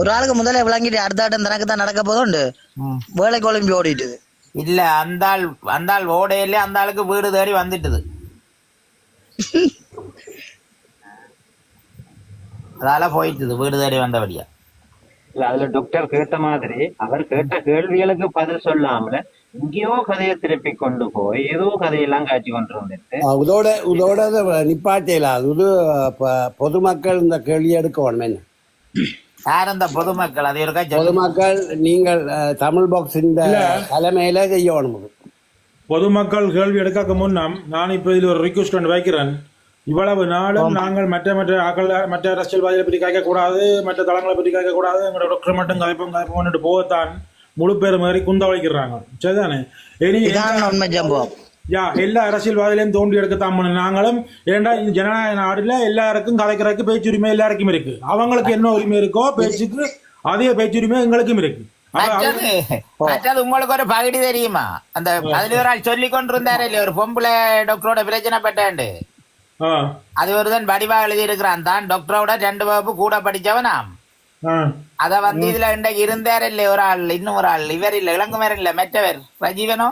ஒரு ஆளுக்கு முதல்ல விளங்கிட்டு அடுத்த ஆட்டம் தனக்கு தான் நடக்க போதுண்டு வேலைக்கு ஒலிம்பி ஓடிட்டுது. இல்ல அந்த ஆள் ஓடையிலே அந்த ஆளுக்கு வீடு தேடி வந்துட்டுது. அதால போயிட்டுது வீடு தேடி வந்தபடியா. இல்ல அதுல டாக்டர் கேட்ட மாதிரி அவர் கேட்ட கேள்விகளுக்கு பதில் சொல்லாமல எங்கேயோ கதையை திருப்பி கொண்டு போய் ஏதோ கதையெல்லாம் காட்சி கொண்டு வந்துட்டு இதோட நிப்பாட்டையில அது பொதுமக்கள் இந்த கேள்வி எடுக்கணும். என்ன யார் அந்த பொதுமக்கள்? அது இருக்கா பொதுமக்கள் நீங்கள் தமிழ் பாக்ஸ் இந்த தலைமையில செய்யணும். பொதுமக்கள் கேள்வி எடுக்க முன்னம் நான் இப்ப இதுல ஒரு ரிக்வெஸ்ட் ஒன்று வைக்கிறேன். இவ்வளவு நாளும் நாங்கள் மற்ற அரசியல்வாதிகளை பற்றி கேட்கக்கூடாது, மற்ற தளங்களை பற்றி கேட்கக்கூடாது, எங்களோட டாக்டர் மட்டும் கதைப்போம் போகத்தான் முழு பேர் மாதிரி குந்த வைக்கிறாங்க. சரிதானே? எல்லா அரசியல்வாதிகளையும் தோண்டி எடுக்கத்தான் நாங்களும். ஏன்னா ஜனநாயக நாடுல எல்லாருக்கும் கதைக்கிறதுக்கு பேச்சுரிமை எல்லாருக்கும் இருக்கு. அவங்களுக்கு என்ன உரிமை இருக்கோ பேச்சுக்கு அதே பேச்சுரிமை எங்களுக்கும் இருக்கு. உங்களுக்கு ஒரு பகுதி தெரியுமா? அந்த அதுல ஒரு ஆள் சொல்லி கொண்டிருந்தாரு இல்லையா, ஒரு பொம்பளை டாக்டரோட பிரச்சனை பட்டாண்டு. அது ஒருதான் வடிவா எழுதி இருக்கிறான் தான். டாக்டரோட 2 வகுப்பு கூட படிச்சவனாம். அத வந்து இதுல இன்றைக்கு இருந்தாரு இல்ல ஒரு ஆள், இன்னும் ஒரு ஆள், இவர் இல்ல இளங்குமரன் இல்ல மெட்டவர் ரஜீவனோ,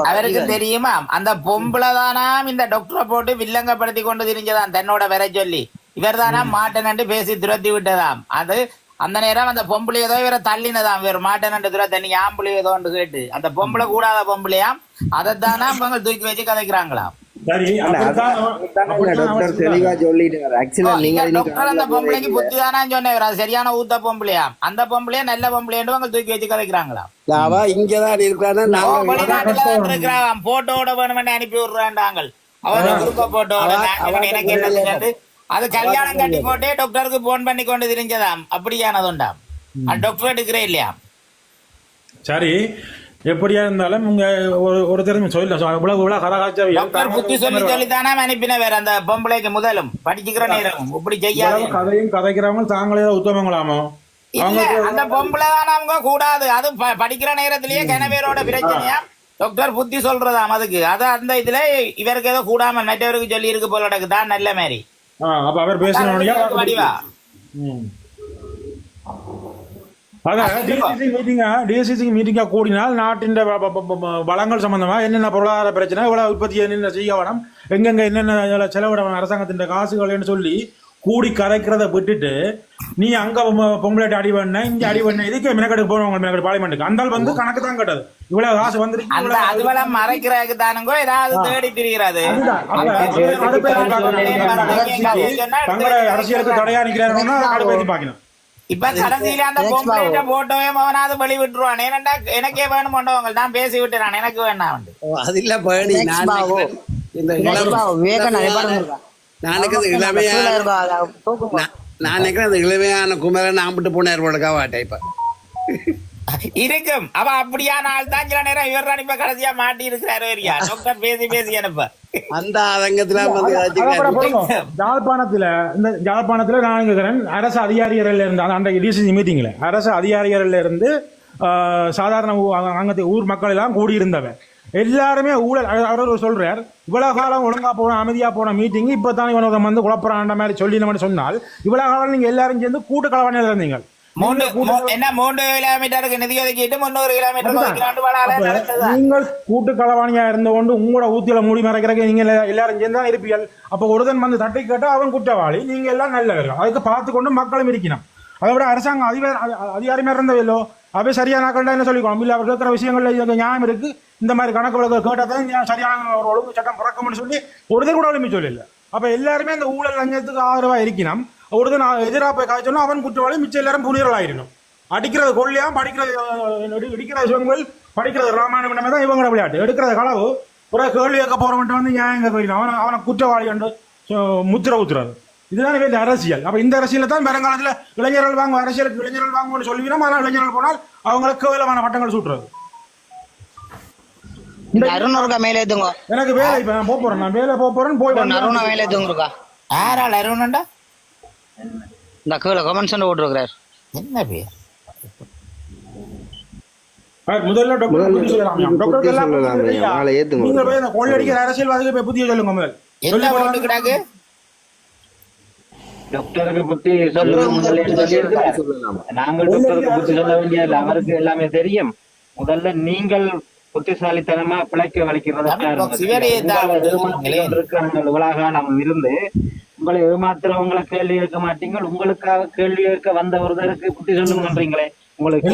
அவருக்கு தெரியுமா அந்த பொம்பளை தானாம் இந்த டாக்டரை போட்டு வில்லங்கப்படுத்தி கொண்டு திரிஞ்சதாம் தன்னோட வர சொல்லி. இவர் தானாம் மாட்டனண்டு பேசி துரத்தி விட்டதாம். அது அந்த நேரம் அந்த பொம்பளை ஏதோ இவரை தள்ளினதாம், இவர் மாட்டனண்டு துரத்தி நீ ஆம்பளை ஏதோ கேட்டு அந்த பொம்பளை கூடாத பொம்பளையாம். அதைத்தானா அவங்க தூக்கி வச்சு கதைக்கிறாங்களாம். சரியான ஊத்த பொம்பளையா அந்த பொம்பளையா நல்ல பொம்பளையா தூக்கி வச்சு கதைக்கிறாங்களா? போட்டோட வேணுமென்னு அனுப்பி விடுறாங்க. அவரோட குரூப்ப போட்டோட எனக்கு என்ன அது கல்யாணம் கட்டி போட்டே டாக்டருக்கு போன் பண்ணி கொண்டு தெரிஞ்சதாம். அப்படியானதுண்டாம். டாக்டர் எடுக்கிறே இல்லையா? சரி, எப்படியா இருந்தாலும் உங்க ஒரு தெரிஞ்சு சொல்லித்தானே அனுப்பின வேற அந்த பொம்பளைக்கு முதலும் படிச்சுக்கிற நேரம் இப்படி செய்யாது கதையும் கதைக்கிறவங்க தாங்களே உத்தமங்களாமோ? அந்த பொம்பளை தானே அவங்க கூடாது. அது படிக்கிற நேரத்திலேயே கனவேரோட பிரச்சனையா டாக்டர் புத்தி சொல்றதாம். அதுக்கு அது அந்த இதுல இவருக்கு ஏதோ கூடாம மற்றவருக்கு சொல்லி இருக்கு போல தான் நல்ல மாதிரி. அப்ப அவர் பேசின வடிவா மீட்டிங்கா கூடினால் நாட்டின் வளங்கள் சம்பந்தமா என்னென்ன பொருளாதார பிரச்சனை, இவ்வளவு உற்பத்தி என்னென்ன செய்ய வேணும், எங்கெங்க என்னென்ன செலவிட அரசாங்கத்தின் காசுகள்னு சொல்லி கூடி கதைக்கிறத விட்டுட்டு நீ அங்க பொங்கலாட்டி அடி பண்ண இங்க அடி பண்ண இதுக்கு மெனக்கெட்டு போறவங்க பார்லிமெண்ட்டுக்கு அந்த வந்து கணக்கு தான் கட்டது. இவ்வளவு காசு வந்துருக்கு மறைக்கிறதுக்கு தானுங்கோ ஏதாவது தேடி திரிகிறது. அரசியலுக்கு தடையா நிக்கிறாருன்னா பேசி பாக்கணும். இப்ப கடைசியில அந்த பொம்பளைட்ட போட்டோவே அவனாவது வெளி விட்டுருவான். ஏனண்டா எனக்கே வேணும் கொண்டவங்க நான் பேசி விட்டுறான், எனக்கு வேணாம். அது இல்ல பழனி, நான் நினைக்கிறேன் இளமையான குமரன் ஆம்பிட்டு போனார் வாட்டை இப்ப இருக்கும். அவ அப்படியான ஆள் தான் சில நேரம் இவர் தான் இப்ப கடைசியா மாட்டி இருக்கிறாரு. டாக்டர் பேசி பேசி அனுப்ப அந்த அதங்கத்துல ஜாழ்ப்பாணத்துல நான் இருக்கிறேன். அரசு அதிகாரிகள் இருந்து அந்த டிசிசி மீட்டிங்ல அரசு அதிகாரிகள் இருந்து சாதாரண அங்கத்தை ஊர் மக்கள் எல்லாம் கூடியிருந்தவன் எல்லாருமே ஊழல். அவர் சொல்றார் இவ்வளவு காலம் ஒழுங்கா போன அமைதியா போன மீட்டிங் இப்பதான் இவன் வந்து குழப்பறான்ற மாதிரி சொல்லி நம்ம சொன்னால் இவ்வளவு காலம் நீங்க எல்லாரும் சேர்ந்து கூட்டு கலவாணியில் இருந்தீங்க. 3 கிலோமீட்டருக்கு நிதி ஒதுக்கிட்டு 300 கிலோமீட்டர் நீங்கள் கூட்டு களவாணியா இருந்த கொண்டு உங்களோட ஊத்தியில மூடி மறைக்கிறதுக்கு நீங்க எல்லாரும் சேர்ந்து தான் இருப்பீர்கள். அப்ப ஒருதன் வந்து தட்டி கேட்டா அவன் குற்றவாளி, நீங்க எல்லாம் நல்லவர்கள். அதுக்கு பார்த்து கொண்டு மக்களும் இருக்கணும். அதை விட அரசாங்கம் அதிகாரிமா இருந்தவில்லோ அவை சரியான என்ன சொல்லிக்கணும். இல்ல அவர் கேட்கிற விஷயங்கள்ல நியாயம் இருக்கு, இந்த மாதிரி கணக்கு வழக்கு கேட்டாதான் சரியான ஒரு ஒழுங்கு சட்டம் பிறக்கும்னு சொல்லி ஒருத்தர் கூட ஒழுங்கு சொல்லல. அப்ப எல்லாருமே அந்த ஊழல் லஞ்சத்துக்கு ஆதரவா இருக்கணும். ஒருத்தர் எதிராக போய் காய்ச்சோன்னா அவன் குற்றவாளி, மிச்சம் எல்லாரும் புனிதர்கள் ஆயிடணும். அடிக்கிறது கொள்ளையாம், படிக்கிறது இடிக்கிறது சிவங்கள், படிக்கிறது ராமாயணம் தான் இவங்களோட விளையாட்டு. எடுக்கிறது களவு, ஒரு கேள்வி கேட்க போறவன்ட்டு வந்து நியாயம் கேட்கணும். அவனை குற்றவாளி கண்டு முத்திர ஊத்துறாரு. இதுதான் இந்த அரசியல். அப்ப இந்த அரசியல தான் வருங்காலத்துல இளைஞர்கள் வாங்க அரசியலுக்கு இளைஞர்கள் வாங்குவோம்னு சொல்லிவிடும். ஆனால் இளைஞர்கள் போனால் அவங்களுக்கு கேவலமான பட்டங்கள் சூட்டுறது. எனக்கு வேலை இப்ப நான் போறேன், நான் வேலை போறேன் போய் வேலை தூங்குறா. யாரால் அருணண்டா இந்த கீழே கமெண்ட்ஸ் போட்டுருக்கிறார். என்ன பேர்? முதல்ல கொள்ளையடிக்கிற அரசியல்வாதிகள் புதிய சொல்லுங்க. முதல் என்ன கிடாக்கு டாக்டருக்கு புத்தி நாங்கள் டாக்டருக்கு புத்தி சொல்ல வேண்டிய அவருக்கு எல்லாமே தெரியும். முதல்ல நீங்கள் புத்திசாலித்தனமா பிழைக்க வலிக்கிறாங்க இருந்து உங்களை ஏமாத்துறவங்களை கேள்வி கேட்க மாட்டீங்க. உங்களுக்காக கேள்வி கேட்க வந்த ஒருத்தருக்கு புத்தி சொல்லுங்கன்றீங்களே. உங்களுக்கு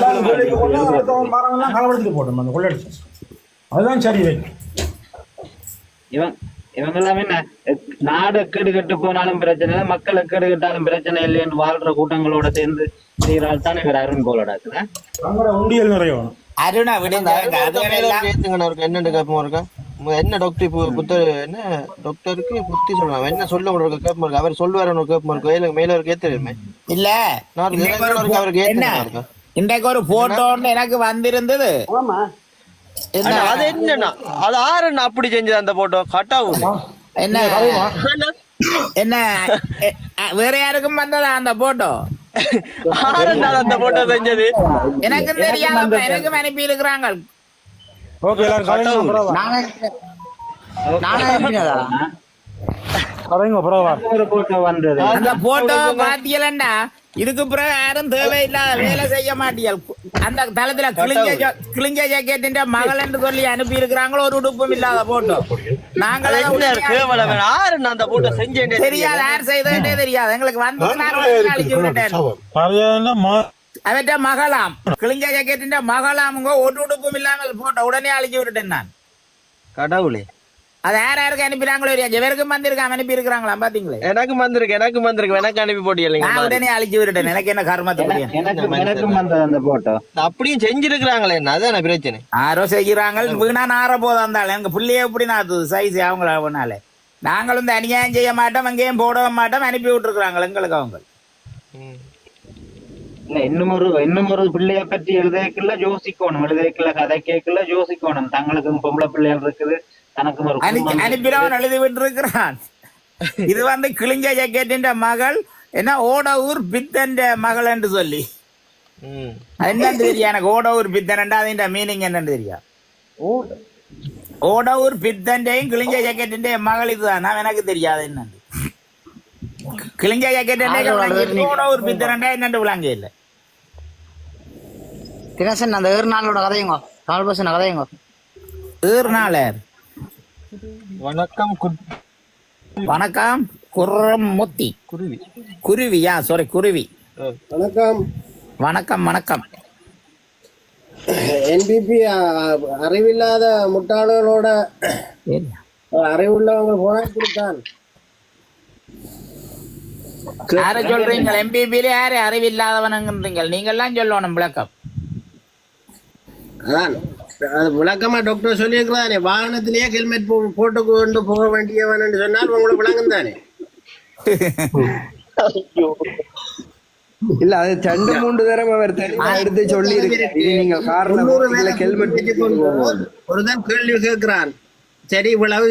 இவங்க எல்லாமே நாடு கேடு கெட்டு போனாலும் பிரச்சனை இல்லை, மக்களை கேடு கெட்டாலும் பிரச்சனை இல்லை என்று வாழ்ற கூட்டங்களோட சேர்ந்து செய்யறாள் தானே இவர் அருண் போலோட அருணா விடுங்க. என்ன கேப்பமா இருக்கா என்ன டாக்டர் புத்தர் என்ன டாக்டருக்கு புத்தி சொல்லுவாங்க என்ன சொல்ல ஒரு கேப்பமா இருக்கு. அவர் சொல்லுவார் ஒரு கேப்பமா இருக்கு மேல ஒரு கேத்துருமே இல்ல இன்றைக்கு ஒரு போட்டோ எனக்கு வந்திருந்தது. அது என்னன்னா அது ஆறுன்னு அப்படி செஞ்சது அந்த போட்டோ கட்டாவும் என்ன என்ன வேற யாருக்கும் வந்ததா அந்த போட்டோ? அந்த போட்டோ செஞ்சது எனக்கு தெரியாம எனக்கும் அனுப்பி இருக்கிறாங்க. அந்த போட்டோ பாத்தீங்களா? இதுக்கு பிறகு யாரும் தேவையில்லாத வேலை செய்ய மாட்டீர்கள். அந்த தளத்துல கிழிஞ்ச ஜாக்கெட்டின் மகள் என்று சொல்லி அனுப்பி இருக்கிறாங்களோ ஒரு உடுப்பும் இல்லாத போட்டோ. நாங்களே தெரியாது யார் செய்தே தெரியாது எங்களுக்கு வந்து அழிச்சு விட்டேன். அவற்ற மகளாம் கிழிஞ்ச ஜாக்கெட்டின் மகளாமுங்க ஒரு உடுப்பும் இல்லாமல் போட்டோ உடனே அழிச்சு விட்டுட்டேன் நான். கடவுளே அது யாருக்கு அனுப்பினாங்களோ இவருக்கும் வந்திருக்காம அனுப்பி இருக்கிறாங்களா பாத்தீங்களே? எனக்கு வந்திருக்கு எனக்கு அனுப்பி போட்டியல்லைங்க. நான் உடனே அழிச்சு விட்டுட்டேன். எனக்கு என்ன கர்மத்தை அந்த போட்டோ அப்படியும் செஞ்சிருக்கிறாங்களே அதான் பிரச்சனை. ஆரோ செய்கிறாங்க வீணா நார போதா இருந்தாலும் எனக்கு புள்ளையே எப்படி நாத்துது சைஸ் அவங்களால. நாங்களும் இந்த அநியாயம் செய்ய மாட்டோம், அங்கேயும் போட மாட்டோம், அனுப்பி விட்டுருக்குறாங்க எங்களுக்கு அவங்க. இல்ல இன்னும் ஒரு பிள்ளைய பற்றி எழுதக்குள்ள யோசிக்கணும், எழுதக்குள்ள கதை கேட்கல யோசிக்கணும். தங்களுக்கும் பொம்பளை பிள்ளைகள் இருக்குது, தனக்கும் ஒரு அனுப்பினவன் எழுதி விட்டு இருக்கிறான். இது வந்து கிழிஞ்ச ஜாக்கெட்டின் மகள் என்ன ஓடவூர் பித்தன் மகள் என்று சொல்லி என்னன்னு தெரியும் எனக்கு. ஓடவூர் பித்தன் அதின் மீனிங் என்னன்னு தெரியும். ஓடவூர் பித்தன்டையும் கிழிஞ்ச ஜாக்கெட்டின் மகள் இதுதான் எனக்கு தெரியாது என்னன்னு. கிழிஞ்ச ஜாக்கெட் ஓடவூர் பித்தன் என்னன்னு விளங்க இல்லை. தினசன் அந்த ஏறுநாளோட கதையுங்க 4% கதையுங்க. ஏறுநாளர் வணக்கம் வணக்கம் குரமுத்தி குருவியா சாரி குருவி. வணக்கம் வணக்கம் வணக்கம். என்பிபி அறிவில்லாத முட்டாளர்களோட அறிவுள்ளவங்க போனா கொடுத்தான். யார சொல்றீங்க? எம்பிபியில யாரு அறிவில்லாதவனுங்கிறீங்க? நீங்க எல்லாம் சொல்லணும் விளக்கம். அதான் அது விளக்கமா டாக்டர் சொல்லியிருக்கிறானே, வாகனத்திலேயே ஹெல்மெட் போட்டு கொண்டு போக வேண்டியவன் சொன்னால் உங்களுக்கு விளங்கும் தானே. இல்ல அது 2-3 தடவை அவர் எடுத்து சொல்லி ஒருதான் கேள்வி கேட்கிறான். சரி இவ்வளவு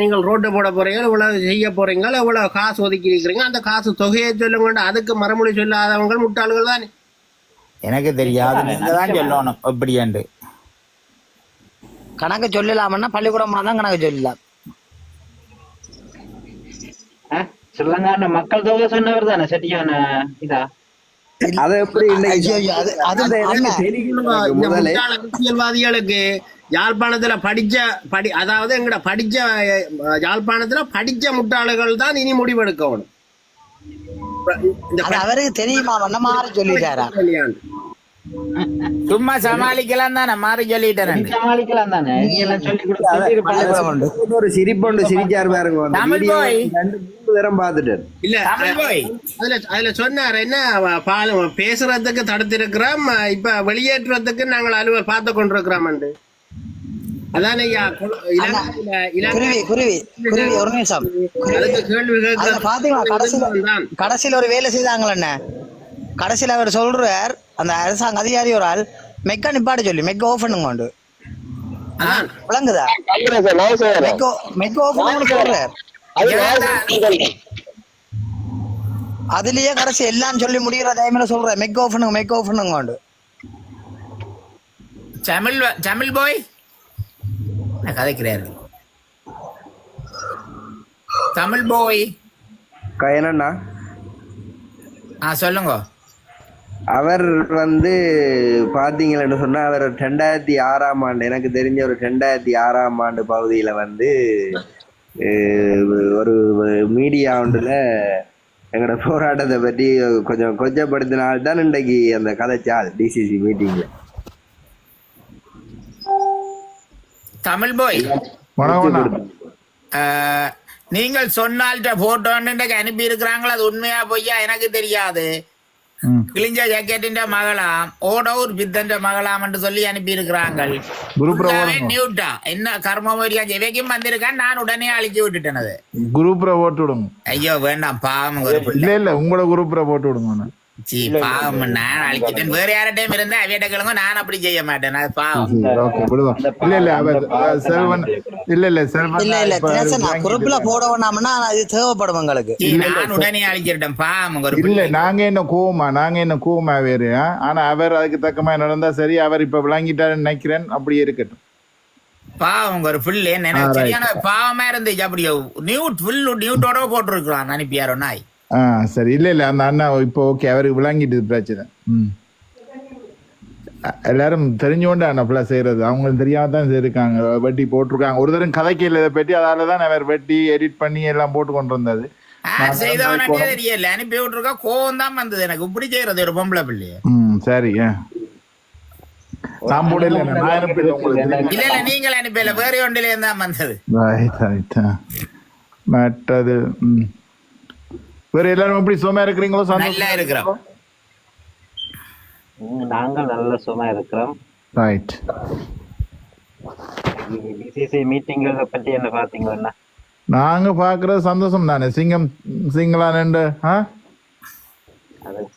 நீங்கள் ரோட்டை போட போறீங்க, இவ்வளவு செய்ய போறீங்க, இவ்வளவு காசு ஒதுக்கி இருக்கிறீங்க, அந்த காசு தொகையை சொல்லுங்க. அதுக்கு மறுமொழி சொல்லாதவங்க முட்டாள்கள் தானே. எனக்கு தெரியாது, நீங்க தான் சொல்லணும் எப்படியாண்டு. கணக்கு சொல்லலாம்னா பள்ளிக்கூடமா தான் கணக்கு சொல்லலாம். ஸ்ரீலங்கான மக்கள் தொகை சொன்னவர் தானே சரியான இதா? அது எப்படி அரசியல்வாதிகளுக்கு யாழ்ப்பாணத்துல அதாவது எங்கட படிச்ச யாழ்ப்பாணத்துல படிச்ச முட்டாள்கள் தான் இனி முடிவெடுக்கணும். அவருக்கு தெரியுமா மாறி சொல்லிட்டாரா? சும்மா சமாளிக்கலாம் தானே, மாறி சொல்லிட்டேன். சமாளிக்கலாம் தானே, ஒரு சிரிப்பொண்டு சிரிச்சாரு பாருங்க. இல்ல அதுல சொன்னாரு என்ன பேசுறதுக்கு தடுத்திருக்கிறோம், இப்ப வெளியேற்றுறதுக்கு நாங்கள் அலுவல் பார்த்து கொண்டிருக்கிறோம். அதானே ஒரு நிமிஷம். கடைசியில ஒரு வேலை செய்தாங்களே, கடைசியில அவர் சொல்றார் அந்த அரசாங்க அதிகாரி ஒரு ஆள் மெக்க நிப்பாட சொல்லி மெக்க ஓஃப் பண்ணுங்க உண்டு விளங்குதா? மெக்க ஓஃப் பண்ணு சொல்றார். அதுலயே கடைசி எல்லாம் சொல்லி முடிகிற டைம்ல சொல்ற மெக்க ஓஃப் பண்ணுங்க உண்டு. தமிழ் பாய் கதைக்கிறாரு. தமிழ் பாய் என்னன்னா சொல்லுங்க. அவர் பாத்தீங்கன்னு சொன்னா அவர் 2006ஆம் ஆண்டு, எனக்கு தெரிஞ்ச ஒரு 2006ஆம் ஆண்டு பகுதியில ஒரு மீடியா ஒன்றுல எங்களோட போராட்டத்தை பற்றி கொஞ்சம் கொச்சப்படுத்தினால்தான் இன்றைக்கு அந்த கதைச்சால் டிசிசி மீட்டிங்ல. தமிழ் போய் நீங்கள் சொன்னால்கிட்ட போட்டோ அனுப்பி இருக்கிறாங்களா? அது உண்மையா பொய்யா எனக்கு தெரியாது. கிழிஞ்ச ஜாக்கெட்டின் மகளாம், ஓடவுர் பித்தன் மகளாம் என்று சொல்லி அனுப்பி இருக்கிறாங்க. நியூட்டா என்ன கர்மமரியா ஜெவைக்கும் வந்திருக்கான். நான் உடனே அழிச்சு விட்டுட்டேன். அது குரூப்ல போட்டு விடுங்க. ஐயோ வேண்டாம், பாவம். இல்ல உங்களோட குரூப்ல போட்டு விடுங்க. பாவம், நான் அழிச்சிட்டேன். வேற யார்கிட்டயும் இருந்தா அவையிட்ட கிழங்க, நான் அப்படி செய்ய மாட்டேன். அது பாவம். குரூப்ல போடணும்னா இது தேவைப்படும் உங்களுக்கு. நான் உடனே அழிச்சிட்டேன். பாவம். இல்ல நாங்க என்ன கோவமா வேறு. ஆனா அவர் அதுக்கு தக்கமா நடந்தா சரி. அவர் இப்ப விளங்கிட்டாருன்னு நினைக்கிறேன். அப்படியே இருக்கட்டும். பாவம் ஒரு புள்ளு சரியான பாவமா இருந்துச்சு. அப்படியே நியூட்டோட போட்டுருக்கான் அனுப்பியாரோ நாய். சரி. இல்ல அந்த அண்ணா இப்போ ஓகே, அவருக்கு விளங்கிட்டு பிரச்சனை. எல்லாரும் தெரிஞ்சோண்டு அண்ணா செய்யறது. அவங்களுக்கு தெரியாம தான் இருக்காங்க, வெட்டி போட்டிருக்காங்க. ஒரு தரம் கதைக்கல இதை பற்றி, அதாலதான் அவர் வெட்டி எடிட் பண்ணி எல்லாம் போட்டு கொண்டு வந்தது. செய்தவனே தெரியல, அனுப்பி விட்டுருக்கா. கோவம் தான் வந்தது எனக்கு. இப்படி செய்யறது ஒரு பொம்பளை பிள்ளைய. சரி. நான் போட இல்ல, நான் அனுப்பல உங்களுக்கு. இல்ல நீங்கள் அனுப்பல, வேற ஒன்றில இருந்தா வந்தது. மற்றது வேற எல்லாரும் எப்படி சும்மா இருக்கிறீங்களோ? நல்லா இருக்கிறோம். நாங்கள் நல்ல சும்மா இருக்கிறோம். ரைட். டிசிசி மீட்டிங்களை பத்தி என்ன பாத்தீங்கன்னா? நாங்க பாக்குறது சந்தோஷம் தானே. சிங்களா நின்று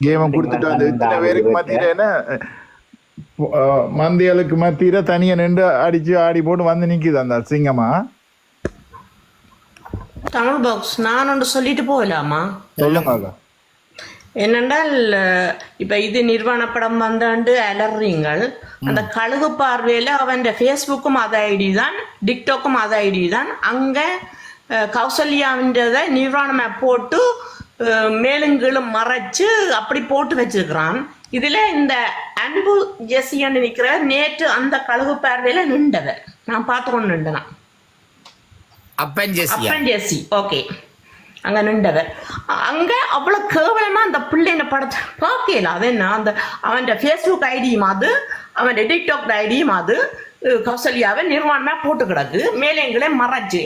கேம குடுத்துட்டு வந்து இத்தனை பேருக்கு மத்தியில என்ன மந்தியலுக்கு மத்தியில தனியா நின்று அடிச்சு ஆடி போட்டு வந்து நிக்குது அந்த சிங்கமா. தமிழ் பாக்ஸ் நான் ஒன்று சொல்லிட்டு போகலாமா? சொல்லுங்க. என்னென்றால் இப்ப இது நிர்வாண படம் வந்தாண்டு அலறீங்கள். அந்த கழுகு பார்வையில அவன் ஃபேஸ்புக்கும் அது ஐடி தான், டிக்டாக்கும் அது ஐடி தான். அங்க கௌசல்யாவின்றத நிர்வாணமா போட்டு மேலுங்கீழும் மறைச்சு அப்படி போட்டு வச்சிருக்கிறான். இதுல இந்த அன்பு ஜெசின்னு நிக்கிற நேற்று அந்த கழுகு பார்வையில நின்றவர் நான் பார்த்து கொண்டு நின்றேன். அப்பன்ஜெசி ஓகே, அங்க நின்றவர். அங்க அவ்வளவு கேவலமா அந்த பிள்ளைன படத்தை பார்க்கல. அது என்ன, அந்த அவன் ஃபேஸ்புக் ஐடியும் அது, அவன் டிக்டாக் ஐடியும் அது கௌசல்யாவை நிர்வாணமா போட்டு கிடக்கு, மேலே எங்களே மறைச்சு.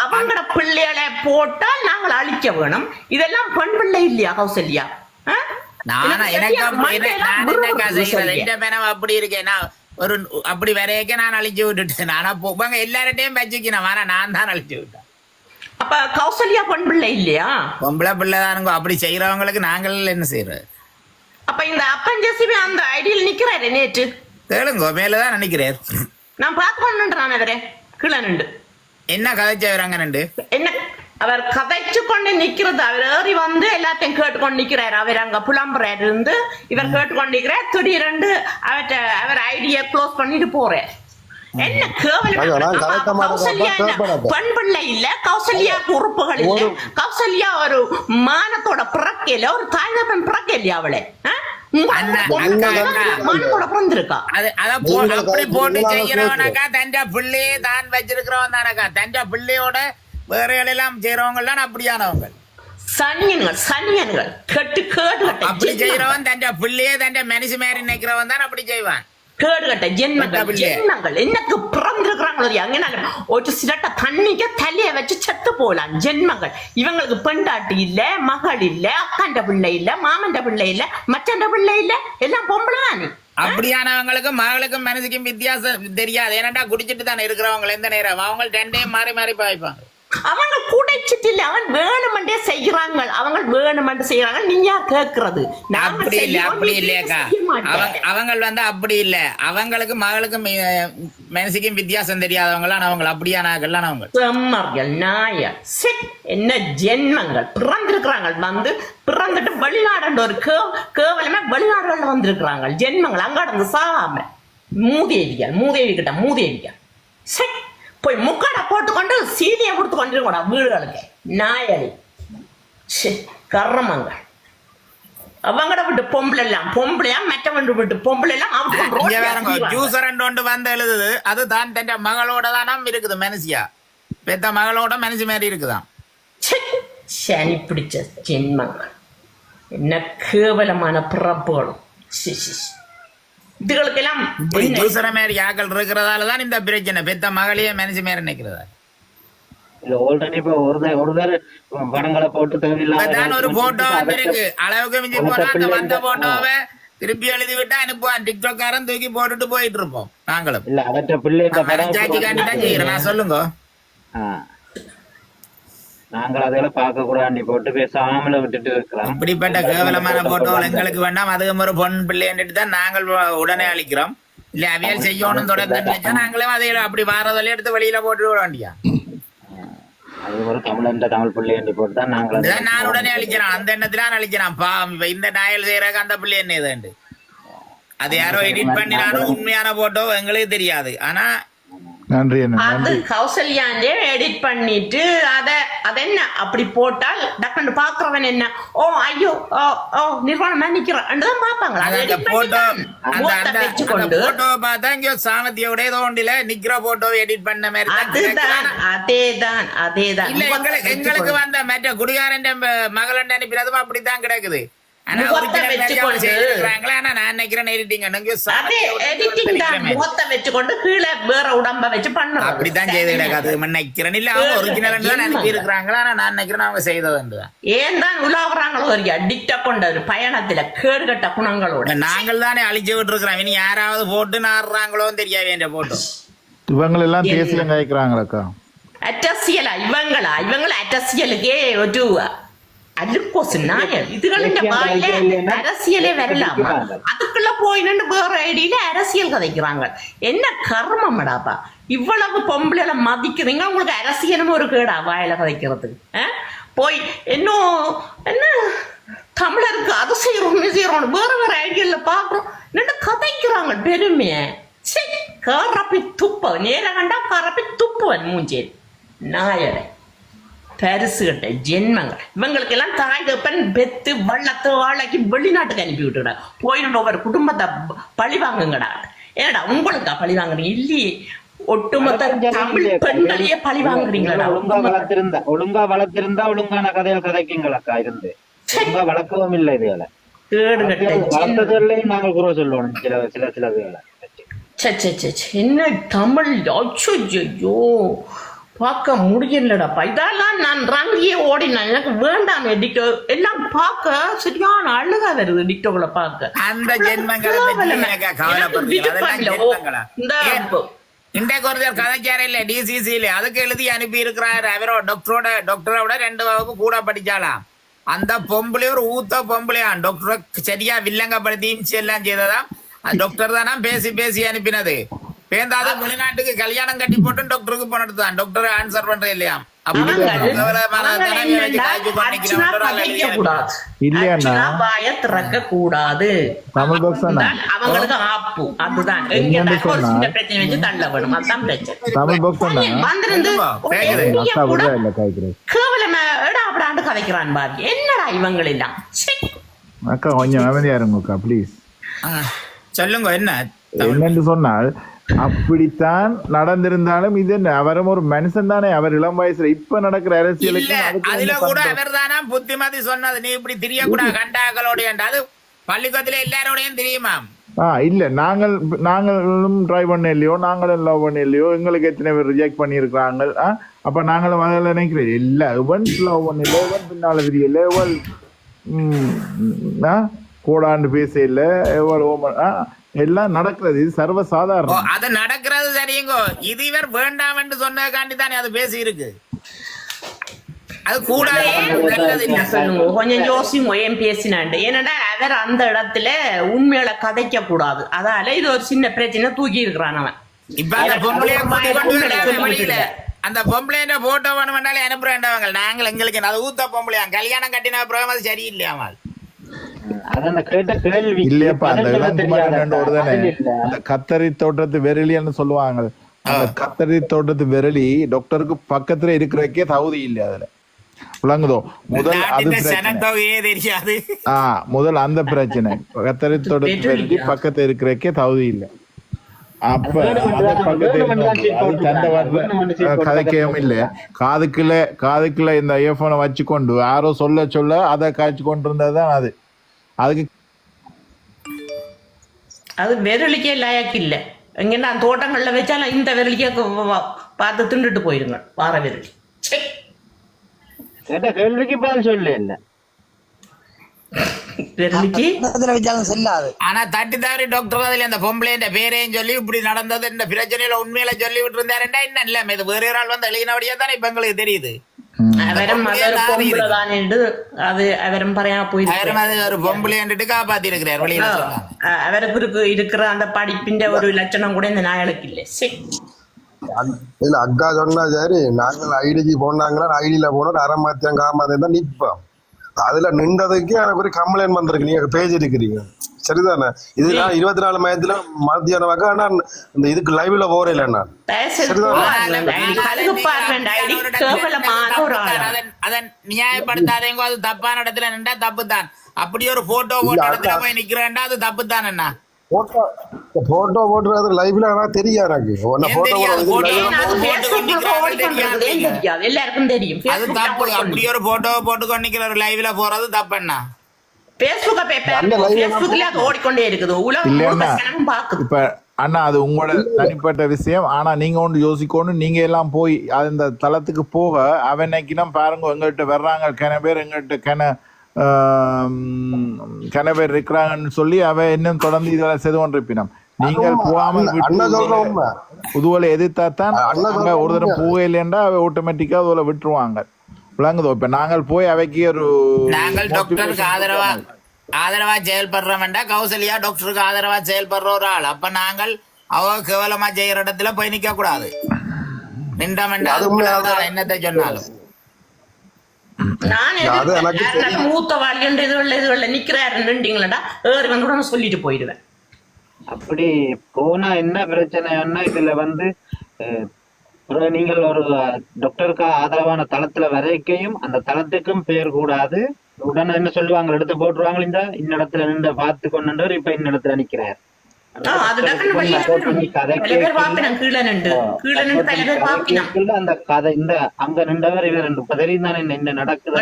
அவங்களோட பிள்ளைகளை போட்டால் நாங்கள் அழிக்க வேணும். இதெல்லாம் பெண் பிள்ளை இல்லையா கௌசல்யா? அப்படி இருக்கேன் ஒரு அப்படி வரையக்க நான் அழிச்சு விட்டுட்டேன். ஆனா போவாங்க எல்லார்ட்டையும் வச்சுக்கணும். ஆனா நான் தான் அழிச்சு விட்டேன். அப்ப கௌசல்யா பெண் பிள்ளை இல்லையா? பொம்பளை பிள்ளை தானுங்க. அப்படி செய்யறவங்களுக்கு நாங்கள் என்ன செய்யறது? அப்ப இந்த அப்பன் ஜெசிபி அந்த ஐடியில் நிக்கிறாரு நேற்று. கேளுங்க, மேலதான் நினைக்கிறார். நான் பார்க்கணுன்றான் அவரே கீழே நின்று. என்ன கதைச்சவர் அங்க நின்று? என்ன அவர் கதைச்சு கொண்டு நிக்கிறது. அவர் ஏறி வந்து எல்லாத்தையும் கேட்டுக்கொண்டு நிக்கிறாரு. அவர் அங்க புலம்புறாரு இருந்து இவர் கேட்டுக்கொண்டு நிக்கிறார். திடீரென்று அவர் ஐடியை க்ளோஸ் பண்ணிட்டு போறார். என்ன கௌசல்யா பெண் பிள்ளை இல்ல, கௌசல்யாவுக்கு உறுப்புகள் இல்ல, கௌசல்யா ஒரு மானத்தோட பிறக்கையில, ஒரு தாய்தப்பன் பிறக்க இல்லையா அவளை? போட்டு செய்யறவனாக்கா தண்ட பிள்ளையே தான் வச்சிருக்கிறவன் தானக்கா. தண்ட பிள்ளையோட வேற எல்லாம் செய்யறவங்க தான் அப்படியானவங்க. சனியன்கள் கெட்டு கேடு. அப்படி செய்யறவன் தண்ட பிள்ளையே தண்ட மனுஷ மாதிரி நினைக்கிறவன் தான் அப்படி செய்வான். கேடுகட்ட ஜென்மங்கள் எனக்கு பிறந்திருக்கிறாங்களோ ஒரு சிரட்ட தண்ணிக்க தலைய வச்சு செத்து போலாம் ஜென்மங்கள். இவங்களுக்கு பெண்டாட்டி இல்ல, மகள் இல்ல, அக்காண்ட பிள்ளை இல்ல, மாமண்ட பிள்ளை இல்ல, மச்சண்ட பிள்ளை இல்ல, எல்லாம் பொம்பளை தானே. அப்படியானவங்களுக்கும் மகளுக்கும் மனசுக்கும் வித்தியாசம் தெரியாது. ஏன்னாட்டா குடிச்சிட்டு தானே இருக்கிறவங்க எந்த நேரம் அவங்க ரெண்டையும் மாறி மாறி பாய்ப்பாங்க. அவங்க குடைச்சிட்டு இல்ல, அவன் வேணுமெண்டே செய்யறாங்க. அவங்க வேணுமெண்டு செய்யறாங்க. நீயா கேக்குறது? அப்படி இல்ல, அப்படி இல்லையாக்கா. அவங்க அப்படி இல்ல. அவங்களுக்கு மகளுக்கும் மனசுக்கும் வித்தியாசம் தெரியாதவங்களாம் அவங்க. அப்படியானாங்கல்லாம் அவங்க செம்மர்கள் நாய என்ன ஜென்மங்கள் பிறந்திருக்கிறாங்க. வந்து பிறந்துட்டு வெளிநாடு ஒரு கேவலமே வெளிநாடுகள்ல வந்திருக்கிறாங்க ஜென்மங்கள். அங்க இருந்து சாகாம மூதேவிகள் கிட்ட மூதேவிகள் போய் முக்காடை போட்டுக்கொண்டு சீனியை கொடுத்து கொண்டிருக்கூடா வீடுகளுக்கு நாயடி கர்மங்க அவங்கட விட்டு பொம்பளை எல்லாம் பொம்பளையா மற்றவன் விட்டு பொம்பளை எல்லாம் ஜூசர் ஒன்று வந்து எழுதுது அது தான் தன் மகளோட தானாம் இருக்குது மனசியா பெத்த மகளோட மனசு மாதிரி இருக்குதான் சனி பிடிச்ச ஜென்மங்கள் என்ன கேவலமான பிறப்புகளும் இதுகளுக்கெல்லாம் ஜூசர மாதிரி ஆக்கள் இருக்கிறதாலதான் இந்த பிரச்சனை பெத்த மகளையே மனசு மாதிரி நினைக்கிறதா இல்ல ஆல்ரெடி இப்ப ஒரு படங்களை போட்டு தேவையில்லாம ஒரு போட்டோ வந்திருக்கு அளவுக்கு மிஞ்சி போனா அந்த வந்த போட்டோவை திருப்பி எழுதி விட்டு அனுப்புவான் டிக்டாக்காரன் தூக்கி போட்டுட்டு போயிட்டு இருப்போம் நாங்களும் இல்ல அவற்ற பிள்ளை காண்டி தான் செய்யறேன் நான் சொல்லுங்க நாங்கள் அதெல்லாம் பார்க்க கூடாண்டி போட்டு பேசாமல விட்டுட்டு இருக்கிறோம் இப்படிப்பட்ட கேவலமான போட்டோகள் எங்களுக்கு வேண்டாம் அதுவும் ஒரு பொன் பிள்ளைன்ட்டு தான் நாங்கள் உடனே அளிக்கிறோம் இல்ல அவியல் செய்யணும் தொடர்ந்து நினைச்சா நாங்களும் அதை அப்படி வாரதில் எடுத்து வெளியில போட்டு விட வேண்டியா அது ஒரு தமிழ் பிள்ளையாண்டி போட்டு தான் நாங்கள் நான் உடனே அழிக்கிறேன் அந்த எண்ணத்துல அழிக்கிறான் இப்ப இந்த நாயல் செய்யறாங்க அந்த பிள்ளை என்ன இதுண்டு அது யாரோ எடிட் பண்ணினாலும் உண்மையான போட்டோ எங்களுக்கு தெரியாது ஆனா அது கௌசல்யாண்டே எடிட் பண்ணிட்டு அத என்ன அப்படி போட்டால் டக்குன்னு பாக்குறவன் என்ன ஓ ஐயோ ஓ நிர்வாணமா நிக்கிறேன் பாப்பாங்க போட்டோ பார்த்தா இங்க சாமத்தியோட ஏதோ ஒன்றில நிக்கிற போட்டோ எடிட் பண்ண மாதிரி அதேதான் இல்ல எங்களுக்கு வந்த மற்ற குடிகாரன் மகளன் அனுப்பினதும் அப்படித்தான் கிடக்குது வச்சுக்கொண்டு கீழே வேற உடம்ப வச்சு பண்ண அப்படித்தான் செய்து கிடக்காது நினைக்கிறேன் இல்ல அவங்க ஒரிஜினல் அனுப்பி இருக்கிறாங்களா நான் நினைக்கிறேன் அவங்க செய்தது ஏன் தான் உலாவுறாங்களோ ஒரு அடிக்டா கொண்ட ஒரு பயணத்துல கேடுகட்ட குணங்களோட நாங்கள் தானே அழிச்சு விட்டு இருக்கிறோம் இனி யாராவது போட்டு நாடுறாங்களோ தெரியாது என்ற போட்டோ இவங்க எல்லாம் தேசியம் காய்க்கிறாங்களா அரசியலா இவங்களா அரசியலுக்கே ஒரு அரசியலே வரலாமா அதுக்குள்ள போய் வேற ஐடியில அரசியல் கதைக்கிறாங்க என்ன கர்மம்டாப்பா இவ்வளவு பொம்பளை மதிக்கிறீங்க உங்களுக்கு அரசியலும் ஒரு கேடா வாயில கதைக்கிறதுக்கு போய் இன்னும் என்ன தமிழருக்கு அது செய்யறோம் வேற ஐடியில பாக்குறோம் என்ன கதைக்கிறாங்க பெருமைய கரப்பி துப்ப நேர கண்டா கரப்பி துப்புவன் மூஞ்சேரி நாயரை பரிசு கட்ட ஜென்மங்கள் இவங்களுக்கு எல்லாம் தாய் தப்பன் பெத்து வள்ளத்து வாழாக்கி வெளிநாட்டுக்கு அனுப்பி விட்டுடா போயிட்டு ஒவ்வொரு குடும்பத்தை பழி வாங்குங்கடா ஏடா உங்களுக்கா பழி வாங்குறீங்க இல்லையே ஒட்டுமொத்த தமிழ் பெண்களையே பழி வாங்குறீங்களா ஒழுங்கா வளர்த்திருந்தா ஒழுங்கான கதைகள் கதைக்குங்களக்கா இருந்து ஒழுங்கா வளர்க்கவும் இல்லை இதுகளை வளர்த்ததுலையும் நாங்கள் குறை சொல்லணும் சில இதுகளை என்ன தமிழ் ஐயோ பார்க்க முடியலடாப்பா இதெல்லாம் நான் ரங்கியே ஓடினேன் எனக்கு வேண்டாம் எடிட்டோ எல்லாம் பார்க்க சரியான அழுகா வருது எடிட்டோகளை பார்க்க அந்த இன்றைக்கு ஒருத்தர் கதைச்சார இல்ல டிசிசியில அதுக்கு எழுதி அனுப்பி இருக்கிறாரு அவரோ டாக்டரோட 2 வகுப்பு கூட படிச்சாலாம் அந்த பொம்பளை ஒரு ஊத்த பொம்பளையா டாக்டரை சரியா வில்லங்கப்படுத்தி எல்லாம் செய்ததாம் டாக்டர் தானா பேசி அனுப்பினது பேந்தாத வெளிநாட்டுக்கு கல்யாணம் கட்டி போட்டு டாக்டருக்கு போனதுதான் டாக்டர் ஆன்சர் பண்ற இல்லையா கூடாது அவங்களுக்கு ஆப்பு அதுதான் பிரச்சனை வச்சு தள்ள வேணும் அதுதான் பிரச்சனை கேவலமாடாண்டு கதைக்கிறான் பாக்கி என்னடா இவங்க எல்லாம் அக்கா கொஞ்சம் அமைதியா இருங்கக்கா ப்ளீஸ் சொல்லுங்க என்னன்னு சொன்னால் அப்படித்தான் நடந்திருந்தாலும் இது என்ன அவரும் ஒரு மனுஷன் தானே அவர் இளம் வயசுல இப்ப நடக்கிற அரசியலுக்கு அதுல கூட அவர் தானா புத்திமதி சொன்னது நீ இப்படி தெரியக்கூடாது கண்டாக்களோட அது பள்ளிக்கூடத்துல எல்லாரோடையும் தெரியுமா இல்ல நாங்களும் ட்ரை பண்ண இல்லையோ நாங்களும் லவ் பண்ண இல்லையோ எங்களுக்கு எத்தனை பேர் ரிஜெக்ட் பண்ணிருக்காங்க அப்ப நாங்களும் அதில் நினைக்கிறேன் இல்ல இவன் லவ் பண்ண இல்லை இவன் பின்னால தெரியல இவள் கூடாண்டு பேச இல்ல எல்லாம் நடக்கிறது இது சர்வசாதாரணம் அது நடக்கிறது சரியுங்கோ இது இவர் வேண்டாம் என்று சொன்னதுக்காண்டி தானே அது பேசி இருக்கு அது கூட கொஞ்சம் யோசிங்க ஏன் பேசினாண்டு ஏன்னா அவர் அந்த இடத்துல உண்மையில கதைக்க கூடாது அதால இது ஒரு சின்ன பிரச்சனை தூக்கி இருக்கிறான் அவன் இப்ப அந்த பொம்பளைய அந்த பொம்பளைய போட்டோ வேணும்னாலே அனுப்புறேன்டவங்க நாங்கள் எங்களுக்கு அது ஊத்த பொம்பளையா கல்யாணம் கட்டின அப்புறம் அது சரியில்லையாமல் இல்லையப்பா அந்த கத்தரி தோட்டத்து வெறிலியன்னு சொல்லுவாங்க அந்த கத்தரி தோட்டத்து விரலி டாக்டருக்கு பக்கத்துல இருக்கிறக்கே தகுதி இல்லை அதுல விளங்குதோ முதல் அது தெரியாது. முதல் அந்த பிரச்சனை கத்தரி தோட்டத்து விரலி பக்கத்துல இருக்கிறக்கே தகுதி இல்லை. அப்ப அது பக்கத்துல சண்டை வர்ற கதைக்கையும் இல்லை. காதுக்குள்ள இந்த இயர்போனை வச்சு கொண்டு யாரோ சொல்ல அதை காய்ச்சி கொண்டு இருந்ததுதான் அது. அதுக்கு அது விரலிக்கே லாயக்கு இல்ல. எங்கன்னா தோட்டங்கள்ல வச்சாலும் இந்த விரலிக்கே பார்த்து திண்டுட்டு போயிருங்க. வார விரலி கேள்விக்கு பதில் சொல்ல இல்ல விரலிக்கு வச்சாலும் செல்லாது. ஆனா தட்டிதாரி டாக்டர் அதுல அந்த பொம்பளை பேரையும் சொல்லி இப்படி நடந்தது இந்த பிரச்சனையில உண்மையில சொல்லி விட்டு இருந்தாருண்டா என்ன இல்லாம இது வேற ஒரு ஆள் வந்து எழுதினபடியா தானே இப்ப எங்களுக்கு தெரியுது. அவரும் ஒரு பொம்பளைன்ட்டு காப்பாத்தி இருக்கிறார் வெளியில. அவருக்கு இருக்கிற அந்த படிப்பின் ஒரு லட்சணம் கூட இந்த நாயலுக்கு இல்லை. இல்ல அக்கா சொன்னா சரி, நாங்கள் ஐடிக்கு போனாங்களா ஐடியில போனோம் அரைமாத்தியம் காமாத்தியம் தான் நிப்போம். அதுல நின்றதுக்கு எனக்கு ஒரு கம்ப்ளைண்ட் வந்திருக்கு. நீங்க பேஜ் இருக்கிறீங்க சரிதானே? இது நான் 24 மயத்துல மத்தியானம் வாக்க நான் இந்த இதுக்கு லைவ்ல போறேன் இல்ல நான் அதன் நியாயப்படுத்தாதேங்க. அது தப்பான இடத்துல நின்றா தப்பு தான். அப்படி ஒரு போட்டோ போட்ட இடத்துல போய் நிக்கிறேன்டா அது தப்பு தான். என்ன போட்டோ போட்டுறது லைவ்ல ஆனா தெரியும் எனக்கு. எல்லாருக்கும் தெரியும். அது தப்பு. அப்படி ஒரு போட்டோ போட்டு நிக்கிற ஒரு லைவ்ல போறது தப்பு. என்ன ஓடிக்கொண்டே இருக்குது இப்ப அண்ணா அது உங்களோட தனிப்பட்ட விஷயம். ஆனா நீங்க ஒன்று யோசிக்கணும். நீங்க எல்லாம் போய் அந்த தளத்துக்கு போக அவனைக்குனா பாருங்க எங்கள்கிட்ட வர்றாங்க கன பேர் எங்கள்கிட்ட கன பேர் இருக்கிறாங்கன்னு சொல்லி அவ இன்னும் தொடர்ந்து இதெல்லாம் செய்து கொண்டிருப்பினோம். நீங்கள் போகாமல் புதுவலை எதிர்த்தாத்தான் அங்க ஒரு தடவை போகலைன்னா அவ ஆட்டோமேட்டிக்கா அதுல விட்டுருவாங்க. விளங்குதோ? இப்ப நாங்கள் போய் அவைக்கு ஒரு நாங்கள் டாக்டருக்கு ஆதரவா செயல்படுறோம்டா கௌசல்யா டாக்டருக்கு ஆதரவா செயல்படுற ஒரு ஆள். அப்ப நாங்கள் அவ கேவலமா செய்யற இடத்துல போய் நிக்க கூடாது. நின்றமெண்டா என்னத்தை சொன்னாலும் மூத்த வாழியண்டு இதுல நிக்கிறாருன்றீங்களா ஏறி வந்து சொல்லிட்டு போயிடுவேன். அப்படி போனா என்ன பிரச்சனைன்னா இதுல வந்து நீங்கள் ஒரு டாக்டருக்கு ஆதரவான தளத்துல வரைக்கையும் அந்த தளத்துக்கும் பேர் கூடாது. உடனே என்ன சொல்லுவாங்க, எடுத்து போட்டுருவாங்க. இந்த இடத்துல நின்று பார்த்து கொண்டு இப்ப இந்த இடத்துல நிக்கிறார். அந்த கதை இந்த அங்க நின்றவர் இவர் இப்ப தெரியும் தானே என்ன நடக்குது.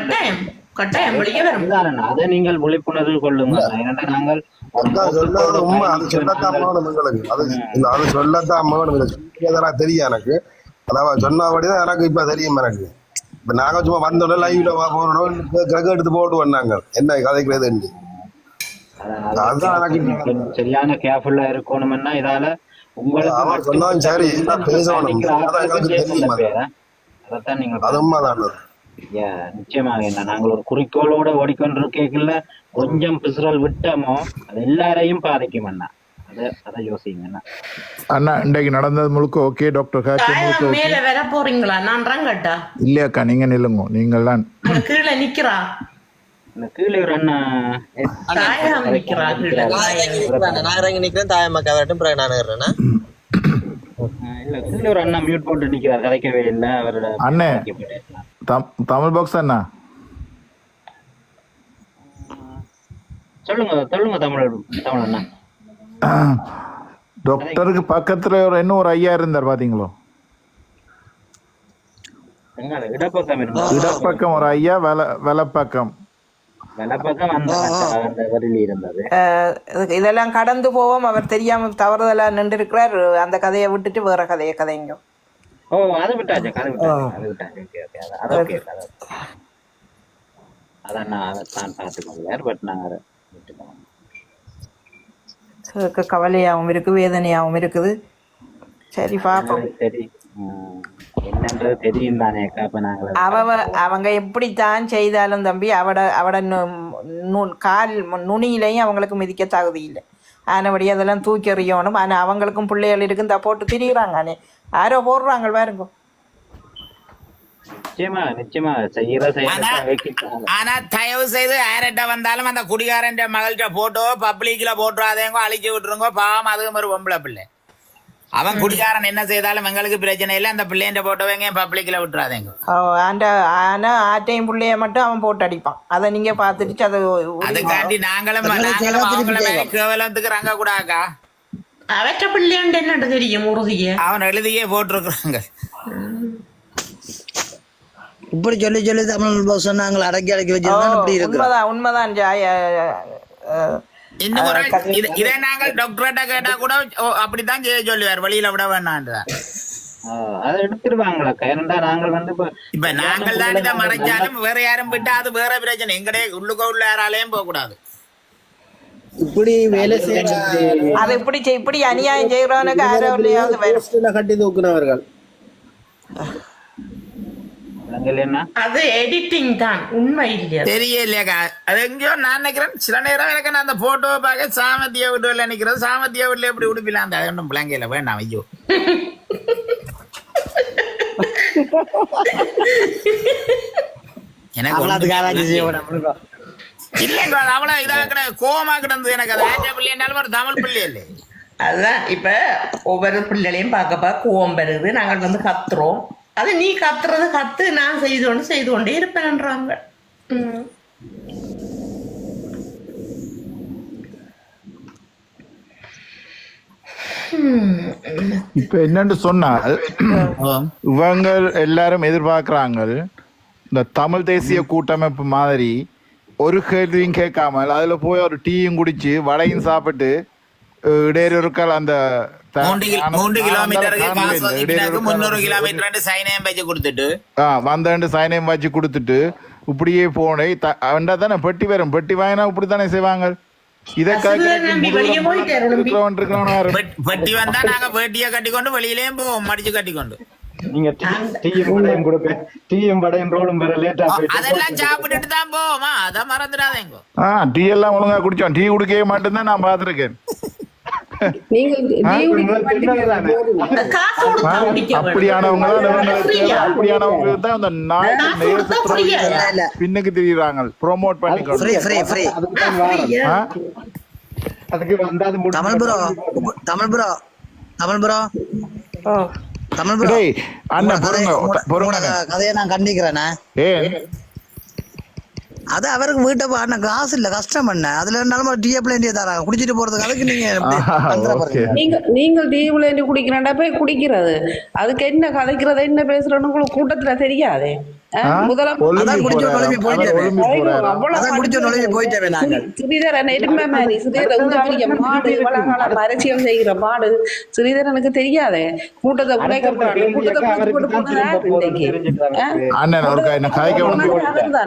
அதை நீங்கள் விழிப்புணர்வு கொள்ளுங்க. ஏன்னா நாங்கள் தெரியும் எனக்கு. அதாவது சொன்னபடிதான் எனக்கு இப்ப தெரியும். எனக்கு இப்ப நாங்க சும்மா வந்தோட லைவ்ல போறோம் எடுத்து போட்டு வந்தாங்க என்ன கதைக்கிறது. சரியான கேர்ஃபுல்லா இருக்கணும்னா இதால உங்களுக்கு சரி பேசணும். அதான் நீங்க அதுமாதான் நிச்சயமாக என்ன நாங்கள் ஒரு குறிக்கோளோட ஓடிக்கொண்டிருக்கல கொஞ்சம் பிசுறல் விட்டோமோ அது எல்லாரையும் பாதிக்கும். அண்ணா அதை யோசிங்க அண்ணா. இன்றைக்கு நடந்தது முழுக்க ஓகே டாக்டர். மேல வர போறீங்களா? நான் ரங்கட்டா இல்லையாக்கா நீங்க நில்லுங்க. நீங்கள் தான் கீழே நிக்கிறா. கீழே ஒரு அண்ணா நிக்கிறேன். தாயம்மாக்கா வரட்டும் நான் ஏறேன்னா இல்ல கீழே ஒரு அண்ணா மியூட் போட்டு நிக்கிறார். கதைக்கவே இல்லை அவரோட அண்ணே. தமிழ் பாக்ஸ் அண்ணா சொல்லுங்க தமிழ் அண்ணா. டாக்டருக்கு பக்கத்துல இன்னும் ஒரு ஐயா இருந்தார் பாத்தீங்களோ? இடப்பக்கம் ஒரு ஐயா, வலப்பக்கம் இதெல்லாம் கடந்து போவோம். அவர் தெரியாம தவறுதலா நின்று இருக்கிறார். அந்த கதையை விட்டுட்டு வேற கதையை கதைங்க. அது விட்டாச்சு. அதான் நான் பார்த்துக்கொள்வார். பட் நாங்க கவலையாகவும் இருக்கு, வேதனையாகவும் இருக்குது. சரி பாப்போம். சரி என்னன்றது தெரியும் தானே. அவங்க எப்படித்தான் செய்தாலும் தம்பி அவட கால் நுனியிலையும் அவங்களுக்கு மிதிக்க தகுதி இல்லை. ஆனபடி அதெல்லாம் தூக்கி எறியணும். ஆனால் அவங்களுக்கும் பிள்ளைகள் இருக்கு. இந்த போட்டு திரிகிறாங்க. யாரோ போடுறாங்க பாருங்க. நிச்சயமா ஆனா தயவு செய்து யார்கிட்ட வந்தாலும் அந்த குடிகாரன் மகள்கிட்ட போட்டோ பப்ளிக்ல போட்டுறாதேங்க, அழிச்சு விட்டுருங்க. பாவம் அதுவும் ஒரு பொம்பளை பிள்ளை. அவன் குடிகாரன் என்ன செய்தாலும் எங்களுக்கு பிரச்சனை இல்லை. அந்த பிள்ளைன்ற போட்டோவங்க பப்ளிக்ல விட்டுறாதேங்க. ஆனா ஆட்டையும் பிள்ளைய மட்டும் அவன் போட்டு அடிப்பான். அதை நீங்க பாத்துட்டு அதுக்காண்டி நாங்களும் அவங்கள கேவலத்துக்கு ரங்க கூடாக்கா. அவற்ற பிள்ளையாண்டு என்னன்னு தெரியும் உறுதிய அவன் எழுதியே போட்டிருக்கிறாங்க. இப்படி சொல்லி சொல்லி தமிழ் சொன்னாங்க அடக்கி அடக்கி வச்சிருந்தா உண்மைதான். இன்னும் ஒரு இதை நாங்கள் டாக்டர்கிட்ட கேட்டா கூட அப்படித்தான் செய்ய சொல்லுவார், வெளியில விட வேணான்றார். அதை எடுத்துருவாங்களா? ஏன்னா நாங்கள் வந்து இப்ப நாங்கள் தான் இதை மறைச்சாலும் வேற யாரும் விட்டா அது வேற பிரச்சனை. எங்கடே உள்ளுக்க உள்ள யாராலையும் போக கூடாது. இப்படி வேலை அது இப்படி அநியாயம் செய்யறவனுக்கு கட்டி தூக்குனவர்கள் அது எடிட்டிங் தான், உண்மை இல்லையா தெரியலையாக்கா. அது எங்கேயோ நான் நினைக்கிறேன் சில நேரம் எனக்கு நான் அந்த போட்டோவை பார்க்க சாமத்திய வீட்டுல நினைக்கிறேன். சாமத்திய வீட்டுல எப்படி உடுப்பிலாம் அந்த ஒன்றும் பிள்ளைங்கள வேண்டாம். ஐயோ எனக்கு இல்லைங்க அவ்வளோ இதாக கிடையாது, கோவமா கிடந்தது எனக்கு. அது ஆஞ்ச பிள்ளை என்றாலும் ஒரு தமிழ் பிள்ளை இல்லை. அதுதான் இப்ப ஒவ்வொரு பிள்ளைகளையும் பார்க்கப்ப கோவம் வருது, நாங்கள் வந்து கத்துறோம். அது நீ கத்துறது கத்து, நான் செய்து கொண்டே இருப்பேன்ன்றாங்க. இப்ப என்னன்னு சொன்னால் இவங்க எல்லாரும் எதிர்பார்க்கிறாங்க இந்த தமிழ் தேசிய கூட்டமைப்பு மாதிரி ஒரு கேள்வியும் கேட்காமல் அதுல போய் ஒரு டீயும் குடிச்சு வடையும் சாப்பிட்டு இடையூறுக்கள் அந்த 3 கிலோமீட்டருக்கு 300 கிலோமீட்டர் சைனையும் வச்சு கொடுத்துட்டு வந்தாண்டு சைனையும் வச்சு கொடுத்துட்டு இப்படியே போனே தானே பெட்டி வரும். பெட்டி வாங்கினா இப்படித்தானே செய்வாங்க. இதை பெட்டி வந்தா நாங்க பேட்டியை கட்டிக்கொண்டு வெளியிலேயும் போவோம், மடிச்சு கட்டிக்கொண்டு. நீங்க டீயும் வடையும் ரோலும் அதெல்லாம் சாப்பிட்டுட்டு தான் போவோமா, அதை மறந்துடாதேங்க. டீ எல்லாம் ஒழுங்கா குடிச்சோம். டீ குடிக்கவே மாட்டேன் நான் பாத்துருக்கேன். அப்படியானவங்க தான் அந்த பின்னுக்கு தெரியுறாங்க, ப்ரோமோட் பண்ணி. அதுக்கு வந்தாது தமிழ் ப்ரோ கதையை நான் கண்டிக்கிறேன். அது அவருக்கு வீட்டை பாடின காசு இல்ல, கஷ்டம் பண்ண அதுல இருந்தாலும் டீ பிளேண்டிய தராங்க குடிச்சிட்டு போறதுக்கு. அதுக்கு நீங்கள் டீ பிளேண்டி குடிக்கிறா போய் குடிக்கிறது, அதுக்கு என்ன கதைக்கிறது என்ன பேசுறோன்னு உங்களுக்கு கூட்டத்துல தெரியாது. அரசியல் செய்கிற மாடு ஸ்ரீதரனுக்கு தெரியாதே. கூட்டத்தை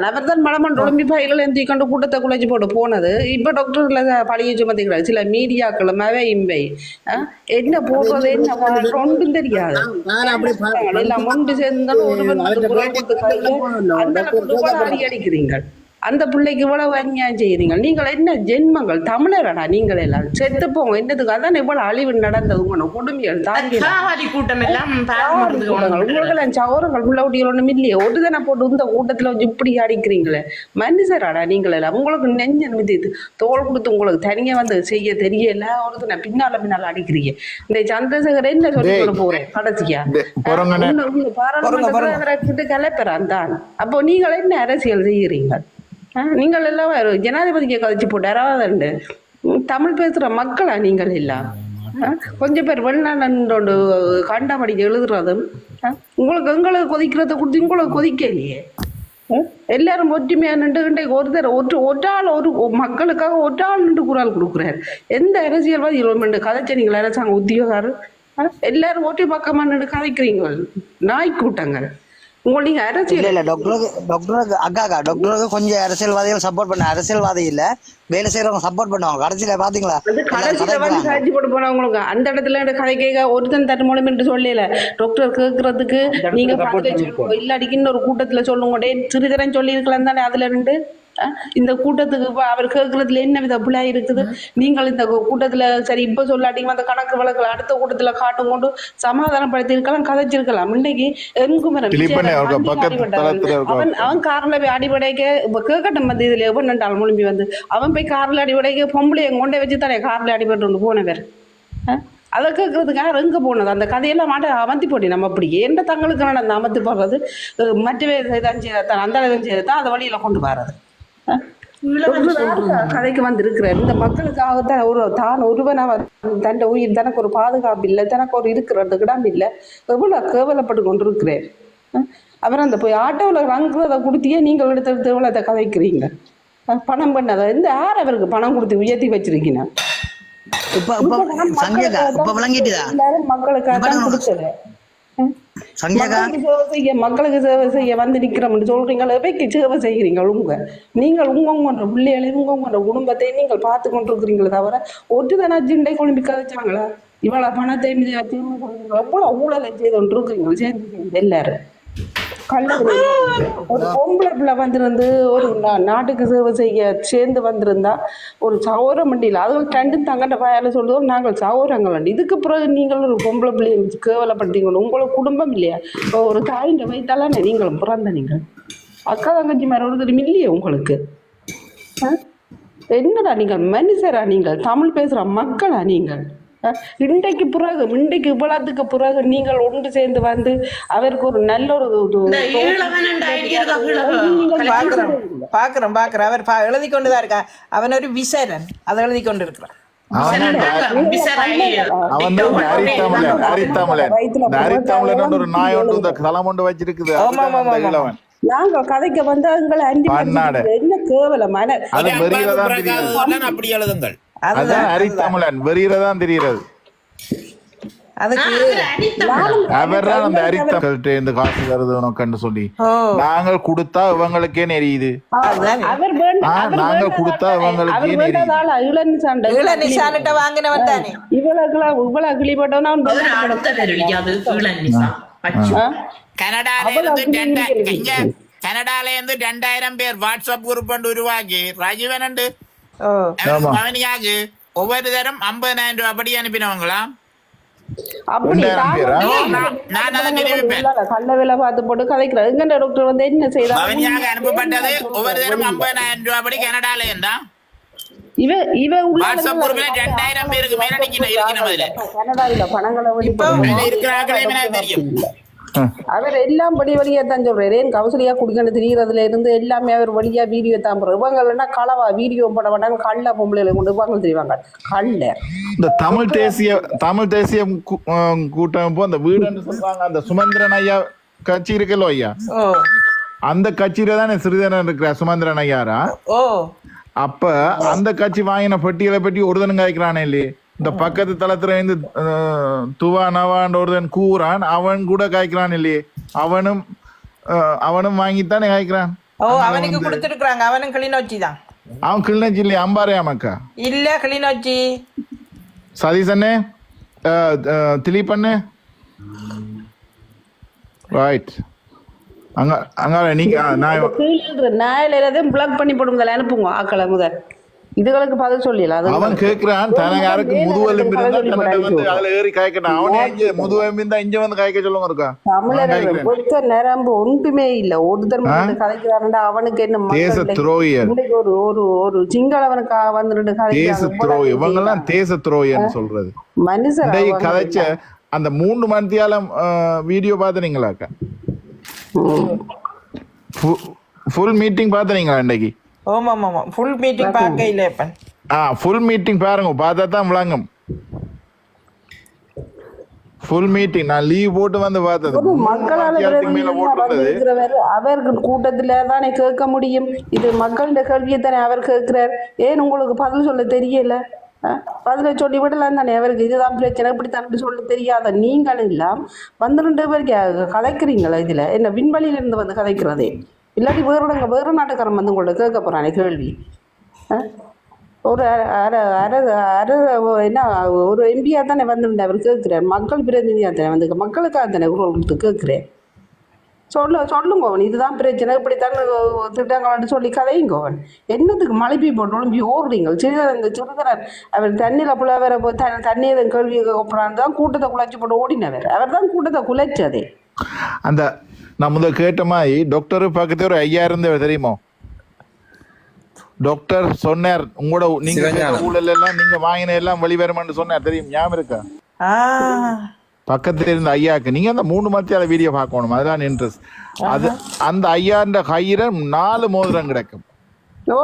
அவர்தான் மலமன் உடம்பி பயிர்கள் எந்தி கொண்டு கூட்டத்தை குலைச்சு போட்டு போனது. இப்ப டாக்டர்ல பழைய சுமத்திக்கிறார் சில மீடியாக்களும் இம்பை என்ன போடுறது என்ன ஒன்றும் தெரியாது. எல்லாம் ஒன்று சேர்ந்தாலும் அடிக்கிறீங்க. அந்த பிள்ளைக்கு இவ்வளவு அநியாயம் செய்யறீங்க. நீங்கள் என்ன ஜென்மங்கள் தமிழரடா நீங்கள் எல்லாம் செத்து போங்க. என்னதுக்கு அதான் இவ்வளவு அழிவு நடந்தது. கொடுமைகள் கூட்டம் எல்லாம் உங்களுக்கு சவரங்கள் உள்ளவட்டிகள் ஒண்ணும் இல்லையே. ஒருதனை போட்டு இந்த கூட்டத்துல வச்சு இப்படி அடிக்கிறீங்களே மனுஷராடா நீங்கள் எல்லாம். உங்களுக்கு நெஞ்ச மிதித்து தோல் கொடுத்து உங்களுக்கு தனியா வந்து செய்ய தெரியல. ஒருத்தனை பின்னால அடிக்கிறீங்க. இந்த சந்திரசேகர் என்ன சொல்லி சொல்ல போறேன் கடைசியா பாராளுமன்ற கலைப்பெறான் தான். அப்போ நீங்கள் என்ன அரசியல் செய்யறீங்க? நீங்கள் எல்லாம் ஜனாதிபதிக்கு கதைச்சு போட்டாராவது தமிழ் பேசுற மக்களா நீங்கள் எல்லாம்? கொஞ்சம் பேர் வெளிநாடு கண்டபடி எழுதுறதும் உங்களுக்கு எங்களுக்கு கொதிக்கிறத கொடுத்து உங்களுக்கு கொதிக்கலையே. எல்லாரும் ஒற்றுமையா நின்று ஒற்றாள் ஒரு மக்களுக்காக ஒற்றாள் நின்று குரல் கொடுக்குறாரு. எந்த அரசியல்வாதி கதைச்ச நீங்கள் அரசாங்க உத்தியோகாரு எல்லாரும் ஒற்றை பக்கமா நின்று கதைக்கிறீங்க நாய் கூட்டங்கள். உங்களுக்கு அரசியல் டாக்டருக்கு கொஞ்சம் அரசியல்வாதிகள் சப்போர்ட் பண்ண, அரசியல்வாதி இல்ல வேலை செய்யறவங்க சப்போர்ட் பண்ணுவாங்க. கடைசியில பாத்தீங்களா கடைசியில வந்து காட்சி போட்டு போனவங்களுக்கு அந்த இடத்துல கதை கேட்க ஒருத்தன் தட்டு மூலம் என்று சொல்லல. டாக்டர் கேட்கறதுக்கு நீங்க இல்லாடிக்குன்னு ஒரு கூட்டத்துல சொல்லுங்க சிறிதரன் சொல்லி இருக்கலாம் தானே. அதுல இருந்து இந்த கூட்டத்துக்கு அவர் கேட்கறதுல என்ன வித பிள்ளை இருக்குது. நீங்கள் இந்த கூட்டத்துல சரி இப்ப சொல்லாட்டிங்க அந்த கணக்கு வழக்குல அடுத்த கூட்டத்துல காட்டும் கொண்டு சமாதானப்படுத்தி இருக்கலாம், கதைச்சிருக்கலாம். இன்னைக்கு அவன் கார்ல போய் அடிபடைக்க கேட்கட்டும் வந்து இதுல எவ்வளவு முழும்பி வந்து அவன் போய் கார்ல அடிபடைக்க பொம்பளை கொண்டே வச்சு தானே கார்ல அடிபட்டு போனவர். அதை கேட்கறதுக்காக எங்க போனது அந்த கதையெல்லாம் மாட்ட அமர்த்தி போட்டி நம்ம அப்படி எந்த தங்களுக்கு அந்த அமர்த்தி போடுறது மற்றவே செய்தான் செய்யத்தான் அந்த அளவு செய்யத்தான் அதை வழியில கொண்டு வர்றது கதைக்கு வந்து இருக்கிறார் இந்த மக்களுக்காகத்தான் தான் ஒருவனா தன் உயிர் தனக்கு ஒரு பாதுகாப்பு இல்லை தனக்கு ஒரு இருக்கிறதுக்கு இடம் இல்லை எவ்வளவு கேவலப்பட்டு கொண்டிருக்கிறார் அப்புறம் அந்த போய் ஆட்டோவில் வாங்குறத கொடுத்தியே நீங்கள் எடுத்து எவ்வளோ கதைக்கிறீங்க பணம் பண்ணதை இந்த யார் அவருக்கு பணம் கொடுத்து உயர்த்தி வச்சிருக்கீங்க மக்களுக்காக தான் கொடுத்தது மக்களுக்கு சேவை செய்ய வந்து நிக்கிறோம்னு சொல்றீங்களா எவைக்கு சேவை செய்கிறீங்க நீங்கள் உங்க பிள்ளைகளையும் உங்க குடும்பத்தை நீங்கள் பார்த்து கொண்டிருக்கிறீங்களே தவிர ஒட்டுதானா ஜிண்டை கொழும்பி கதைச்சாங்களா இவ்வளவு பணத்தை எவ்வளவு ஊழலை செய்து கொண்டிருக்கிறீங்க சேர்ந்து எல்லாரும் ஒரு பொம்பளை பிள்ளை வந்திருந்து ஒரு நாட்டுக்கு சேவை செய்ய சேர்ந்து வந்திருந்தா ஒரு சௌர மண்டியில் அதுவும் ரெண்டு தங்கண்ட வாயால சொல்லுவோம் நாங்கள் சௌரங்கள் இதுக்கு பிறகு நீங்கள் ஒரு பொம்பளை பிள்ளையை கேவலப்படுத்தீங்க உங்களுக்கு குடும்பம் இல்லையா ஒரு தாயின் வைத்தாலாம் நீங்களும் பிறந்த நீங்கள் அக்கா தங்கச்சி மாதிரி ஒரு தெரியும் இல்லையே உங்களுக்கு என்னடா நீங்கள் மனுஷரா நீங்கள் தமிழ் பேசுற மக்களா நீங்கள் இன்றைக்கு இவ்வளவுக்கு பிறகு நீங்கள் ஒன்று சேர்ந்து வந்து அவருக்கு ஒரு நல்ல ஒரு பாக்குறோம் அவர் எழுதி கொண்டுதான் இருக்கா அவன் ஒரு விசரன் அதை எழுதி கொண்டு இருக்கிறான் நாங்க கதைக்க வந்து என்ன கேவலமான அப்படி எழுதுங்கள் அதான் அரித்தமிழன் வெறியதான் தெரிகிறது அவர்தான் அந்த அரித்தமிழ்கிட்ட இந்த காசு வருது உனக்கு சொல்லி நாங்கள் கொடுத்தா இவங்களுக்கே நெறியுது நாங்கள் கொடுத்தா இவங்களுக்கே நெறியுது வாங்கினவன் தானே இவ்வளவு கிளிப்பட்டவனா கனடால இருந்து 2000 பேர் வாட்ஸ்அப் குரூப் உருவாக்கி ராஜீவன் உண்டு அவனியாக ஒவ்வொரு தரம் 50,000 ரூபாய் அப்படி அனுப்பினவங்களா அனுப்பப்பட்டது ஒவ்வொரு தரம் 50,000 ரூபாய் அப்படி கனடால இருந்தா வாட்ஸ்அப் குரூப்ல 2000 பேருக்கு மேல தெரியும் அவர் எல்லாம் படி வழியா தான் சொல்றாரு கௌசலியா குடிக்கணும் தெரியறதுல இருந்து எல்லாமே அவர் வழியா வீடியோ தான் போடுற இவங்கன்னா களவா வீடியோ போட மாட்டாங்க கள்ள பொம்பளைகளை கொண்டு இவங்க தெரிவாங்க கள்ள இந்த தமிழ் தேசிய கூட்டமைப்பு அந்த வீடுன்னு சொல்றாங்க அந்த சுமந்திரன் ஐயா கட்சி இருக்கலோ ஐயா அந்த கட்சியில தானே சிறிதரன் இருக்கிற சுமந்திரன் ஐயாரா அப்ப அந்த கட்சி வாங்கின பட்டியலை பற்றி ஒருதனுங்க ஆயிக்கிறானே இல்லையே இந்த பக்கத்து தளத்துல இருந்து துவா நவான் ஒருதன் கூறான் அவன் கூட காய்க்கிறான் இல்லையே அவனும் வாங்கித்தானே காய்க்கிறான் அவனுக்கு கொடுத்துருக்காங்க அவனும் கிளிநொச்சி தான் அவன் கிளிநொச்சி இல்லையா அம்பாறையா மக்கா இல்ல கிளிநொச்சி சதீசண்ணே திலீப்பண்ணே ரைட் அங்க நீங்க நான் பிளாக் பண்ணி போட்டு முதல்ல அனுப்புங்க ஆக்களை முதல் இதுகளுக்கு பதில் சொல்லல அவன் கேக்குறான் தனக்கு யாருக்கு முதுவெலும்பு இருந்தா அதுல ஏறி காய்க்கணும் அவனே முதுவெலும்பு இருந்தா இங்க வந்து காய்க்க சொல்லுங்க இருக்கா தமிழர் பொத்த நரம்பு ஒன்றுமே இல்ல ஒருத்தர் கதைக்கிறாருண்டா அவனுக்கு என்ன தேச துரோகியர் ஒரு சிங்களவனுக்கு வந்து தேச துரோகி இவங்க எல்லாம் தேச துரோகின்னு சொல்றது மனுஷன் கதைச்ச அந்த 3 மணித்தியாலம் வீடியோ பாத்துறீங்களாக்கா ஃபுல் மீட்டிங் பாத்துறீங்களா இன்னைக்கு ஃபுல் மீட்டிங் பார்க்க இல்ல ஃபுல் மீட்டிங் பாருங்க பார்த்தா தான் விளங்கும் ஃபுல் மீட்டிங் நான் லீவ் போட்டு வந்து பார்த்தது அவருக்கு கூட்டத்துல தானே கேட்க முடியும் இது மக்களுடைய கேள்வியை தானே அவர் கேட்கிறார் ஏன் உங்களுக்கு பதில் சொல்ல தெரியல பதில சொல்லி விடலாம் தானே அவருக்கு இதுதான் பிரச்சனை இப்படித்தான் சொல்ல தெரியாத நீங்கள் எல்லாம் 12 பேருக்கு கதைக்கிறீங்களா இதுல என்ன விண்வெளியில இருந்து வந்து கதைக்கிறதே இல்லாட்டி வேறு நாட்டுக்காரன் வந்து உங்கள்ட்ட கேட்க போறானே கேள்வி ஒரு என்ன ஒரு எம்பியா தானே வந்திருந்தேன் அவர் கேட்கிறார் மக்கள் பிரதிநிதியா தானே வந்து மக்களுக்காக தானே குரல் கொடுத்து கேட்கிறேன் சொல்லுங்கோவன் இதுதான் பிரச்சனை இப்படித்தான் திட்டங்கள்னு சொல்லி கதையுங்கோவன் என்னத்துக்கு மழைப்பி போட்டு ஒழும்பி ஓடுறீங்க சிறுதரன் அவர் தண்ணியில் புலவரை போய் தண்ணீரை கேள்வி போறான்னு தான் கூட்டத்தை குலைச்சி போட்டு ஓடினவர் அவர் தான் கூட்டத்தை குலைச்சதே அந்த நான் முதல் கேட்ட மாதிரி டாக்டர் பக்கத்து ஒரு 5000 தெரியுமோ டாக்டர் சொன்னார் உங்களோட நீங்க ஊழல் எல்லாம் நீங்க வாங்கின எல்லாம் வெளிவருமான்னு சொன்னார் தெரியும் ஞாபகம் இருக்கா ஆ பக்கத்துல இருந்த ஐயாக்கு நீங்க அந்த 3 மத்தியால வீடியோ பார்க்கணும், அதெல்லாம் இன்ட்ரெஸ்ட். அது அந்த ஐயாண்ட கையில 4 மோதிரம் கிடக்கும். ஓ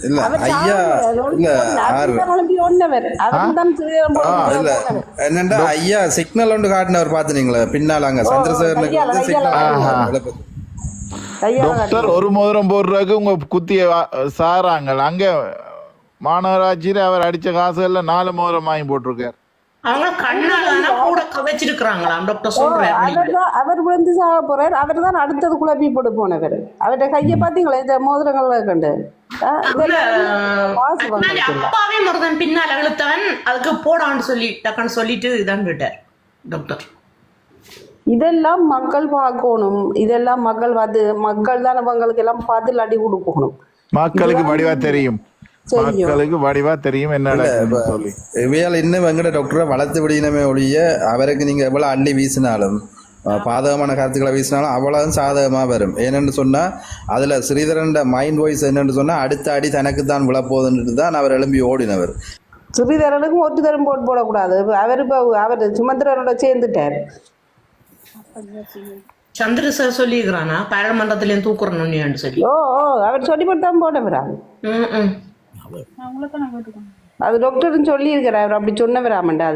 இல்ல ஐயா இல்ல இல்ல என்னண்டா ஐயா சிக்னல் ஒன்று காட்டினவர் பாத்துனீங்களா பின்னால அங்க சந்திரசேகரனுக்கு டாக்டர் ஒரு மோதிரம் போடுறதுக்கு உங்க குத்திய சாராங்க அங்க மாநகராட்சியில அவர் அடிச்ச காசு எல்லாம் 4 மோதிரம் வாங்கி போட்டிருக்காரு. அவங்க கண்ணால கூட கதைச்சிருக்கிறாங்களாம் டாக்டர் சொல்றாரு. அவர் விழுந்து சாக போறாரு. அவர் தான் அடுத்தது குழப்பி போட்டு போனவர். அவர்கிட்ட கையை பாத்தீங்களா இந்த மோதிரங்கள்ல கண்டு அப்பாவே முருகன் பின்னால் அழுத்தவன் அதுக்கு போடான்னு சொல்லி டக்குன்னு சொல்லிட்டு இதான் விட்டார் டாக்டர். இதெல்லாம் மக்கள் பார்க்கணும். இதெல்லாம் மக்கள் தான் அவங்களுக்கு எல்லாம் பார்த்து அடி கொடுக்கணும். மக்களுக்கு வடிவா தெரியும், மக்களுக்கு வடிவா தெரியும் என்ன சொல்லி இவையால் இன்னும் வெங்கட டாக்டரை வளர்த்து விடினமே ஒழிய அவருக்கு நீங்க எவ்வளவு அள்ளி வீசினாலும் பாதகமான கருத்துக்களை வீசினாலும் அவ்வளவு சாதகமா வரும். ஏனென்று சொன்னா அதுல ஸ்ரீதரன் மைண்ட் வாய்ஸ் என்னன்னு சொன்னா அடுத்த அடி தனக்கு தான் விழப்போகுதுன்னு தான் அவர் எழும்பி ஓடினவர். ஸ்ரீதரனுக்கும் ஒட்டு தரம் போட்டு போடக்கூடாது. அவர் சுமந்திரனோட சேர்ந்துட்டார். சந்திர சார் சொல்லிக்கிறானா பாராளுமன்றத்திலேயும் தூக்குறணும் சொல்லி. ஓ அவர் சொல்லி போட்டு போட்டவரா? அது டாக்டர் சொல்லி இருக்கிறார். அப்படி சொன்னவராமண்டா.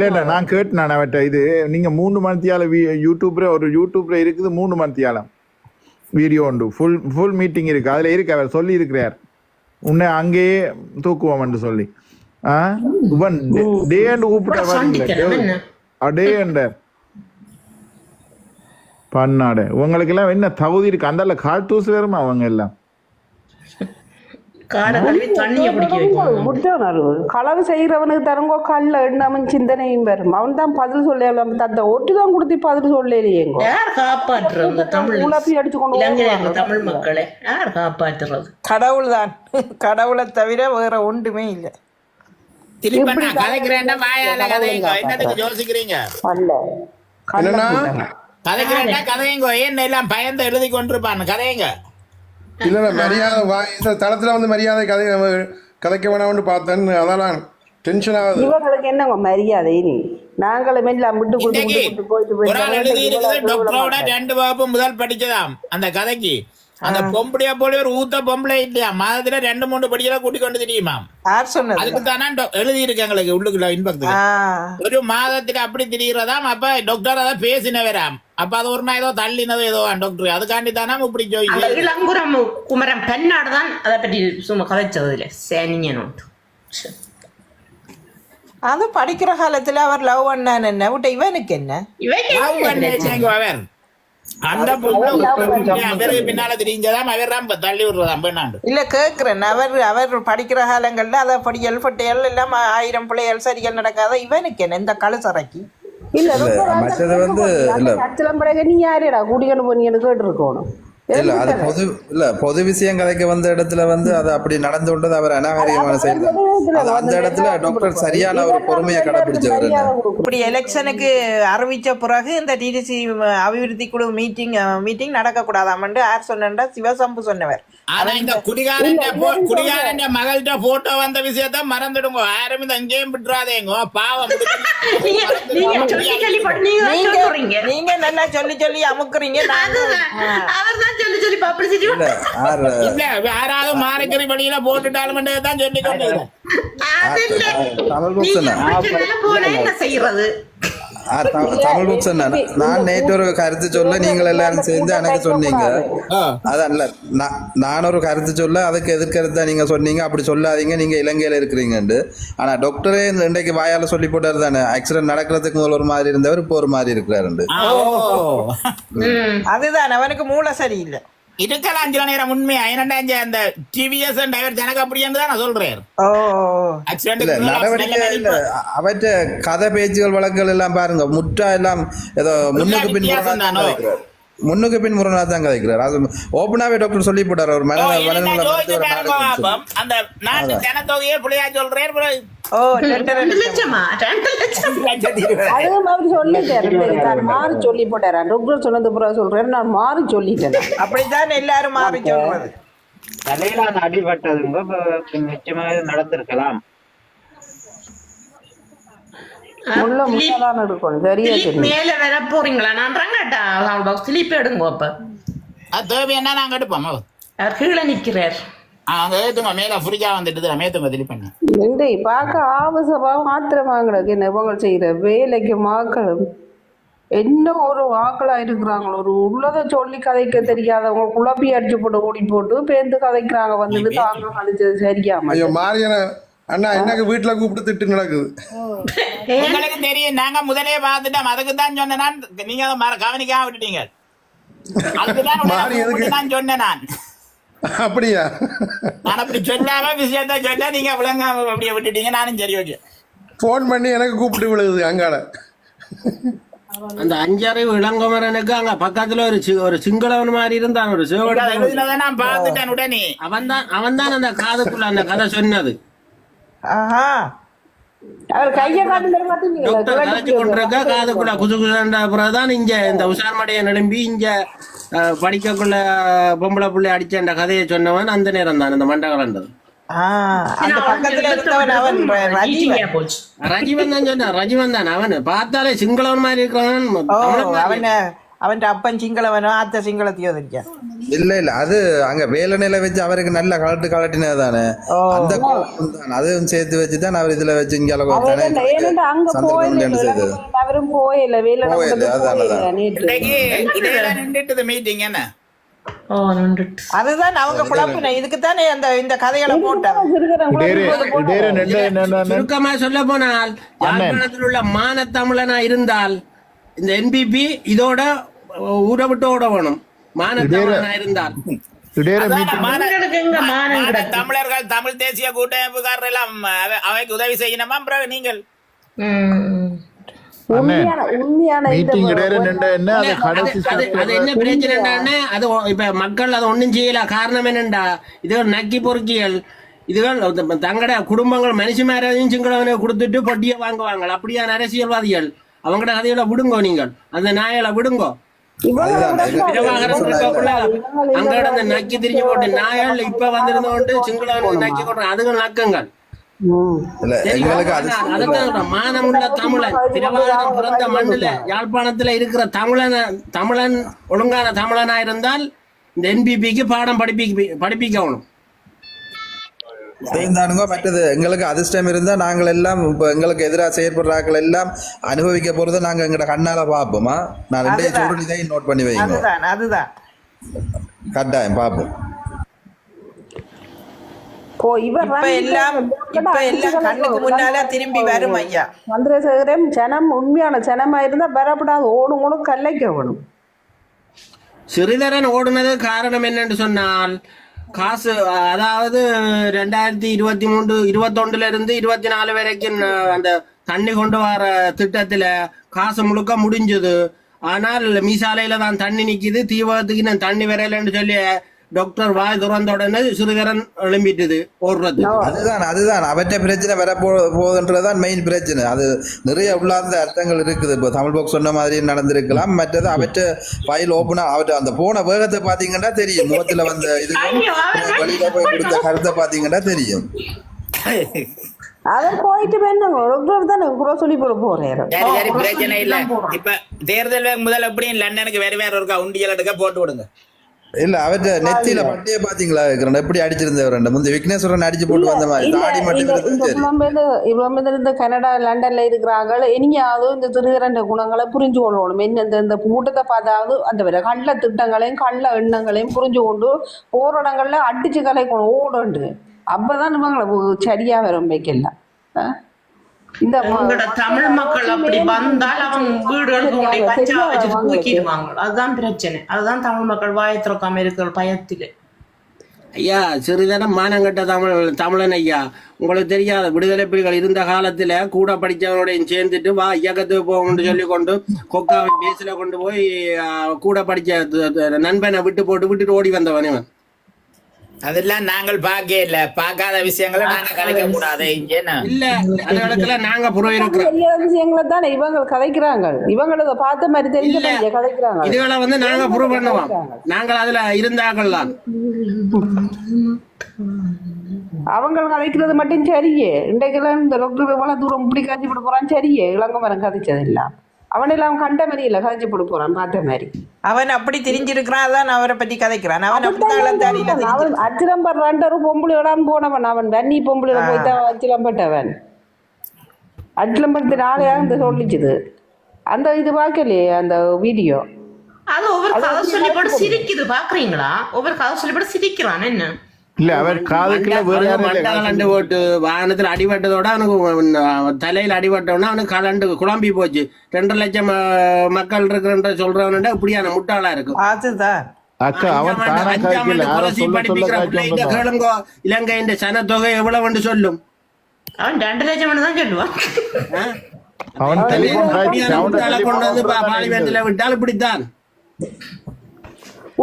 இல்ல நான் கேட்டேன் அவட்ட இது நீங்க 3 மணித்தியால யூடியூப்ல இருக்குது 3 மணித்தியாலம் வீடியோ உண்டு, ஃபுல் மீட்டிங் இருக்கு, அதுல இருக்கு அவர் சொல்லி இருக்கிறார் உன்னை அங்கேயே தூக்குவோம் சொல்லி. இவன் டே அண்ட் கூப்பிட்ட டே அண்ட் பண்ணாட உங்களுக்கு எல்லாம் என்ன தகுதி இருக்கு? அந்த கால் தூசு வருமா அவங்க எல்லாம் களவு செய்யறவனுக்கு தரங்கோ கல்ல எண்ணாம சிந்தனையும் வரும். அவன் தான் பதில் சொல்ல தந்த ஒட்டுதான் கொடுத்து பதில் சொல்லலையே. தமிழ் மக்களை யார் காப்பாற்றுறது? கடவுள் தான், கடவுளை தவிர வேற ஒன்றுமே இல்லை. பயந்து எழுதி கொண்டிருப்பான் கதைங்க. இல்ல மரியாதை தளத்துல வந்து மரியாதை கதைக்க வேணாம்னு பார்த்தேன். அதெல்லாம் டென்ஷன் ஆகுது. இவங்களுக்கு என்னங்க மரியாதை? நாங்களும் எல்லாம் விட்டு கொடுத்து போயிட்டு டாக்டரோட 2 வகுப்பு முதல் படிச்சதாம் அந்த கதைக்கு. அந்த பொம்பளையா போல ஒரு ஊத்த பொம்பளை இல்லையா மாதத்துல 2-3 படிக்கலாம் கூட்டி கொண்டு தெரியுமா? அதுக்கு தானே எழுதி இருக்கு எங்களுக்கு உள்ளுக்குள்ள இன்பக்து ஒரு மாதத்துல அப்படி திரிகிறதாம். அப்ப டாக்டர் அதான் பேசினவராம். அப்ப அது ஒரு நாள் ஏதோ தள்ளினதோ ஏதோ டாக்டர் அதுக்காண்டி தானே இப்படி இளங்குரம் குமரன் பெண்ணாடு தான் அதை பற்றி சும்மா கதைச்சதுல சேனிங்க. அது படிக்கிற காலத்துல அவர் லவ் பண்ணான் என்ன விட்ட இவனுக்கு என்ன அவர் அந்த பின்னால தெரிஞ்சதாம் அவர் தள்ளி விடுறதாம் பெண்ணாண்டு. இல்ல கேக்குறேன் அவர் படிக்கிற காலங்கள்ல அதை படியல் பட்டியல் எல்லாம் 1000 பிள்ளைகள் சரிகள் நடக்காத இவனுக்கு என்ன இந்த கழுசறைக்கு இல்ல மற்றது வந்து இல்ல நீ யாரேடா கூட்டிக்கொண்டு போனீங்கன்னு கேட்டு இருக்கணும். இல்ல அது பொது விஷயம் கதைக்க வந்த இடத்துல வந்து அது அப்படி நடந்து கொண்டது அவர் அநாகரிகமான செயல். அந்த இடத்துல டாக்டர் சரியான ஒரு பொறுமையை கடைபிடிச்சவர். இப்படி எலெக்ஷனுக்கு அறிவிச்ச பிறகு இந்த டிடிசி அபிவிருத்தி குழு மீட்டிங் நடக்க கூடாதாமண்டு யார் சொன்னா சிவசம்பு சொன்னவர். ஆனா இந்த குடிகாரன் மகள்கிட்ட போட்டோ வந்த விஷயத்த மறந்துடுங்க. யாரும் இந்த அங்கேயும் விட்டுறாதேங்க பாவம். நீங்க நல்லா சொல்லி அமுக்குறீங்க. யாராவது மாறிக்கறி வழியில போட்டுட்டாலும் தான் சொல்லி கொண்டு தமிழ் புக்ஸ் நான் நேற்று ஒரு கருத்து சொல்ல நீங்கள் எல்லாரும் சேர்ந்து எனக்கு சொன்னீங்க. அதல்ல நான் ஒரு கருத்து சொல்ல அதுக்கு எதிர்கருத்தா நீங்க சொன்னீங்க. அப்படி சொல்லாதீங்க நீங்க இலங்கையில இருக்கிறீங்கன்னு. ஆனா டாக்டரே இன்றைக்கு வாயால சொல்லி போட்டாரு தானே ஆக்சிடென்ட் நடக்கிறதுக்கு முதல் ஒரு மாதிரி இருந்தவர் இப்போ ஒரு மாதிரி இருக்கிறாரு. அதுதான் அவனுக்கு மூளை சரியில்லை. இருக்கலாம் சில நேரம் உண்மையா என்னண்டா அந்த டிவிஎஸ் டிரைவர் ஜனக அப்படின்னு தான் நான் சொல்றேன். நடவடிக்கை இல்ல அவற்ற கதை பேச்சுகள் வழக்குகள் எல்லாம் பாருங்க முற்றா எல்லாம் ஏதோ முன்னுக்கு பின் முரணா தான் கதைக்கிறார். அது ஓப்பனாவே டாக்டர் சொல்லி போட்டார். ஒரு அந்த நாட்டு ஜனத்தொகையே பிள்ளையா சொல்றேன். மாறி சொல்லி போட்டாரா டாக்டர் சொன்னது பிறகு சொல்றேன் நான் மாறி சொல்லிட்டேன். அப்படித்தான் எல்லாரும் மாறி சொல்றது. தலையில அடிபட்டதுங்க நிச்சயமாக நடந்திருக்கலாம். முள்ள முள்ளதான் இருக்கும் சரியா தெரியும். மேல வர போறீங்களா? நான் கேட்டா ஸ்லீப் எடுங்க. அப்ப அது தேவை என்ன நாங்க எடுப்போம். அவர் கீழே நிக்கிறார். அவங்க ஏத்துங்க மேல ஃப்ரிட்ஜா வந்துட்டு மேத்துங்க தெளி பண்ணி இல்லை பார்க்க ஆவசமாக மாத்திரமாங்களுக்கு என்ன இவங்க செய்யற வேலைக்கு மாக்களும் என்ன ஒரு ஆக்களா இருக்கிறாங்களோ ஒரு உள்ளதை சொல்லி கதைக்க தெரியாதவங்க குழப்பி அடிச்சு போட்டு ஓடி போட்டு பேருந்து கதைக்கிறாங்க வந்துட்டு தாங்க கழிச்சது சரியாம. ஐயோ மாரியன அண்ணா எனக்கு வீட்டுல கூப்பிட்டு திட்டு நடக்குது. உங்களுக்கு தெரியும் நாங்க முதலே பார்த்துட்டோம். அதுக்கு தான் சொன்னேன். நீங்க அதை கவனிக்காம விட்டுட்டீங்க. அதுக்குதான் நான் சொன்னேன். நான் அப்படியா? நான் அப்படி சொல்லாம விஷயத்த சொன்னா நீங்க விளங்காம அப்படியே விட்டுட்டீங்க. நானும் சரி ஓகே போன் பண்ணி எனக்கு கூப்பிட்டு விழுகுது அங்கால. அந்த அஞ்சறிவு இளங்கமரனுக்கு அங்க பக்கத்துல ஒரு சிங்களவன் மாதிரி இருந்தான். ஒரு சிவகடை நான் பார்த்துட்டேன். உடனே அவன் தான் அந்த காதுக்குள்ள அந்த கதை சொன்னது. அவர் கையை காட்டுல டாக்டர் கதைச்சு கொண்டிருக்க காதுக்குள்ள குசு குசுன்ற அப்புறம்தான் இங்க இந்த உஷார்மடைய நடும்பி இங்க படிக்கக்குள்ள பொம்பளை புள்ளி அடிச்ச அந்த கதையை சொன்னவன் அந்த நேரம் தான் இந்த மண்டகலன்றது. ரஜீவன் தான் சொன்னான். ரஜீவன் தான் அவன் பார்த்தாலே சிங்களவன் மாதிரி இருக்கிறவன். அவன் அப்பன் சிங்களவனோ அத்தை சிங்களத்தையோ இருக்கான். இல்ல அது அங்க வேலனையில வச்சு அவருக்கு நல்ல கலட்டினது தானே. அந்த அதுவும் சேர்த்து வச்சுதான் அவர் இதுல வச்சு இங்க அவரும் போயில அதுதான் அவங்க குழப்பின. இதுக்குத்தானே அந்த இந்த கதைகளை சுருக்கமா சொல்ல போனால் யாழ்ப்பாணத்தில் உள்ள மான தமிழனா இருந்தால் இந்த என்பிபி இதோட ஊரை விட்டு ஓட வேணும். மான தமிழனா இருந்தால் தமிழர்கள் தமிழ் தேசிய கூட்டமைப்புக்காரர் எல்லாம் அவைக்கு உதவி செய்யணுமா? நீங்கள் என்ன பிரச்சனை? அது இப்ப மக்கள் அதை ஒண்ணும் செய்யல. காரணம் என்னண்டா இதுகள் நக்கி பொறுக்கிகள் இதுகள் தங்கட குடும்பங்கள் மனுஷ மேரையும் சிங்களவனை கொடுத்துட்டு பொட்டியை வாங்குவாங்க. அப்படியான அரசியல்வாதிகள் அவங்கட கதையில விடுங்கோ. நீங்கள் அந்த நாயலை விடுங்கோ. அங்கட அந்த நக்கி திரிஞ்சு போட்டு நாயால் இப்ப வந்திருந்தோண்டு சிங்களவனை நக்கி போடுற அதுகள் நக்கங்கள். மானமுள்ள தமிழன் பிரபாகரன் பிறந்த மண்ணுல யாழ்ப்பாணத்துல இருக்கிற தமிழன் ஒழுங்கான தமிழனா இருந்தால் இந்த என்பிபிக்கு பாடம் படிப்பிக்கணும். மற்றது எங்களுக்கு அதிர்ஷ்டம் இருந்தா நாங்கள் எல்லாம் இப்ப எங்களுக்கு எதிராக செயற்படுறாக்கள் எல்லாம் அனுபவிக்க போறதை நாங்க எங்கட கண்ணால பாப்போமா. நான் ரெண்டே சொல்றேன், இதை நோட் பண்ணி வைங்க. அதுதான் கட்டாயம் பாப்போம். திரும்பி வரும் ஐயா. சந்திரசேகரன் ஜனம் உண்மையான ஜனமா இருந்தா வரப்படாது ஓடும் கல்லைக்க ஓடும். ஸ்ரீதரன் ஓடுனது காரணம் என்னன்னு சொன்னால் காசு, அதாவது 2023 21 இருந்து 24 வரைக்கும் அந்த தண்ணி கொண்டு வர திட்டத்துல காசு முழுக்க முடிஞ்சது. ஆனால் மீசாலையில தான் தண்ணி நிக்குது, தீவகத்துக்கு நான் தண்ணி வரையிலன்னு சொல்லி டாக்டர் வாய் துறந்த உடனே சிறுகரன் எழும்பிட்டுது ஓடுறது. அதுதான் அவற்றை பிரச்சனை வர போகுதுன்றதுதான் மெயின் பிரச்சனை. அது நிறைய உள்ளார்ந்த அர்த்தங்கள் இருக்குது. இப்போ தமிழ் பாக்ஸ் சொன்ன மாதிரி நடந்திருக்கலாம். மற்றது அவற்றை ஃபைல் ஓப்பனா அவற்றை அந்த போன வேகத்தை பாத்தீங்கன்னா தெரியும். முகத்துல வந்த இது வெளியில போய் கொடுத்த கருத்தை பாத்தீங்கன்னா தெரியும். அவர் போயிட்டு சொல்லி போறேன். பிரச்சனை இல்ல. இப்ப தேர்தல் முதல்ல எப்படி லண்டனுக்கு வேற ஒரு உண்டியல் எடுக்க போட்டு விடுங்க. இல்ல அவற்ற நெத்தியில பட்டிய பாத்தீங்களா எப்படி அடிச்சிருந்தவர் முந்தைய விக்னேஸ்வரன் அடிச்சு போட்டு வந்த மாதிரி தாடி மட்டும். இந்த கனடா லண்டன்ல இருக்கிறாங்க. இனியாவது இந்த திருகிறண்ட குணங்களை புரிஞ்சு கொள்ளணும். இந்த கூட்டத்தை பார்த்தாவது அந்த கள்ள திட்டங்களையும் கள்ள எண்ணங்களையும் புரிஞ்சு கொண்டு போற இடங்கள்ல அடிச்சு கலைக்கணும் ஓடுண்டு. அப்பதான் இவங்களை சரியா வரும் வைக்கலாம். இந்த தமிழ் மக்கள் அப்படி வந்தால் அவங்க வீடுகளுக்கு கச்சா வச்சு தூக்கிடுவாங்க. அதுதான் பிரச்சனை. அதுதான் தமிழ் மக்கள் வாயை திறக்காம இருக்கிற பயத்திலே. ஐயா சிறிதனம் மானங்கட்ட தமிழன் ஐயா, உங்களுக்கு தெரியாத விடுதலை புலிகள் இருந்த காலத்துல கூட படிச்சவனோடையும் சேர்ந்துட்டு வா இயக்கத்துக்கு போகணும்னு சொல்லி கொண்டு கொக்காவை பேசில கொண்டு போய் கூட படிச்ச நண்பனை விட்டுட்டு ஓடி வந்தவன். அதெல்லாம் நாங்கள் பார்க்க இல்ல, பார்க்காத விஷயங்களை நாங்க கலைக்க கூடாது இங்க. இல்ல அதுகளுக்குள்ள நாங்க புறம் இருக்கிறோம். தெரியாத விஷயங்களை தானே இவங்க கதைக்கிறாங்க. இவங்களை பார்த்த மாதிரி தெரிஞ்ச கதைக்கிறாங்க. இதுகளை வந்து நாங்க புறம் பண்ணுவோம். நாங்கள் அதுல இருந்தாங்கள்லாம். அவங்க கதைக்கிறது மட்டும் சரியே. இன்றைக்கெல்லாம் இந்த டாக்டர் எவ்வளவு தூரம் இப்படி காய்ச்சி போட போறான் சரியே. இளங்கமரம் கதைச்சது எல்லாம் அவனெல்லாம் கண்ட மாதிரி இல்ல காய்ச்சி போட போறான் பார்த்த மாதிரி. அவன் அப்படி தெரிஞ்சிருக்கிறான், அதான் அவரை பத்தி கதைக்கிறான். அவன் அவன் அச்சிலம்பர் ரெண்டரும் பொம்பளையோடான்னு போனவன். அவன் வன்னி பொம்பளையோட போய்தான் அச்சிலம்பட்டவன். அச்சிலம்பரத்தின் ஆளையாக இந்த சொல்லிச்சுது. அந்த இது பார்க்கலையே அந்த வீடியோ. அது ஒவ்வொரு கதை சொல்லி போட்டு சிரிக்குது பாக்குறீங்களா? ஒவ்வொரு கதை சொல்லி போட்டு சிரிக்கிறான். என்ன இல்ல அவர் காதுக்குள்ள வேற கலண்டு போட்டு வாகனத்துல அடிபட்டதோட அவனுக்கு தலையில அடிபட்டோன்னா அவனுக்கு கலண்டு குழம்பி போச்சு. 2 லட்சம் மக்கள் இருக்கிற சொல்றவன் இப்படியான முட்டாளா இருக்கும். அதுதான் அக்கா அவன் கேளுங்கோ, இலங்கை இந்த சனத்தொகை எவ்வளவு சொல்லும். அவன் 2 லட்சம் தான் சொல்லுவான். அவன் கொண்டு வந்து பார்லிமெண்ட்ல விட்டால் இப்படித்தான்.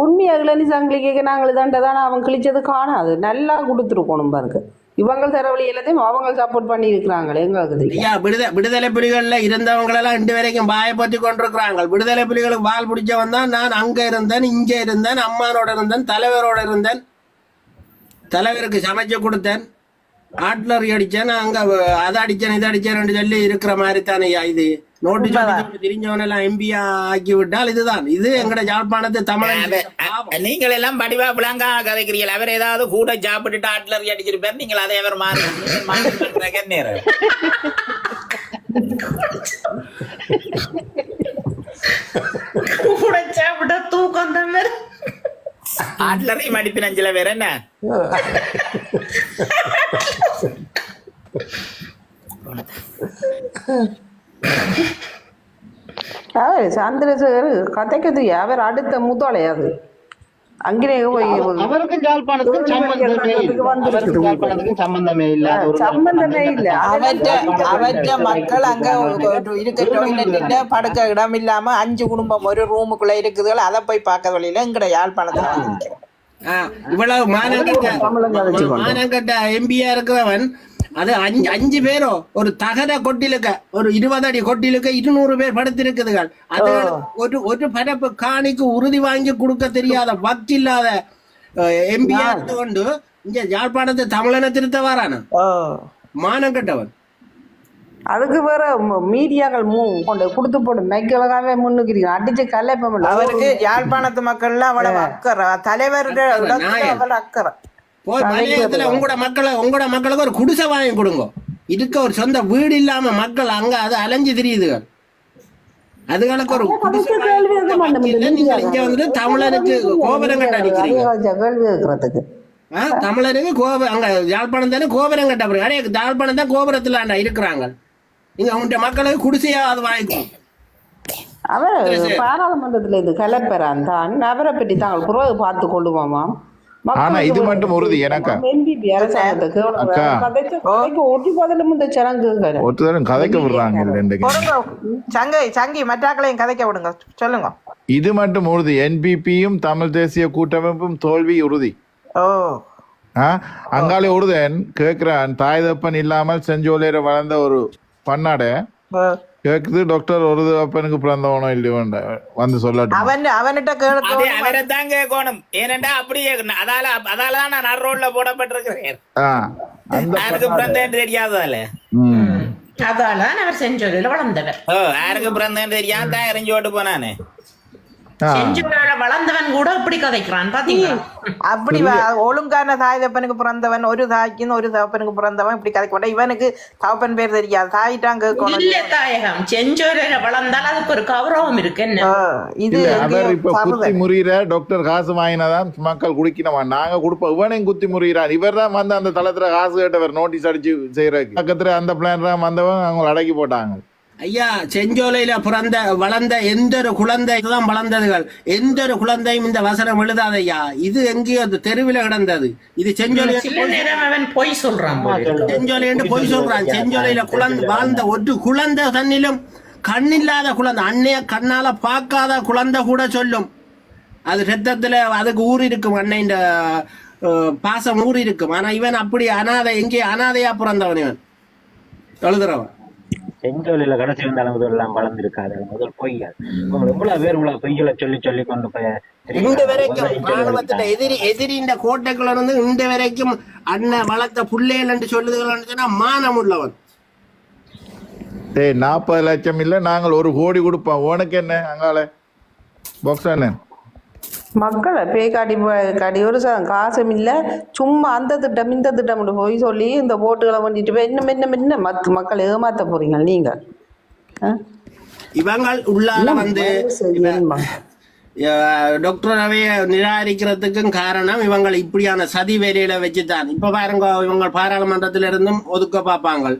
உண்மையாக சங்கிலி கேட்க நாங்கள் தாண்டதானே அவன் கிழிச்சது காணாது. நல்லா கொடுத்துருக்கணும் பாருங்க. இவங்க தரவழி எல்லாத்தையும் அவங்க சப்போர்ட் பண்ணி இருக்கிறாங்களே எங்களுக்கு. விடுதலை புலிகள்ல இருந்தவங்களெல்லாம் 2 வரைக்கும் பாயப்பத்தி கொண்டிருக்கிறாங்க. விடுதலை புலிகளுக்கு வால் பிடிச்சவன் தான். நான் அங்க இருந்தேன், இங்க இருந்தேன், அம்மானோட இருந்தேன், தலைவரோட இருந்தேன், தலைவருக்கு சமைச்சு கொடுத்தேன், ஆட்லரி அடிச்சேன், அங்க அதை அடிச்சேன் இதை அடிச்சேன் சொல்லி இருக்கிற மாதிரி தானே இது. நோட்டீஸ் தெரிஞ்சவனெல்லாம் எம்பியா ஆக்கி விட்டால் இதுதான். இது எங்கட யாழ்ப்பாணத்து தமிழ். நீங்கள் எல்லாம் படிவா பிளாங்கா கதைக்கிறீர்கள். அவர் ஏதாவது கூட சாப்பிட்டுட்டு ஆட்லரி அடிச்சிருப்பார். நீங்கள் அதை அவர் மாறி கூட சாப்பிட்டா தூக்கம் தான் வேற. ஆட்லரி மடிப்பின் 5 வேற என்ன சந்திரசேகர் கதைக்கிறது அவர் அடுத்த முத்தாளையாது. அங்கே அவருக்கும் யாழ்ப்பாணத்துக்கும் சம்பந்தமே இல்ல. அவற்ற மக்கள் அங்க இருக்க டொய்லெட் படுக்க இடம் இல்லாம 5 குடும்பம் ஒரு ரூமுக்குள்ள இருக்குதுகள். அதை போய் பார்க்க வழியில எங்கட யாழ்ப்பாணத்துல இவ்வளவு மானங்கட்ட எம்பியா இருக்கிறவன் அது 5 பேரோ ஒரு தகர கொட்டிலுக்க ஒரு 20 அடி கொட்டிலுக்க 200 பேர் படுத்திருக்குதுகள். அது ஒரு பரப்பு காணிக்கு உறுதி வாங்கி கொடுக்க தெரியாத வக்தி இல்லாத எம்பியா இருந்து கொண்டு இங்க யாழ்ப்பாணத்தை தமிழனை திருத்த வாரான மானம் கட்டவன். அதுக்கு வேற மீடியாக்கள் கொண்டு கொடுத்து போட்டு மெக்கலகாவே முன்னுக்கிறீங்க அடிச்சு கல்லைப்ப. அவருக்கு யாழ்ப்பாணத்து மக்கள்லாம் அவ்வளவு அக்கறை, தலைவருடைய அக்கறை. போய் மலையத்துல உங்களோட மக்களுக்கு ஒரு குடிசை வாங்கி கொடுங்க. இதுக்கு ஒரு சொந்த வீடு இல்லாம மக்கள் அங்க அது அலைஞ்சு தெரியுதுகள். அதுகளுக்கு ஒரு இங்க வந்து தமிழருக்கு கோபுரம் கட்ட அடிக்கிறீங்க. தமிழருக்கு கோபுரம் அங்க யாழ்ப்பாணம் தானே கோபுரம் கட்ட போறீங்க. யாழ்ப்பாணம் தான் கோபுரத்துல இருக்கிறாங்க. நீங்க உங்க மக்களுக்கு குடிசையா அது வாங்கிக்கணும். அவர் பாராளுமன்றத்துல இது கலப்பெறான் தான். அவரை பற்றி தாங்கள் புறவு பார்த்து கொள்ளுவோமா. ஆனா இது மட்டும் உறுதி எனக்கா கதைக்க விடுறாங்க. சங்கி மற்றாக்களையும் கதைக்க விடுங்க, சொல்லுங்க. இது மட்டும் உறுதி, என்பிபியும் தமிழ் தேசிய கூட்டமைப்பும் தோல்வி உறுதி. அங்காலே உறுதன் கேக்குறான், தாய் தப்பன் இல்லாமல் செஞ்சோலையில வளர்ந்த ஒரு பன்னாட கேக்குது டாக்டர் ஒரு அப்பனுக்கு பிறந்தவனோ இல்லையோ வந்து சொல்லட்டும். அவன்கிட்ட அவரைத்தான் கேட்கணும். ஏனண்டா அப்படியே அதாலதான் நான் நடு ரோட்ல போடப்பட்டிருக்கிறேன். யாருக்கு பிறந்தேன்னு தெரியாதால அதாலதான் அவர் செஞ்சோலையில வளர்ந்தவர். யாருக்கு பிறந்தேன்னு தெரியாம தான் இறங்கி ஓட்டு போனானே. வளர்ந்தவன் கூட இப்படி கதைக்கிறான் பாத்தீங்களா? அப்படி ஒழுங்கான தாய் தப்பனுக்கு பிறந்தவன், ஒரு தாய்க்கு ஒரு தகப்பனுக்கு பிறந்தவன் இப்படி கதைக்க மாட்டான். இவனுக்கு தகப்பன் பேர் தெரியாது, தாயிட்டாங்க தாயகம் செஞ்சோலையில வளர்ந்தால் அதுக்கு ஒரு கௌரவம் இருக்கு. இது குத்தி முறிகிற டாக்டர் காசு வாங்கினாதான் மக்கள் குடிக்கணுமா? நாங்க கொடுப்போம். இவனையும் குத்தி முறிகிறான். இவர் தான் வந்து அந்த தளத்துல காசு கேட்டவர் நோட்டீஸ் அடிச்சு செய்யறதுக்கு பக்கத்துல அந்த பிளான் தான் வந்தவன் அவங்க அடக்கி போட்டாங்க. ஐயா, செஞ்சோலையில வளர்ந்த எந்த ஒரு குழந்தை தான் வளர்ந்ததுகள். எந்த ஒரு குழந்தையும் இந்த வசனம் எழுதாத ஐயா. இது எங்கேயோ தெருவில் கிடந்தது. இது செஞ்சோலை பொய் சொல்றான். செஞ்சோலை என்று பொய் சொல்றான். செஞ்சோலையில வாழ்ந்த ஒரு குழந்தை தன்னிலும் கண்ணில்லாத குழந்தை, அன்னைய கண்ணால பார்க்காத குழந்தை கூட சொல்லும் அது ரத்தத்துல அதுக்கு ஊறி இருக்கும், அன்னையின் பாசம் ஊறி இருக்கும். ஆனா இவன் அப்படி அனாதை, எங்கே அனாதையா பிறந்தவன் இவன் எழுதுறவன். செஞ்சொல்லில கடைசி வந்தாலும் முதல்லாம் வளர்ந்துருக்காது, முதல் பொய்கள் எவ்வளவு பேர் இவ்வளவு பொய்களை சொல்லி சொல்லி கொண்டு போய் இந்த வரைக்கும் ராணுவத்துல எதிரி இந்த கோட்டைக்குள்ள இருந்து இந்த வரைக்கும் அண்ணன் வளர்த்த புள்ளைகள் என்று சொல்லுதுகள் சொன்னா மானம் உள்ளவன். 40 லட்சம் இல்ல, நாங்கள் 1 கோடி கொடுப்போம். உனக்கு என்ன அங்கால பாக்ஸ் அண்ணன்? மக்களை காடி ஒரு காசும் இல்ல, சும்மா அந்த திட்டம் இந்த திட்டம் போய் சொல்லி இந்த ஓட்டுகளை பண்ணிட்டு போய் என்ன மக்கள் ஏமாத்த போறீங்க நீங்க. இவங்கள் உள்ளால வந்து டாக்டராவே நிராகரிக்கிறதுக்கும் காரணம் இவங்க இப்படியான சதி வேலையில வச்சுதான். இப்ப பாருங்க, இவங்க பாராளுமன்றத்தில இருந்தும் ஒதுக்க பார்ப்பாங்க,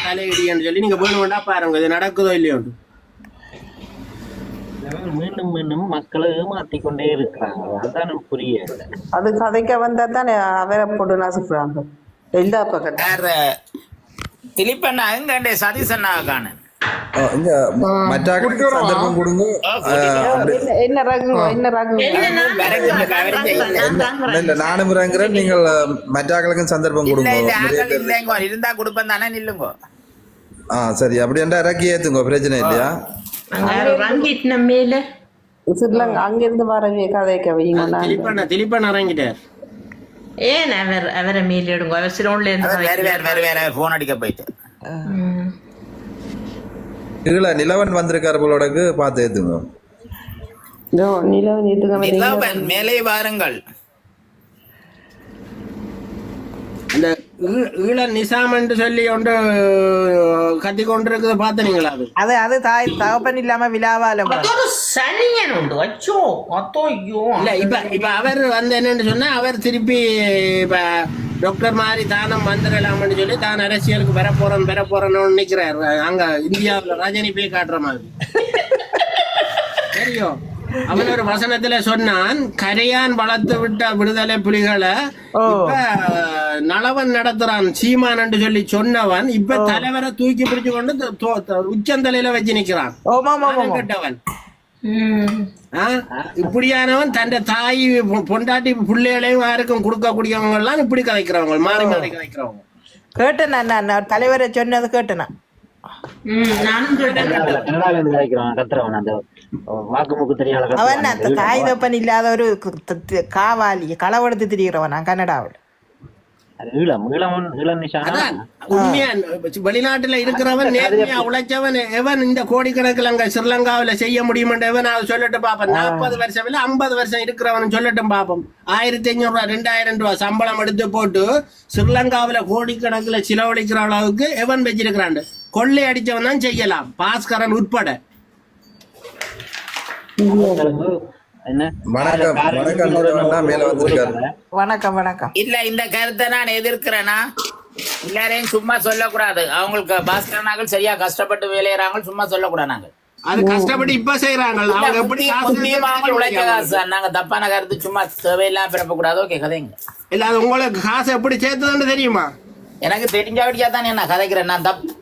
தலையிடின்னு சொல்லி. நீங்க வேணும்டா பாருங்க இது நடக்குதோ இல்லையோ. மீண்டும் மீண்டும் மக்களை ஏமாத்தி கொண்டே இருக்கிறாங்க, அதுதான் புரியல. அது கதைக்க வந்தா தானே அவரை போட்டு நசுக்குறாங்க எல்லா பக்கம். திலீப்பண்ணா எங்க சதீசண்ணா காண இங்க மற்றாக்களுக்கு சந்தர்ப்பம் கொடுங்க. என்ன ரகுங்க இல்ல நானும் இறங்குறேன், நீங்கள் மற்றாக்களுக்கும் சந்தர்ப்பம் கொடுங்க. இருந்தா கொடுப்பேன் தானே, நில்லுங்க. சரி, அப்படி என்றா இறக்கி ஏத்துங்க, பிரச்சனை இல்லையா? சிறிலங்கா அங்கிருந்து வரவே கதைக்க வைங்க. திலீப்பண்ணா இறங்கிட்டார். ஏன் அவரை மீல் எடுங்க, அவர் சிலோன்ல இருந்து போன் அடிக்க போயிட்டு இல்ல நிலவன் வந்திருக்காரு போலோடக்கு பார்த்து ஏத்துங்க. நிலவன் மேலே வாருங்கள். அந்த ஈழ நிசாம் என்று சொல்லி ஒன்று கத்தி கொண்டிருக்கிறத பார்த்தீங்களா? அது அது தாய் தகப்பன் இல்லாம விழாவால சனியன் உண்டு. அச்சோ அத்தோய்யோ. இல்ல இப்ப அவர் வந்து என்னன்னு சொன்னா, அவர் திருப்பி இப்ப டாக்டர் மாதிரி தானம் வந்துடலாம்னு சொல்லி தான் அரசியலுக்கு பெற போறேன்னு நினைக்கிறார். அங்க இந்தியாவுல ரஜினி போய் காட்டுற மாதிரி தெரியும். அவன் ஒரு வசனத்துல சொன்னான், கரையான் வளர்த்து விட்ட விடுதலை புலிகளை இப்ப நலவன் நடத்துறான் சீமான் என்று சொல்லி சொன்னவன் இப்ப தலைவரை தூக்கி பிடிச்சு கொண்டு உச்சந்தலையில வச்சு நிக்கிறான். கெட்டவன் இப்படியானவன் தன் தாய் பொண்டாட்டி பிள்ளைகளையும் யாருக்கும் கொடுக்கக்கூடியவங்க எல்லாம் இப்படி கதைக்கிறவங்க, மாறி மாறி கதைக்கிறவங்க. கேட்டேன் நான் தலைவரை சொன்னது கேட்டேன். அவன் அந்த தாய் தப்பன் இல்லாத ஒரு காவாலி களவெடுத்து திரிகிறவன் கனடாவில். வெளிநாட்டுல இருக்கிறவன் நேர்மையா உழைச்சவன் எவன் இந்த கோடிக்கணக்கில் அங்க ஸ்ரீலங்காவில செய்ய முடியும் சொல்லட்டும் பாப்போம். 40 வருஷம் இல்ல 50 வருஷம் இருக்கிறவன் சொல்லட்டும் பாப்போம். 1500 ரூபாய் 2000 ரூபாய் சம்பளம் எடுத்து போட்டு ஸ்ரீலங்காவில கோடிக்கணக்கில் செலவழிக்கிற அளவுக்கு எவன் வச்சிருக்கிறான்? கொள்ளை அடிச்சவன் தான் செய்யலாம், பாஸ்கரன் உட்பட. வணக்கம் வணக்கம். இல்ல இந்த கருத்தை நான் எதிர்க்கிறேன்னா, எல்லாரையும் சும்மா சொல்லக்கூடாது. அவங்களுக்கு பாஸ்கரனாக்கள் சரியா கஷ்டப்பட்டு வேலையறாங்க, சும்மா சொல்லக்கூடாது. நாங்க அது கஷ்டப்பட்டு இப்ப செய்யறாங்க, உழைக்க காசு. நாங்க தப்பான கருத்து சும்மா தேவையில்லாம பிறப்ப கூடாது. ஓகே கதைங்க. இல்ல அது உங்களுக்கு காசு எப்படி சேர்த்ததுன்னு தெரியுமா? எனக்கு தெரிஞ்சபடியா தான் நான் கதைக்கிறேன். நான் தப்பு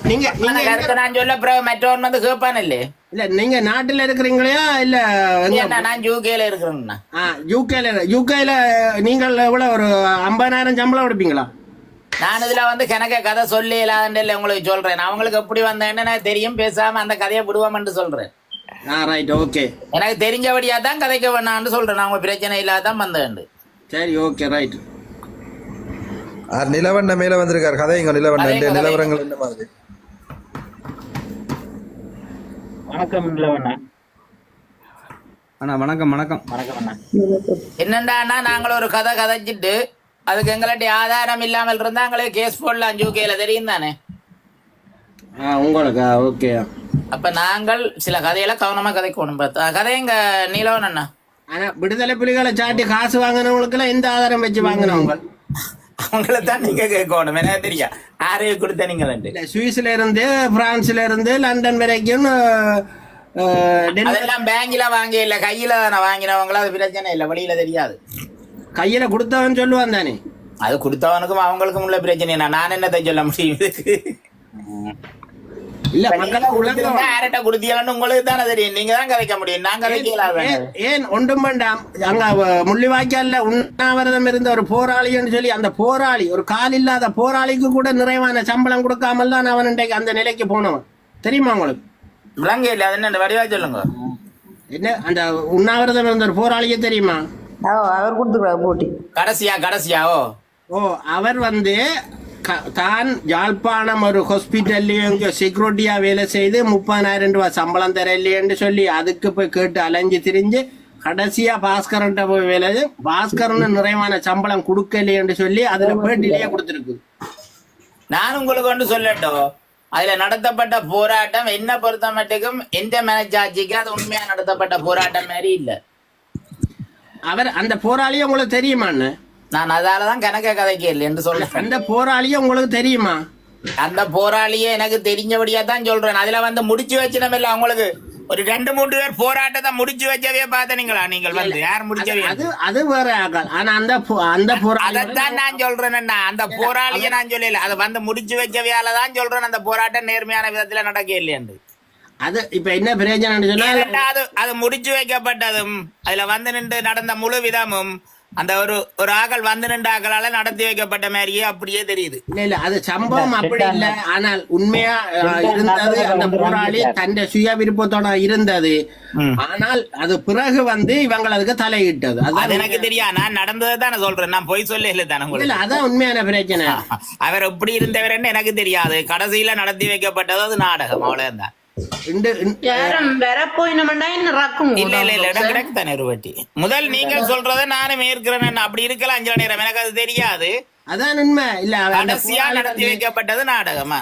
நீங்க கருத்தை நான் சொல்ல மற்றவன் வந்து கேட்பான் இல்ல. இல்ல நீங்க நாட்டுல இருக்கிறீங்களா இல்ல? நான் யூகேல இருக்கிறேங்கண்ணா. யூகேல நீங்கள் எவ்வளவு ஒரு 50,000 சம்பளம் எடுப்பீங்களா? நான் இதுல வந்து கணக்க கதை சொல்லி இல்லாத உங்களுக்கு சொல்றேன். அவங்களுக்கு எப்படி வந்தேன்னு தெரியும், பேசாம அந்த கதையை விடுவோம்னு சொல்றேன். Right, okay. எனக்கு தெரிஞ்சபடியா தான் கதைக்க வேணான்னு சொல்றேன். அவங்க பிரச்சனை இல்லாதான் வந்தேன். சரி, ஓகே, ரைட். நிலவண்ண மேல வந்திருக்காரு, கதைங்க. நிலவண்ண நிலவரங்கள் என்ன மாதிரி? வணக்கம் நிலவண்ணா. அண்ணா வணக்கம். வணக்கம் அண்ணா. என்னண்டாண்ணா, நாங்கள் ஒரு கதை கதைச்சிட்டு அதுக்கு எங்கள்ட்ட ஆதாரம் இல்லாமல் இருந்தா எங்களுக்கு கேஸ் போடலாம் யூகேல, தெரியும் தானே உங்களுக்கு? ஓகே. அப்ப நாங்கள் சில கதையில கவனமா கதைக்கணும். கதை எங்க நீலவன் அண்ணா. ஆனா விடுதலை புலிகளை சாட்டி காசு வாங்கினவங்களுக்கு எல்லாம் எந்த ஆதாரம் வச்சு வாங்கினவங்க? அவங்கள தான் நீங்க கேட்கணும். என்ன தெரியா யாரையும் கொடுத்த நீங்க சுவிஸ்ல இருந்து பிரான்ஸ்ல இருந்து லண்டன் வரைக்கும் அதெல்லாம் பேங்க்ல வாங்கி இல்ல கையில தானே வாங்கினவங்களா? அது பிரச்சனை இல்ல, வழியில தெரியாது. கையில கொடுத்தவன் சொல்லுவான் தானே? அது கொடுத்தவனுக்கும் அவங்களுக்கும் உள்ள பிரச்சனை. நான் என்னத்தை சொல்ல முடியும்? இல்ல மக்களை உலகம் யார்கிட்ட கொடுத்தீங்கன்னு உங்களுக்கு தானே தெரியும். நீங்க தான் கதைக்க முடியும், நான் கதைக்கல. ஏன் ஒன்றும் வேண்டாம். அங்க முள்ளிவாய்க்கால்ல உண்ணாவிரதம் இருந்த ஒரு போராளின்னு சொல்லி அந்த போராளி, ஒரு கால் இல்லாத போராளிக்கு கூட நிறைவான சம்பளம் கொடுக்காமல் தான் அவன் இன்றைக்கு அந்த நிலைக்கு போனவன். தெரியுமா உங்களுக்கு? விளங்க இல்ல, அது என்ன வடிவா சொல்லுங்க. என்ன அந்த உண்ணாவிரதம் இருந்த ஒரு போராளியே தெரியுமா? அவர் கொடுத்துருவாரு போட்டி கடைசியா ஓ அவர் தான் யாழ்ப்பாணம் ஒரு ஹாஸ்பிட்டல்லையும் செக்யூரிட்டியா வேலை செய்து 30,000 ரூபாய் சம்பளம் தரலையேன்னு சொல்லி அதுக்கு போய் கேட்டு அலைஞ்சு திரிஞ்சு கடைசியா பாஸ்கரன்ட்ட போய் வேலை, பாஸ்கரன் நிறைவான சம்பளம் கொடுக்கலையேன்னு சொல்லி அதுல பேட்டிலேயே கொடுத்துருக்கு. நான் உங்களுக்கு ஒன்று சொல்லட்டும், அதுல நடத்தப்பட்ட போராட்டம் என்ன பொறுத்த மட்டுக்கும் எந்த மேனேஜாட்சிக்கு அது உண்மையா நடத்தப்பட்ட போராட்டம் மாதிரி இல்ல. அவர் அந்த போராளியும் உங்களுக்கு தெரியுமான்னு? நான் அதாலதான் கணக்க கதைக்கு இல்லை என்று சொல்றேன். அந்த போராளியும் உங்களுக்கு தெரியுமா? அந்த போராளியே எனக்கு தெரிஞ்சபடியா தான் சொல்றேன். அதுல முடிச்சு வச்சிடம் இல்ல, உங்களுக்கு ஒரு 2-3 பேர் போராட்டத்தை முடிச்சு வச்சவே பார்த்தீங்களா? நீங்கள் யார் முடிச்சவே? அது வேற ஆகாது. ஆனா அந்த அதைத்தான் நான் சொல்றேன். அந்த போராளியை நான் சொல்லல, அதை முடிச்சு வச்சவையாலதான் சொல்றேன் அந்த போராட்டம் நேர்மையான விதத்துல நடக்க இல்லையன்று. அது இப்ப என்ன பிரயோஜனம் சொன்னா அது முடிச்சு வைக்கப்பட்டதும் அதுல நின்று நடந்த முழு விதமும் அந்த ஒரு ஆக்கள் நின்ற ஆக்களால நடத்தி வைக்கப்பட்ட மாதிரியே அப்படியே தெரியுது. இல்ல அது சம்பவம் அப்படி இல்ல. ஆனால் உண்மையா இருந்தது அந்த போராளி தன் சுய விருப்பத்தோட இருந்தது. ஆனால் அது பிறகு இவங்க அதுக்கு தலையிட்டது. அது எனக்கு தெரியாது, நான் நடந்ததை தானே சொல்றேன், நான் போய் சொல்ல இல்லை தானே. இல்ல அதான் உண்மையான பிரச்சனை. அவர் எப்படி இருந்தவர் எனக்கு தெரியாது. கடைசியில நடத்தி வைக்கப்பட்டது அது நாடகம், அவ்வளவுதான். முதல் நீங்கள் சொல்றத நானும் ஏற்கிறேன். அப்படி இருக்கலாம் 5 நேரம், எனக்கு அது தெரியாது. அதான் உண்மை. இல்ல கடைசியா நடத்தி வைக்கப்பட்டது நாடகமா?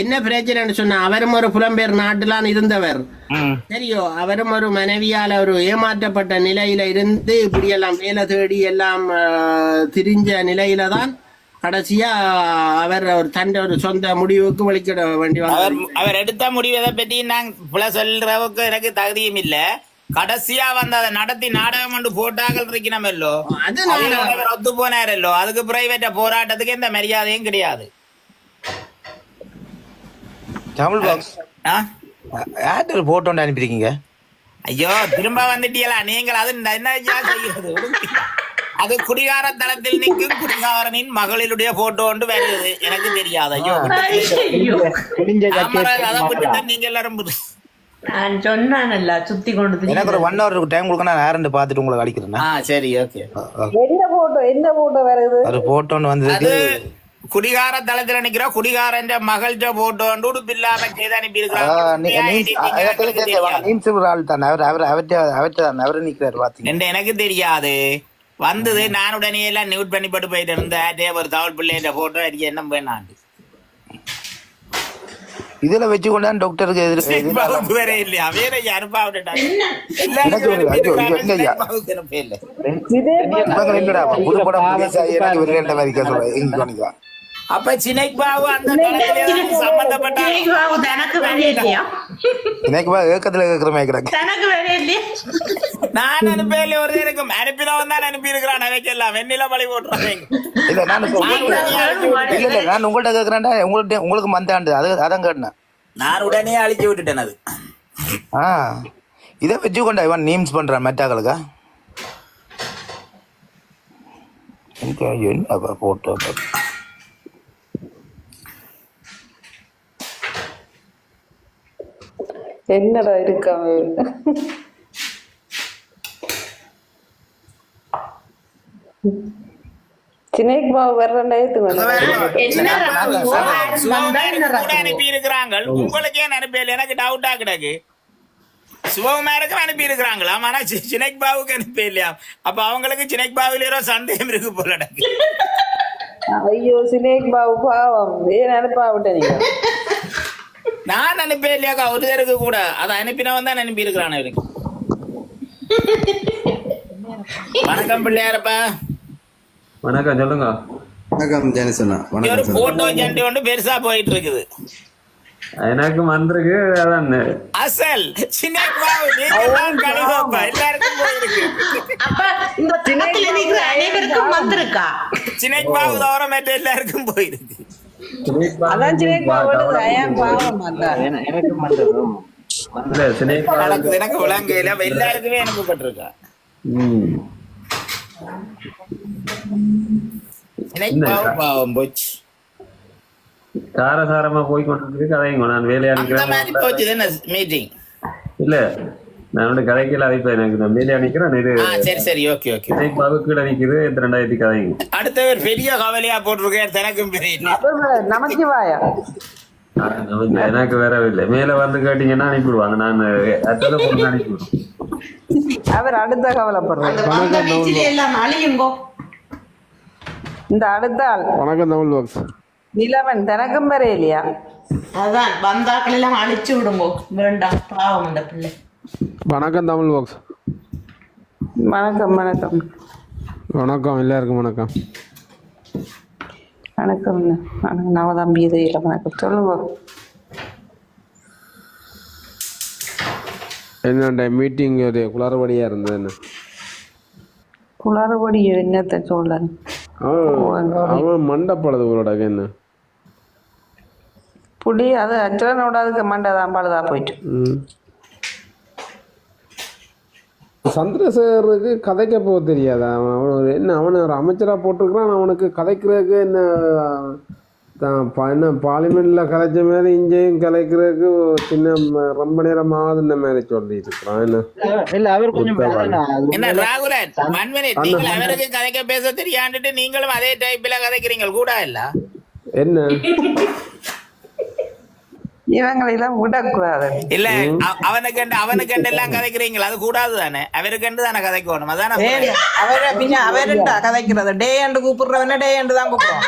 என்ன பிரச்சனைன்னு சொன்னா, அவரும் ஒரு புலம்பெயர் நாட்டுலாம் இருந்தவர் தெரியும். அவரும் ஒரு மனைவியால ஒரு ஏமாற்றப்பட்ட நிலையில இருந்து இப்படி எல்லாம் வேலை தேடி எல்லாம் திரிஞ்ச நிலையில தான் கடைசியா அவர் தன் ஒரு சொந்த முடிவுக்கு வலிக்கிட வேண்டி அவர் எடுத்த முடிவை பற்றி நான் சொல்றவுக்கு எனக்கு தகுதியும் இல்ல. கடைசியா அதை நடத்தி நாடகம் கொண்டு போட்டாக்கள் இருக்கணுமல்லோ, அது ஒத்து போனாரல்லோ. அதுக்கு பிரைவேட்ட போராட்டத்துக்கு எந்த மரியாதையும் கிடையாது. தமிழ் பாக்ஸ் ஏர்டெல் போட்டோ அனுப்பியிருக்கீங்க. ஐயோ திரும்ப வந்துட்டீங்களா நீங்கள்? அது என்ன செய்யறது? அது குடிகார தளத்தில் நிற்கும் குடிகாரனின் மகளிருடைய போட்டோ ஒன்று வருது, எனக்கு தெரியாது. ஐயோ நீங்க எல்லாரும் நான் சொன்னானல்ல சுத்தி கொண்டு எனக்கு ஒரு 1 hour டைம் கொடுக்க, நான் யாருன்னு பார்த்துட்டு உங்களுக்கு அடிக்கிறேன். சரி ஓகே. எந்த போட்டோ வருது? ஒரு போட்டோன்னு வந்து குடிகார தளத்துல நிக்கிற குடிகாரன் மகள்கிட்ட போட்டோ உடுப்பு இல்லாம செய்து அனுப்பி இருக்கிறார். எனக்கு தெரியாது. வந்தது நான் உடனே எல்லாம் நியூட் பண்ணி போட்டு போயிட்டு இருந்தேன். ஒரு தவள் பிள்ளைன்ற போட்டோ அடிக்க என்ன போயினாண்டு இதுல வச்சு கொண்டாந்து டாக்டருக்கு வேற இல்லையா? வேற யாருப்பா அப்ப சினைப்பாவு அந்த சம்பந்தப்பட்ட ஏக்கத்துல கேக்குறமே நான் அனுப்பல. ஒரு இருக்கும் அனுப்பினவன் தான் அனுப்பி இருக்கிறான். அவைக்கெல்லாம் வெண்ணில பழி போட்டுறாங்க. இல்ல நான் உங்கள்கிட்ட கேக்குறேன்டா, உங்களுக்கு மந்தாண்டு அதான் கேட்டேன். நான் உடனே அழிச்சு விட்டுட்டேன். அது இதை வச்சு கொண்டா இவன் நீம்ஸ் பண்றான் மெட்டாக்களுக்கா? என்ன போட்டோ என்னடா இருக்கா? சினைக் பாபு அனுப்பி இருக்கிறாங்க. உங்களுக்கு ஏன் அனுப்பல? எனக்கு டவுட்டா கிடக்கு. சிவகுமாருக்கு அனுப்பி இருக்கிறாங்களா? ஆனா சினைக் பாபுக்கு அனுப்பி இல்லையா? அப்ப அவங்களுக்கு சினைக் பாபுல சந்தேகம் இருக்கு போல. ஐயோ சினைக் பாபு பாவம், ஏன் அனுப்பா விட்ட நீங்க? நான் அனுப்ப இல்லையாக்கா ஒரு பேருக்கு கூட. அதை அனுப்பினவன் தான் அனுப்பி இருக்கிறான். இவருக்கு வணக்கம் பிள்ளையாரப்பா. வணக்கம், சொல்லுங்க. வணக்கம் ஜெனிசனா. ஒரு போட்டோ ஜெண்டி ஒன்று பெருசா போயிட்டு இருக்குது. எனக்கு வந்திருக்கு. அதான் அசல் சினைக் பாபு எல்லாருக்கும் போயிருக்கு. அனைவருக்கும் வந்திருக்கா? சினைக் பாபு தவிர மற்ற எல்லாருக்கும் போயிருக்கு. அதான் சிலேக்பா ஓடுது ஐயாம் பாவம் அதான் எனக்கும் வந்ததும் இல்ல சிலேக்பா நடக்குது எனக்கு விளங்கையில எல்லாருக்குமே அனுப்பப்பட்டிருக்கா. எனக்கு பாவம் போச்சு. சாரசாரமா போய் கொண்டு கதைங்க நான் வேலையா நிக்கிறேன் போச்சு என்ன மீட்டிங் இல்ல நான் வந்து கதைக்கல அழைப்பேன் எனக்கு நான் வேலையா நிக்கிறேன் இது சரி சரி ஓகே ஓகே கீழே நிக்குது 2000 கதைங்க அடுத்தவர் பெரிய கவலையா போட்டிருக்கேன் தனக்கும் பெரிய நமக்கு வாயா எனக்கு வரவில்லை மேல வந்து கேட்டீங்கன்னா அனுப்பிடுவாங்க நான் அத்தனை பொண்ணு அனுப்பிவிடுவேன் அவர் அடுத்த கவலைப்படுறாரு எல்லாம் அழியுங்கோ இந்த அடுத்த ஆள் வணக்கம் தமிழ் பாக்ஸ் நிலவன் தனக்கும் வரையிலையா அதான் வந்தாக்கள் எல்லாம் அழிச்சு விடுங்கோ வேண்டாம் பாவம் அந்த பிள்ளை. வணக்கம் தமிழ் பாக்ஸ் வணக்கம் வணக்கம் வணக்கம் எல்லாருக்கும் வணக்கம் வணக்கம் நவதம்பி இதையில வணக்கம் சொல்லுங்க. என்னண்ட மீட்டிங் ஒரு குளறுபடியா இருந்தது என்ன குளறுபடி என்னத்தை சொல்ல அவன் மண்டப்பழது உங்களோட என்ன புடி அது அச்சனோட அதுக்கு மண்டதான் பழுதா போயிட்டு சந்திரசேகருக்கு கதைக்க போக தெரியாதா அவன் என்ன அவனை ஒரு அமைச்சராக போட்டிருக்கிறான் அவனுக்கு கதைக்கிறதுக்கு என்ன பார்லிமெண்ட்ல கதைச்ச மாதிரி இங்கேயும் கலைக்கிறதுக்கு சின்ன ரொம்ப நேரம் ஆகுதுன்ன மாதிரி சொல்லிட்டு இருக்கிறான் என்ன இல்ல அவர் கொஞ்சம் என்ன ராகுலன் அவருக்கு கதைக்க பேச தெரியாண்டுட்டு நீங்களும் அதே டைப்ல கதைக்கிறீங்க கூட இல்ல என்ன இவங்களெல்லாம் விடக்கூடாது இல்ல அவனுக்கு எல்லாம் கதைக்கிறீங்களா அது கூடாது தானே அவருக்கு தானே கதைக்கணும் அதான அவரை பின்ன அவருண்டா கதைக்கிறது டே அண்டு கூப்பிடுறவன டே அண்டு தான் கூப்பிடுவோம்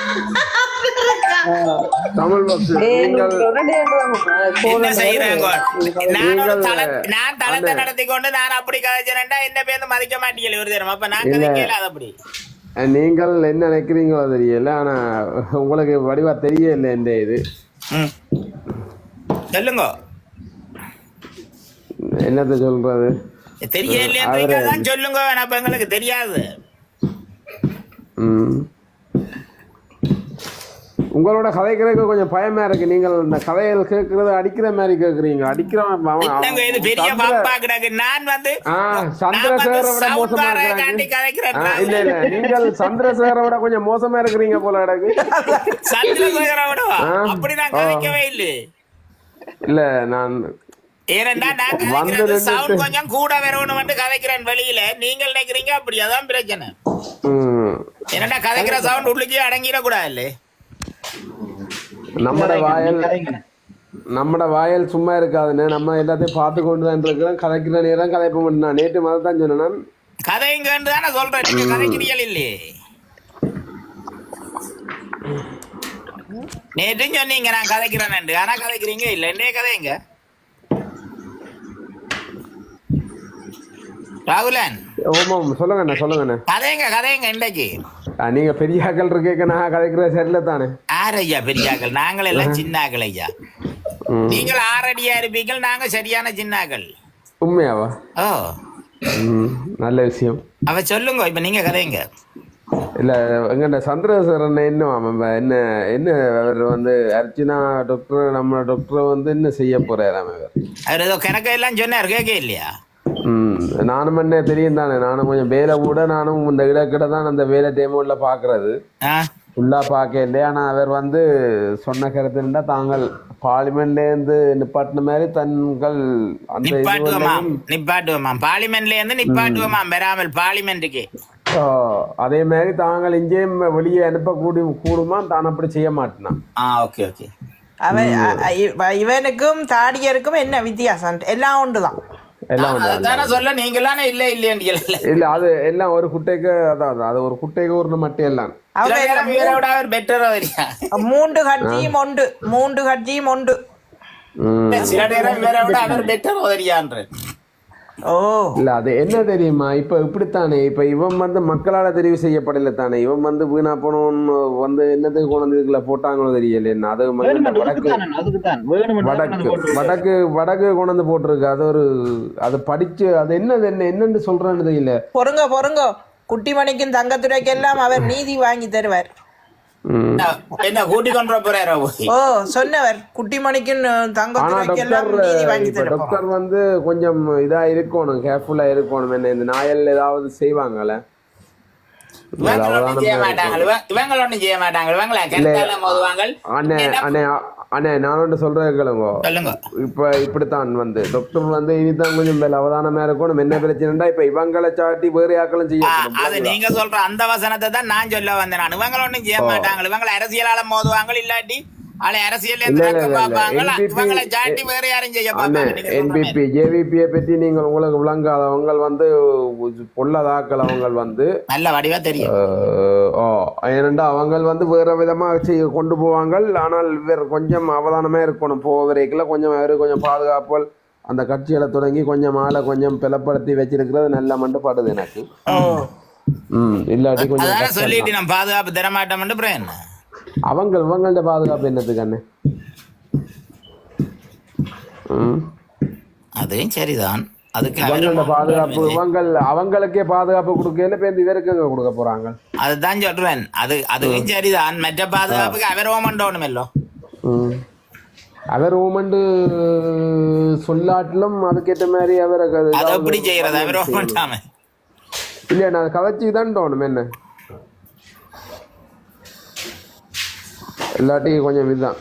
என்ன செய்யறாங்க நான் தளத்தை நடத்தி கொண்டு நான் அப்படி கதைச்சேன்டா என்ன பேருந்து மதிக்க மாட்டீங்க ஒரு தரம் அப்ப நான் கதைக்கல அது அப்படி நீங்கள் என்ன நினைக்கிறீங்களோ தெரியல ஆனா உங்களுக்கு வடிவா தெரியல இந்த இது சொல்லுங்க என்னத்த சொல்றது தெரியல சொல்லுங்க அப்ப எங்களுக்கு தெரியாது. உங்களோட கதைக்கிறதுக்கு கொஞ்சம் பயமா இருக்கு. நீங்கள் இந்த கதைகள் கேட்கறது அடிக்கிற மாதிரி கேக்குறீங்க. அடிக்கிறவன் நான் வந்து சந்திரசேகரை விட மோசமா இருக்கிறாங்க. இல்ல இல்ல நீங்கள் சந்திரசேகரை விட கொஞ்சம் மோசமா இருக்கிறீங்க போல எனக்கு. சந்திரசேகரை விடவா அப்படி நான் கதைக்கவே இல்லை. இல்ல நான் கொஞ்சம் கூட வரணும் கதைக்கிறேன் வெளியில நீங்கள் நினைக்கிறீங்க அப்படி அதான் பிரச்சனை. என்னடா கதைக்கிற சவுண்ட் உள்ளுக்கே அடங்கிட கூடாது இல்ல. நம்மட வாயல் சும்மா இருக்காதுன்னு நம்ம எல்லாத்தையும் பார்த்து கொண்டு தான் இருக்கிறோம். கதைக்கிற நேரம் கதைப்ப மாட்டேன். நேற்று மாதிரி தான் சொன்னேன் கதைங்கன்னு தானே சொல்றேன். நீங்க கதைக்கிறீர்கள் இல்லையே. நேற்று சொன்னீங்க நான் கதைக்கிறேன் ஆனா கதைக்கிறீங்க இல்ல. என்ன கதைங்க ராகுலன்? சொல்லுங்க சொல்லுங்க கதைங்க இன்றைக்கு நீங்க பெரிய ஆக்கள் இருக்க நான் கதைக்கிற சரியில்ல தானே. ஆறு ஐயா பெரிய ஆக்கள் நாங்கள் எல்லாம் சின்ன ஆக்கள் ஐயா. நீங்கள் 6 அடியா இருப்பீங்கள் நாங்க சரியான சின்ன ஆக்கள். உண்மையாவா? ஓ நல்ல விஷயம். அவ சொல்லுங்க இப்ப நீங்க கதைங்க. இல்ல எங்க சந்திரசேகரன் என்ன அவர் வந்து அர்ச்சனா டாக்டர் நம்ம டாக்டர் வந்து என்ன செய்ய போறாரு அவர் ஏதோ கணக்க எல்லாம் சொன்னார் கேட்க இல்லையா? நானும் என்ன தெரியும் தானே. நானும் கொஞ்சம் வேலை கூட நானும் இந்த இடக்கிட்ட தான் அந்த வேலை டேமோட்ல பாக்குறது ஃபுல்லா பார்க்க இல்லையா. ஆனா அவர் வந்து சொன்ன கருத்துண்டா தாங்கள் பார்லிமெண்ட்ல இருந்து நிப்பாட்டின மாதிரி தங்கள் அந்த நிப்பாட்டுவோமாம் பார்லிமெண்ட்ல இருந்து நிப்பாட்டுவோமாம் பெறாமல் பார்லிமெண்ட்டுக்கு. அதே மாதிரி தாங்கள் இங்கேயும் வெளியே அனுப்ப கூடுமா தான் அப்படி செய்ய மாட்டேனான். Okay okay. இவனுக்கும் தாடியருக்கும் என்ன வித்தியாசம்? எல்லாம் ஒன்றுதான். சொல்ல நீங்களானே இல்ல இல்ல அது எல்லாம் ஒரு குட்டைக்கு அதான் அது ஒரு குட்டைக்கு ஒரு மட்டும் எல்லாம் மூன்று கட்சியும் உண்டு. சில நேரம் வேற விட அவர் பெட்டர் ஓதறியான்ற. இல்ல அது என்ன தெரியுமா இப்ப இப்படித்தானே இப்ப இவன் வந்து மக்களால தெரிவு செய்யப்படல தானே. இவன் வந்து வீணா போனவன்னு வந்து என்னத்துக்கு கொண்டு இதுக்குள்ள போட்டாங்களோ தெரியல. என்ன அது வடக்கு கொண்டு போட்டிருக்கு. அது ஒரு அது படிச்சு அது என்னன்னு சொல்றேன்னு தெரியல. பொறுங்க குட்டிமணிக்கும் தங்கத்துறைக்கு எல்லாம் அவர் நீதி வாங்கி தருவார். என்ன கூட்டி கொண்டு போறாரோ ஓ சொன்னவர் குட்டிமணிக்கும் தங்கத்துறைக்கெல்லாம் நீதி வாங்கி தரப்போம். டாக்டர் வந்து கொஞ்சம் இதா இருக்கணும், கேர்ஃபுல்லா இருக்கணும். என்ன இந்த நாயல் ஏதாவது செய்வாங்கல்ல, செய்ய மாட்டாங்க, இவங்க ஒண்ணும் செய்ய மாட்டாங்க, இவங்கள கருத்தால மோதுவாங்க. அண்ணே நான் ஒன்று சொல்றேன் கேளுங்க. இப்ப இப்படித்தான் வந்து டாக்டர் வந்து இனிதான் கொஞ்சம் மேல அவதானமா இருக்கணும். என்ன பிரச்சனைடா இப்ப இவங்களை சாட்டி வேறு ஆக்களும் செய்யணும். அது நீங்க சொல்ற அந்த வசனத்தை தான் நான் சொல்ல வந்தேன். நான் இவங்க ஒண்ணும் செய்ய மாட்டாங்க, இவங்களை அரசியலால மோதுவாங்க, இல்லாட்டி அரசியல் என்பிபி ஜேவிபியை பற்றி நீங்கள் உங்களுக்கு விளங்காதவங்க வந்து பொல்லதாக்கள். அவங்க வந்து நல்ல வடிவா தெரியும். ஏனென்றா அவங்க வந்து வேற விதமா கொண்டு போவாங்க. ஆனால் வேற கொஞ்சம் அவதானமே இருக்கணும். போவரைக்குள்ள கொஞ்சம் கொஞ்சம் பாதுகாப்புகள் அந்த கட்சிகளை தொடங்கி கொஞ்சம் ஆளை கொஞ்சம் பிளப்படுத்தி வச்சிருக்கிறது நல்ல மண்டு படுது எனக்கு. இல்லாட்டி கொஞ்சம் சொல்லிட்டு நான் பாதுகாப்பு தர மாட்டோம். அவங்கள்ட பாதுகாப்பு என்னத்துக்கு அண்ணே? அதுவும் சரிதான். அதுக்கு பாதுகாப்பு அவங்களுக்கே பாதுகாப்பு கொடுக்கல, பேருந்து இவருக்கு கொடுக்க போறாங்க. அதுதான் சொல்றேன். அதுவும் சரிதான். மற்ற பாதுகாப்புக்கு அவர் ஓமண்டோணுமல்லோ. அவர் ஓமண்டு சொல்லாட்டிலும் அதுக்கேற்ற மாதிரி அவரை எப்படி செய்யறது? அவர் ஓமண்டாம இல்லையா, நான் கதைச்சி தான் தோணும். என்ன எல்லாத்தையும் கொஞ்சம் இதுதான்.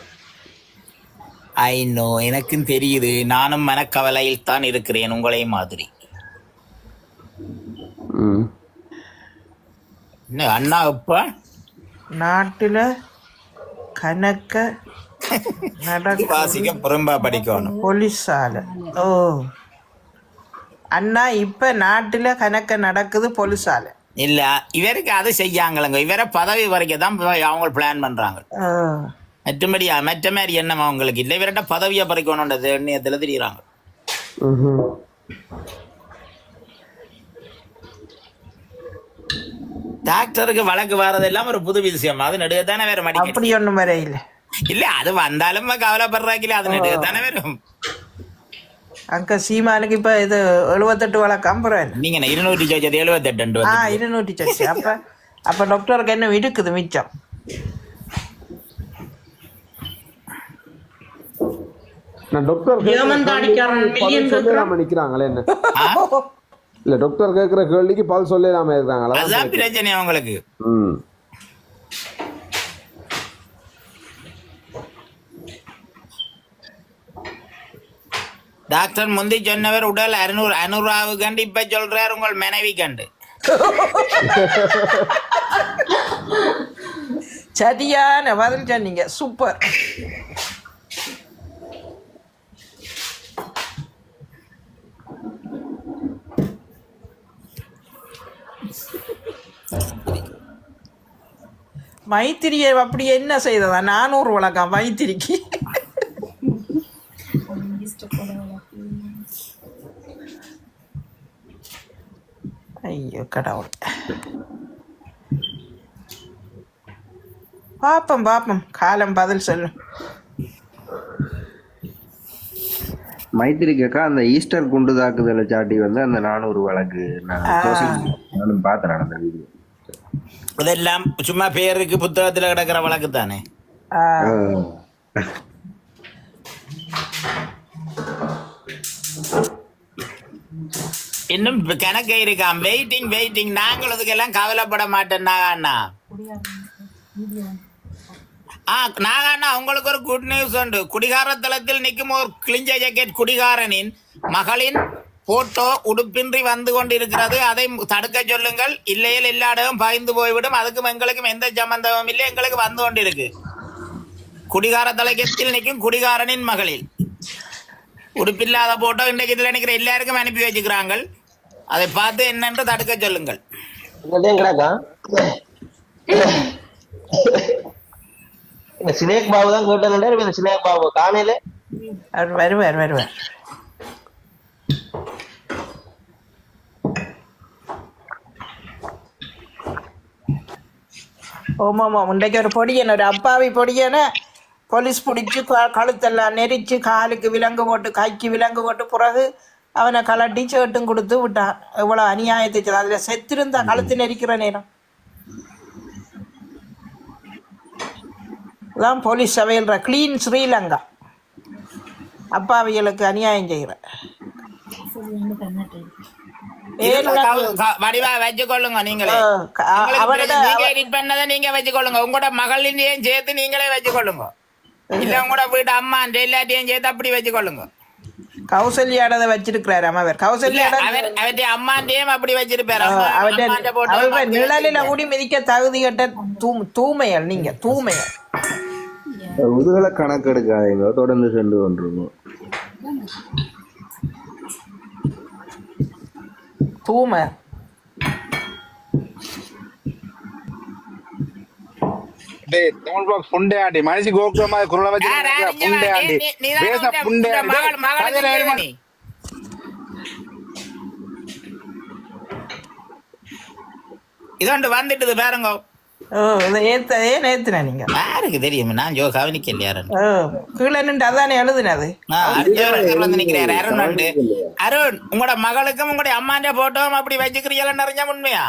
எனக்கும் தெரியுது. நானும் மனக்கவலையில் தான் இருக்கிறேன் உங்களை மாதிரி. அண்ணா இப்ப நாட்டுல கணக்க வாசிக்க புறம்பா படிக்கணும் போலீஸால. ஓ அண்ணா இப்ப நாட்டுல கணக்க நடக்குது போலீஸால. இல்ல இவருக்கு அது செய்யாங்களங்க. இவரை பதவி வரைக்கும் தான் அவங்க பிளான் பண்றாங்க. மற்றபடியா மற்ற மாதிரி எண்ணம் அவங்களுக்கு இல்லை. இவர்கிட்ட பதவியை பறிக்கணும்ன்றது எண்ணத்துல தெரியுறாங்க. டாக்டருக்கு வழக்கு வர்றதெல்லாம் ஒரு புது விஷயம். அது நடுகத்தானே வேற மாட்டேன். அப்படி ஒண்ணும் வர இல்ல. இல்ல அது வந்தாலும் கவலைப்படுறாக்கில்ல, அது நடுகத்தானே வரும். அங்க சீமானுக்கு இப்ப இது 78 வழக்கம். நீங்க 200 சச்சு 78. 200 சச்சு. அப்ப டாக்டருக்கு என்ன இருக்குது மிச்சம்? நிக்கிறாங்களே என்ன இல்ல டாக்டர் கேக்குற கேள்விக்கு பதில் சொல்லாம இருக்காங்களா? அதுதான் பிரச்சனை அவங்களுக்கு. டாக்டர் முந்தி சொன்னவர் உடல் 500 கண்டு இப்ப சொல்றாரு உங்கள் மனைவி கண்டு. சரியான பதில் சொன்னீங்க. சூப்பர். மைத்திரியை அப்படி என்ன செய்ததா? 400 வழக்கம் மைத்திரிக்கு. ஐயோ கடவுள். பாப்பம் காலம் பதில் சொல்லும். மைத்திரிக்கா அந்த ஈஸ்டர் குண்டு தாக்குதலை சாட்டி வந்து அந்த 400 வழக்கு நானும் பார்த்தேன் அந்த வீடியோ. இதெல்லாம் சும்மா பேருக்கு புத்தகத்துல கிடக்கிற வழக்கு தானே. இன்னும் கணக்கு இருக்காம். வெயிட்டிங். நாங்கள் அதுக்கெல்லாம் கவலைப்பட மாட்டேன் நாகண்ணா. நாகண்ணா உங்களுக்கு ஒரு குட் நியூஸ் உண்டு. குடிகார தளத்தில் நிற்கும் ஒரு கிழிஞ்ச ஜாக்கெட் குடிகாரனின் மகளின் போட்டோ உடுப்பின்றி வந்து கொண்டிருக்கிறது. அதை தடுக்க சொல்லுங்கள். இல்லையில் எல்லா இடமும் பகிர்ந்து போய்விடும். அதுக்கும் எங்களுக்கும் எந்த சம்பந்தமும் இல்லை. எங்களுக்கு வந்து கொண்டிருக்கு. குடிகார தளத்தில் நிற்கும் குடிகாரனின் மகளில் உடுப்பில்லாத போட்டோ இன்றைக்கு இதில் நிற்கிற எல்லாருக்கும் அனுப்பி வச்சுக்கிறாங்க. அதை பார்த்து என்னென்று தடுக்க சொல்லுங்கள். சினேக் பாபு தான் கேட்டேன். சினேக் பாபு காணையில வருவார். ஓமாமா முண்டைக்கு ஒரு பொடியன், ஒரு அப்பாவி பொடியனை போலீஸ் பிடிச்சி கழுத்தெல்லாம் நெரிச்சு காலுக்கு விலங்கு போட்டு கைக்கு விலங்கு போட்டு பிறகு அவனை கலட்டி சேட்டும் கொடுத்து விட்டான். எவ்வளோ அநியாயத்தை. அதில் செத்திருந்தா கழுத்து நெரிக்கிற நேரம் அதான் போலீஸ் சபையில்ற க்ளீன் ஸ்ரீலங்கா. அப்பாவிகளுக்கு அநியாயம் செய்கிற வடிவா வச்சுக்கொள்ளுங்க. நீங்களே நீங்க எடிட் பண்ணதை நீங்க வச்சுக்கொள்ளுங்க. உங்களோட மகளிரையும் சேர்த்து நீங்களே வச்சுக்கொள்ளுங்க. இல்ல உங்களோட வீட்டு அம்மா எல்லாத்தையும் சேர்த்து அப்படி வச்சுக்கொள்ளுங்க. கௌசல்யாடதை வச்சிருக்கிறாரு அவர். கௌசல்யாட அவற்றை அம்மாண்டையும் அப்படி வச்சிருப்பாரு. அவருடைய நிழலில கூடி மிதிக்க தகுதி கட்ட தூமையல். நீங்க தூமையல் முதுகலை கணக்கெடுக்காதீங்க, தொடர்ந்து சென்று கொண்டிருக்கோம். தூமை மனுஷி கோக்குறமா குரலை வச்சு இதோண்டு வந்துட்டுது பாருங்க. நேத்துனா நீங்க யாருக்கு தெரியும்? நான் ஜோ கவனிக்கல யாரு கீழே நின்று அதானே எழுதுனது. வந்து நிக்கிறாரு அருண். அருண், உங்களோட மகளுக்கும் உங்களுடைய அம்மாண்ட போட்டோம் அப்படி வச்சுக்கிறீங்களா? நிறைஞ்ச உண்மையா?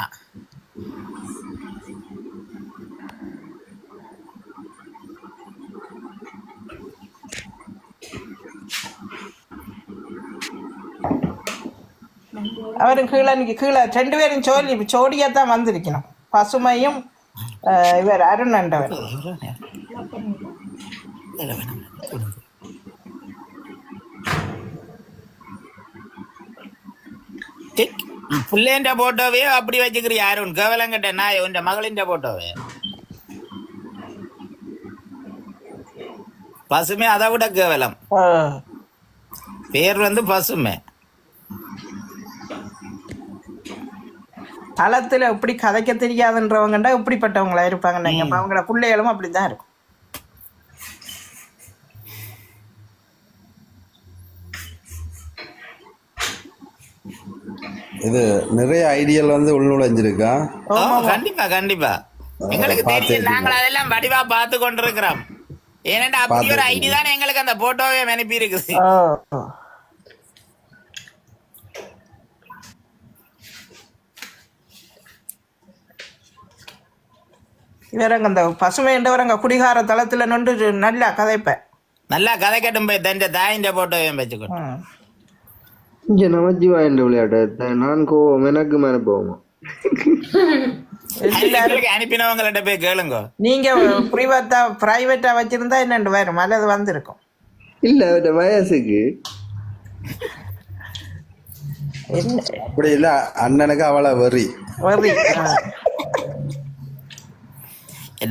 அவரும் கீழே கீழே 2 பேரும் ஜோடியா தான் வந்திருக்கணும். பசுமையும் இவர் அருண் அண்டவர். பிள்ளைன்ற போட்டோவே அப்படி வச்சுக்கிறிய அருண்? கேவலங்கிட்ட நான் உன் மகளின் போட்டோவே பசுமை, அதை விட கேவலம். பேர் வந்து பசுமை. தளத்துல எப்படி கதைக்க தெரியாதுன்றவங்கண்டா இப்படிப்பட்டவங்களா இருப்பாங்க. அவங்களோட பிள்ளைகளும் அப்படிதான் இருக்கும். இது நிறைய ஐடியல் வந்து உள்நுழைஞ்சிருக்கா? கண்டிப்பா கண்டிப்பா எங்களுக்கு தெரியும். நாங்கள் அதெல்லாம் வடிவா பார்த்து கொண்டிருக்கிறோம். ஏன்னா அப்படி ஒரு ஐடி தான் எங்களுக்கு அந்த போட்டோவே அனுப்பி இருக்குது. இவரங்க அந்த பசுமை என்றவரங்க குடிகார தளத்துல நின்று நல்லா கதைப்பேன். நல்லா கதை கட்டும் போய் தந்த தாயின்ற போட்டோவே வச்சுக்கோ. இங்க நமச்சிவாயின் விளையாட்டு நான் கோவம் எனக்கு மேல போவோம். அனுப்பினவங்கள்ட்ட போய் கேளுங்க. நீங்க பிரைவேட்டா வச்சிருந்தா என்னண்டு வரும், அல்லது வந்திருக்கும். இல்ல வயசுக்கு அப்படி இல்ல, அண்ணனுக்கு அவளை வெறி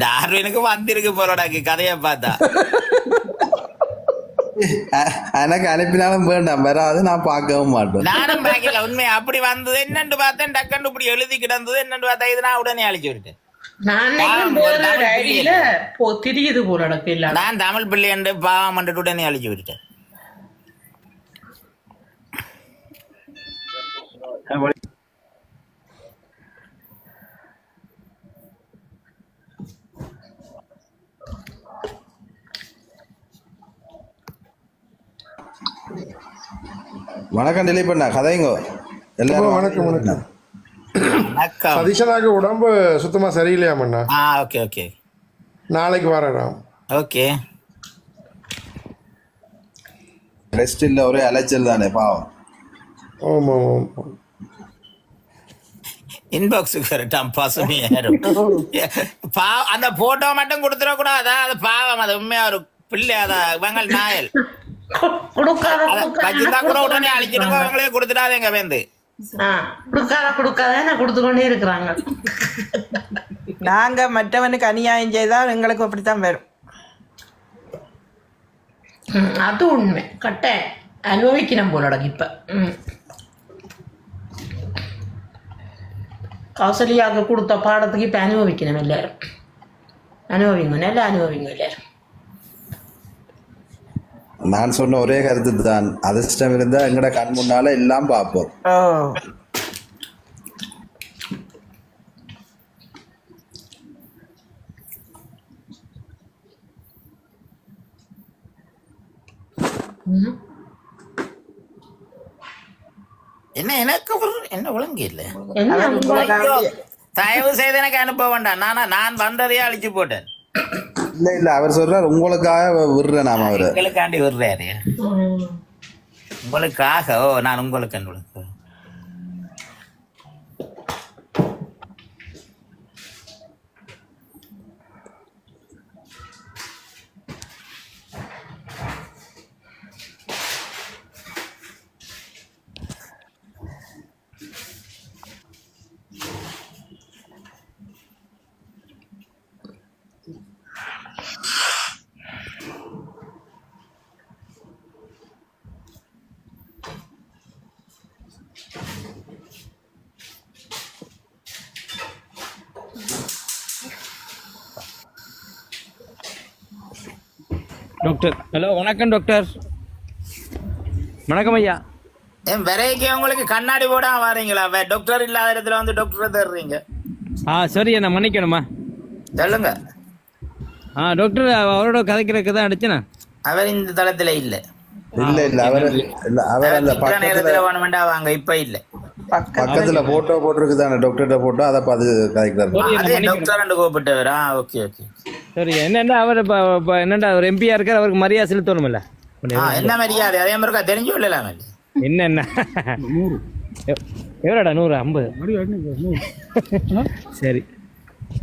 டார்வினுக்கு வந்திருக்கு போறடாக்கு கதையை பார்த்தா. எனக்கு அனுப்பினாலும் வேண்டாம், வராது, நான் பார்க்கவும் மாட்டேன். நானும் பார்க்கல உண்மை. அப்படி வந்தது என்னன்னு பார்த்தேன், டக்குன்னு இப்படி எழுதி கிடந்தது என்னன்னு பார்த்தா இது நான் உடனே அழிச்சு விட்டேன். நான் தமிழ் பிள்ளை என்று பாவம் என்று உடனே அழிச்சு விட்டுட்டேன். வணக்கம் டிலே பண்ண கதைங்க எல்லாரும். வணக்கம் வணக்கம். சதீஷனாக்கு உடம்பு சுத்தமா சரியில்லையாமண்ணா. ஓகே ஓகே, நாளைக்கு வரலாம். ஓகே, ரெஸ்ட் இல்ல, ஒரே அலைச்சல் தானே பாவம். ஆமா ஆமா. இன்பாக்ஸுக்கு வரட்டாம் பசுமையாரும். அந்த போட்டோ மட்டும் கொடுத்துடக்கூடாதா? அது பாவம், அது உண்மையா ஒரு பிள்ளை. அத இவங்க நாயல் உடனே அழிச்சிருங்க, அவங்களே கொடுத்துடாதேங்க வேந்து. கொடுத்துக்கொண்டே இருக்கிறாங்க. நாங்க மற்றவனுக்கு அநியாயம் செய்தால் எங்களுக்கு அப்படித்தான் வரும். அது உண்மை. கட்ட அனுபவிக்கணும் போல இப்ப. கௌசல்யாவுக்கு கொடுத்த பாடத்துக்கு இப்ப அனுபவிக்கணும் எல்லாரும். அனுபவிங்க, நல்லா அனுபவிங்க எல்லாரும். நான் சொன்ன ஒரே கருத்து தான், அதிர்ஷ்டம் இருந்தா எங்கட கண் முன்னால எல்லாம் பார்ப்போம். என்ன எனக்கு என்ன ஒழுங்கு இல்லை. தயவு செய்து எனக்கு அனுப்ப வேண்டாம். நான் வந்ததையே அழிச்சு போட்டேன். இல்ல அவர் சொல்றாரு உங்களுக்காக விடுறேன் நாம அவரு உங்களுக்காண்டி விடுறாரு. உங்களுக்காக நான் உங்களுக்கு டாக்டர். ஹலோ, வணக்கம் டாக்டர். வணக்கம் ஐயா. வரைக்கும் உங்களுக்கு கண்ணாடி போடாம வாரீங்களா? டாக்டர் இல்லாத இடத்துல வந்து டாக்டர் தர்றீங்க. சரி, நான் மன்னிக்கணுமா? சொல்லுங்க. டாக்டர் அவரோட கதைக்கிறதுக்கு தான் அடிச்சேனா? அவர் இந்த தளத்துல இல்ல. அவர் அந்த நேரத்துல வேணுமெண்டா வாங்க, இப்ப இல்ல. பக்கத்துல போட்டோ போட்டிருக்குதான டாக்டர்கிட்ட போட்டோ, அதை பார்த்து கதைக்கிறாரு. டாக்டர் கூப்பிட்டவர். Okay okay. சரி, என்னண்டா அவர் என்னண்டா அவர் எம்பியா இருக்கார், அவருக்கு மரியாதை செலுத்தணும்ல? என்ன மரியாதை? அதே மாதிரி இருக்கா தெரிஞ்சு கொள்ளலாம். என்ன எவ்வளோடா? 100 50. சரி,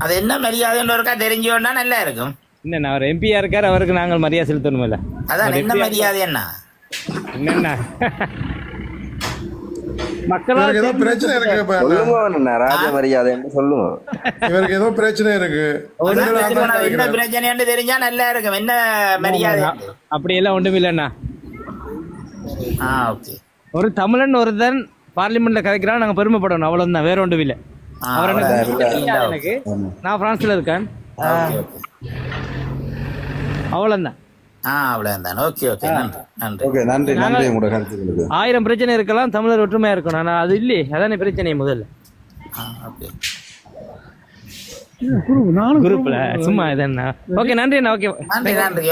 அது என்ன மரியாதைன்னு இருக்கா தெரிஞ்சோன்னா நல்லா இருக்கும். என்ன அவர் எம்பியா இருக்கார், அவருக்கு நாங்கள் மரியாதை செலுத்தணும்ல? அதான் என்ன மரியாதை? என்னென்ன மக்களுக்கு ஏதோ பிரச்சனை இருக்கு, ராஜ மரியாதை சொல்லுங்க. இவருக்கு ஏதோ பிரச்சனை இருக்கு. என்ன பிரச்சனை தெரிஞ்சா நல்லா இருக்கும். என்ன மரியாதை? அப்படி எல்லாம் ஒன்றும் இல்லைண்ணா. ஓகே. ஒரு தமிழன் ஒருத்தன் பார்லிமெண்ட்ல கதைக்கிறான், நாங்க பெருமைப்படணும், அவ்வளவுதான், வேற ஒன்றும் இல்லை. அவர் எனக்கு நான் பிரான்ஸ்ல இருக்கேன், அவ்வளவுதான். ஆயிரம் பிரச்சனை இருக்கலாம், தமிழர் ஒற்றுமையா இருக்கணும். ஆனா அது இல்லையே, அதானே பிரச்சனை முதல்ல. குரூப்ல சும்மா இதென்ன. ஓகே, நன்றி அண்ணா. Okay,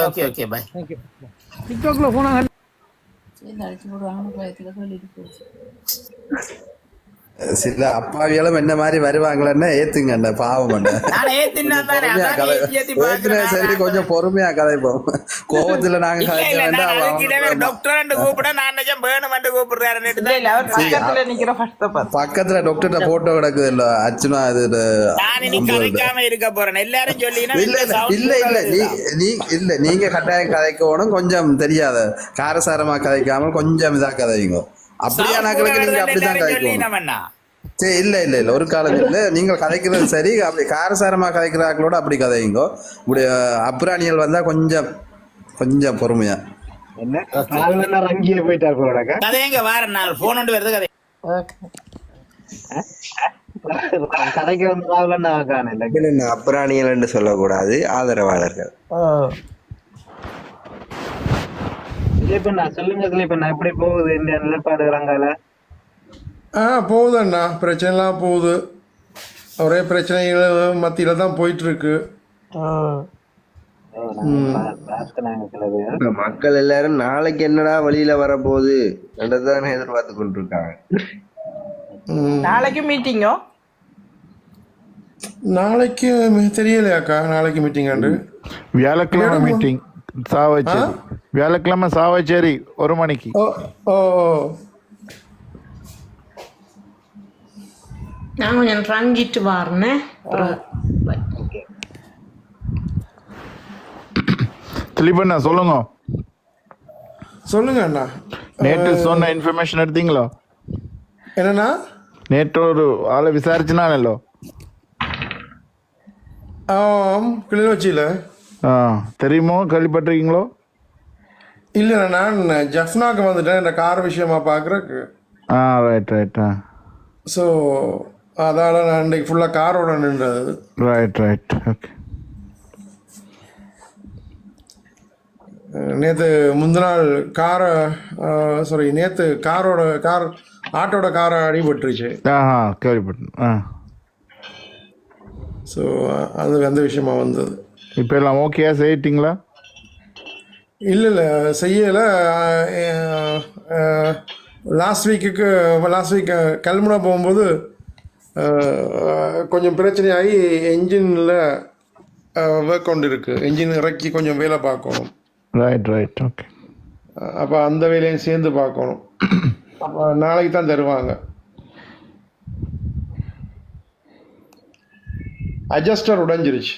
okay okay, bye. டிக்டாக்ல போனாங்க. சில அப்பாவிகளும் என்ன மாதிரி வருவாங்களன்னா ஏத்துங்க, அந்த பாவம் சரி, கொஞ்சம் பொறுமையா கதைப்போம். கோவத்துல நாங்க பக்கத்துல டாக்டர் போட்டோ கிடக்குது இல்ல அர்ச்சனா, அது இல்ல நீங்க கட்டாயம் கதைக்கணும், கொஞ்சம் தெரியாத காரசாரமா கதைக்காம கொஞ்சம் இதா கதைங்க. அப்படியா நாக்களுக்கு நீங்க அப்படிதான் கதைக்கணும். சரி, இல்ல இல்ல இல்ல ஒரு காலம் இல்ல, நீங்க கதைக்கிறது சரி. அப்படி காரசாரமா கதைக்கிறாங்களோட அப்படி கதைங்க. இப்படி அப்புறாணிகள் வந்தா கொஞ்சம் கொஞ்சம் பொறுமையா. அப்புறாணிகள் சொல்லக்கூடாது, ஆதரவாளர்கள். சொல்லுங்க, எப்படி போகுது இந்த நிலைப்பாடுகளாங்கால? போகுதுண்ணா, பிரச்சனைலாம் போகுது. ஒரே பிரச்சனைகள் மத்தியில தான் போயிட்டு இருக்கு. மக்கள் எல்லாரும் நாளைக்கு என்னடா வழியில வரப்போகுது என்றுதான் எதிர்பார்த்து கொண்டிருக்காங்க. நாளைக்கு மீட்டிங்கோ? நாளைக்கு தெரியலையாக்கா, நாளைக்கு மீட்டிங் ஆண்டு வியாழக்கிழமை மீட்டிங் சாவச்சேரி. வியாழக்கிழமை சாவச்சேரி 1 மணிக்கு. நான் கொஞ்சம் ரங்கிட்டு வரேன். திலீபண்ணா சொல்லுங்க. சொல்லுங்க அண்ணா. நேற்று சொன்ன இன்ஃபர்மேஷன் எடுத்தீங்களோ? என்னன்னா, நேற்று ஒரு ஆளை விசாரிச்சுனானല്ലോ. கிளிநொச்சியில தெரியுமோ, கேள்விப்பட்டிருக்கீங்களோ? இல்ல, நான் ஜஃப்னாக்கு வந்துட்டேன் இந்த கார் விஷயமா பாக்குறக்கு. Right right. ஸோ அதால நான் இன்றைக்கு ஃபுல்லாக காரோட நின்றது. Right right. ஓகே. நேற்று முந்தின நாள் நேற்று ஆட்டோட காரை அடிபட்டுருச்சு. கேள்விப்பட்டேன். ஸோ அது அந்த விஷயமா வந்தது. இப்போ எல்லாம் ஓகேயா செய்யிட்டீங்களா? இல்லை செய்யலை. லாஸ்ட் வீக் கல்முனை போகும்போது கொஞ்சம் பிரச்சனையாகி என்ஜினில் ஒர்க் கொண்டு இருக்கு. என்ஜின் இறக்கி கொஞ்சம் வேலை பார்க்கணும். Right okay. அப்போ அந்த வேலையும் சேர்ந்து பார்க்கணும். அப்போ நாளைக்கு தான் தருவாங்க. அட்ஜஸ்டர் உடைஞ்சிருச்சு.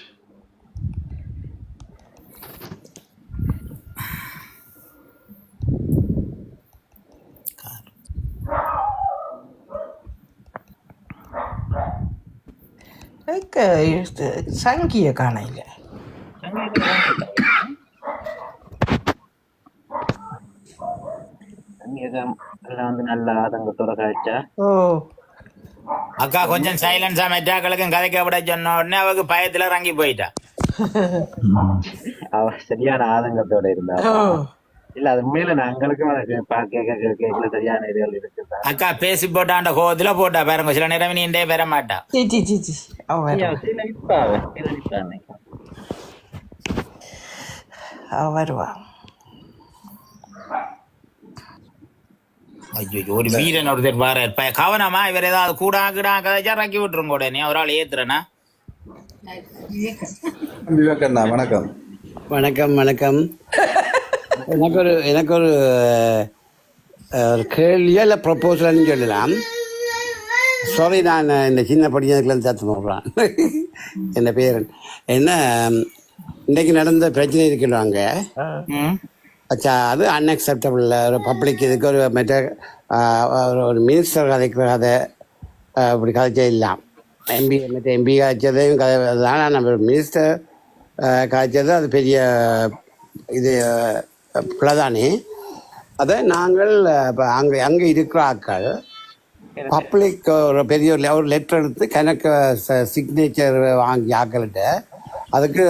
சங்கிய காணையில் வந்து நல்ல ஆதங்கத்தோட காய்ச்சா. அக்கா கொஞ்சம் சைலன்ஸா மெட்டாக்களுக்கும் கதைக்க விட சொன்ன உடனே அவருக்கு பயத்துல இறங்கி போயிட்டா. அவ சரியான ஆதங்கத்தோட இருந்தா. இல்ல அது மேல நாங்களுக்கும் கேட்கல சரியான இதுகள் இருக்கு. அக்கா பேசி போட்டாண்ட கோவத்துல போட்டா பாருங்க, சில நேரம் நீண்டே பெற மாட்டா. வருவா. ஐயோ ஒரு வீரன் ஒருத்தர் பாரு கவனமா, இவர் ஏதாவது கூடா கதைச்சா இறக்கி விட்டுருங்க உடனே ஒரு ஆள் ஏத்துறேன்னா. விவேகண்ணா வணக்கம். வணக்கம். எனக்கு ஒரு கேள்வியோ இல்லை ப்ரொப்போசல்னு சொல்லலாம். சாரி, நான் இந்த சின்ன படிக்கிறதுக்குலாம் சேர்த்து போடுறேன். என்ன பேர் என்ன இன்றைக்கு நடந்த பிரச்சனை இருக்கிறாங்க. அச்சா அது அன்அக்செப்டபிள். ஒரு பப்ளிக் இதுக்கு ஒரு ஒரு மினிஸ்டர் கதைக்கிற கதை அப்படி கதைச்சே இல்லாம். எம்பி காய்ச்சதையும் அதுதான் நம்ம மினிஸ்டர் காய்ச்சது அது பெரிய இது பிள்ளைதானே. அதை நாங்கள் இப்போ அங்கே இருக்கிற ஆட்கள் பப்ளிக் ஒரு பெரிய ஒரு லெட்டர் எடுத்து கணக்கு சிக்னேச்சர் வாங்கி ஆக்கள்கிட்ட அதுக்கு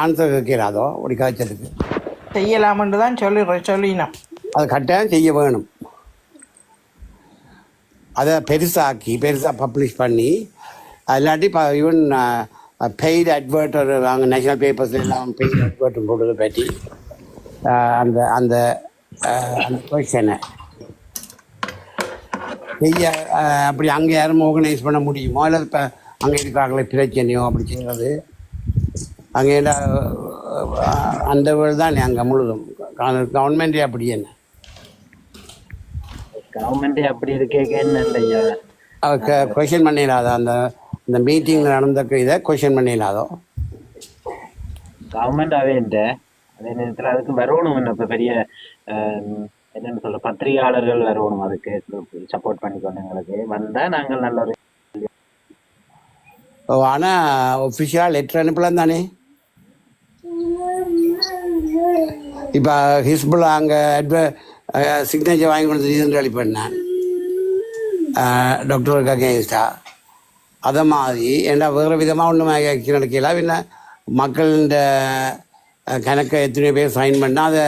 ஆன்சர் வைக்கிறாதோ அப்படி காய்ச்சதுக்கு செய்யலாம்னு தான் சொல்லினோம். அது கட்டாயம் செய்ய வேணும். அதை பெருசாக பப்ளிஷ் பண்ணி இல்லாட்டி இப்போ ஈவன் பெய்டு அட்வர்ட் வாங்க நேஷனல் பேப்பர்ஸ் எல்லாம் பெய்டு அட்வர்ட் போடுறதை பற்றி அந்த அந்த அந்த கொஷனை செய்ய அப்படி அங்கே யாரும் ஆர்கனைஸ் பண்ண முடியுமோ இல்லை இப்போ அங்கே இருக்கிறாங்களே பிரச்சனையோ அப்படி செய்கிறது அங்கே அந்த வேர்டு தான் அங்கே முழுதும் கவர்மெண்ட்டே அப்படி என்ன கவர்மெண்ட்டே அப்படி இருக்கேன்னு கொஷின் பண்ணிடலாதோ அந்த இந்த மீட்டிங்கில் நடந்த இதை கொஷின் பண்ணிடலாதோ கவர்மெண்ட் அவேண்ட அதே நேரத்தில் அதுக்கு வரணும். இப்போ பெரிய என்னென்னு சொல்ற பத்திரிகையாளர்கள் வரணும், அதுக்கு சப்போர்ட் பண்ணிக்கொண்டு எங்களுக்கு வந்தால் நாங்கள் நல்ல ஒரு ஆனால் ஒஃபிஷியலாக லெட்டர் அனுப்பலாம் தானே. இப்போ ஹிஸ்புல் அங்கே சிக்னேச்சர் வாங்கி கொடுத்து ரீசன் ரெடி பண்ணேன் டாக்டருக்கு அகேன்ஸ்டா. அதை மாதிரி ஏன்னா வேறு விதமாக ஒன்றும் ஆக்ஷன் நடக்கலாம். இல்லை மக்கள்கிட்ட கணக்கை எத்தனை பேர் சைன் பண்ணால் அதை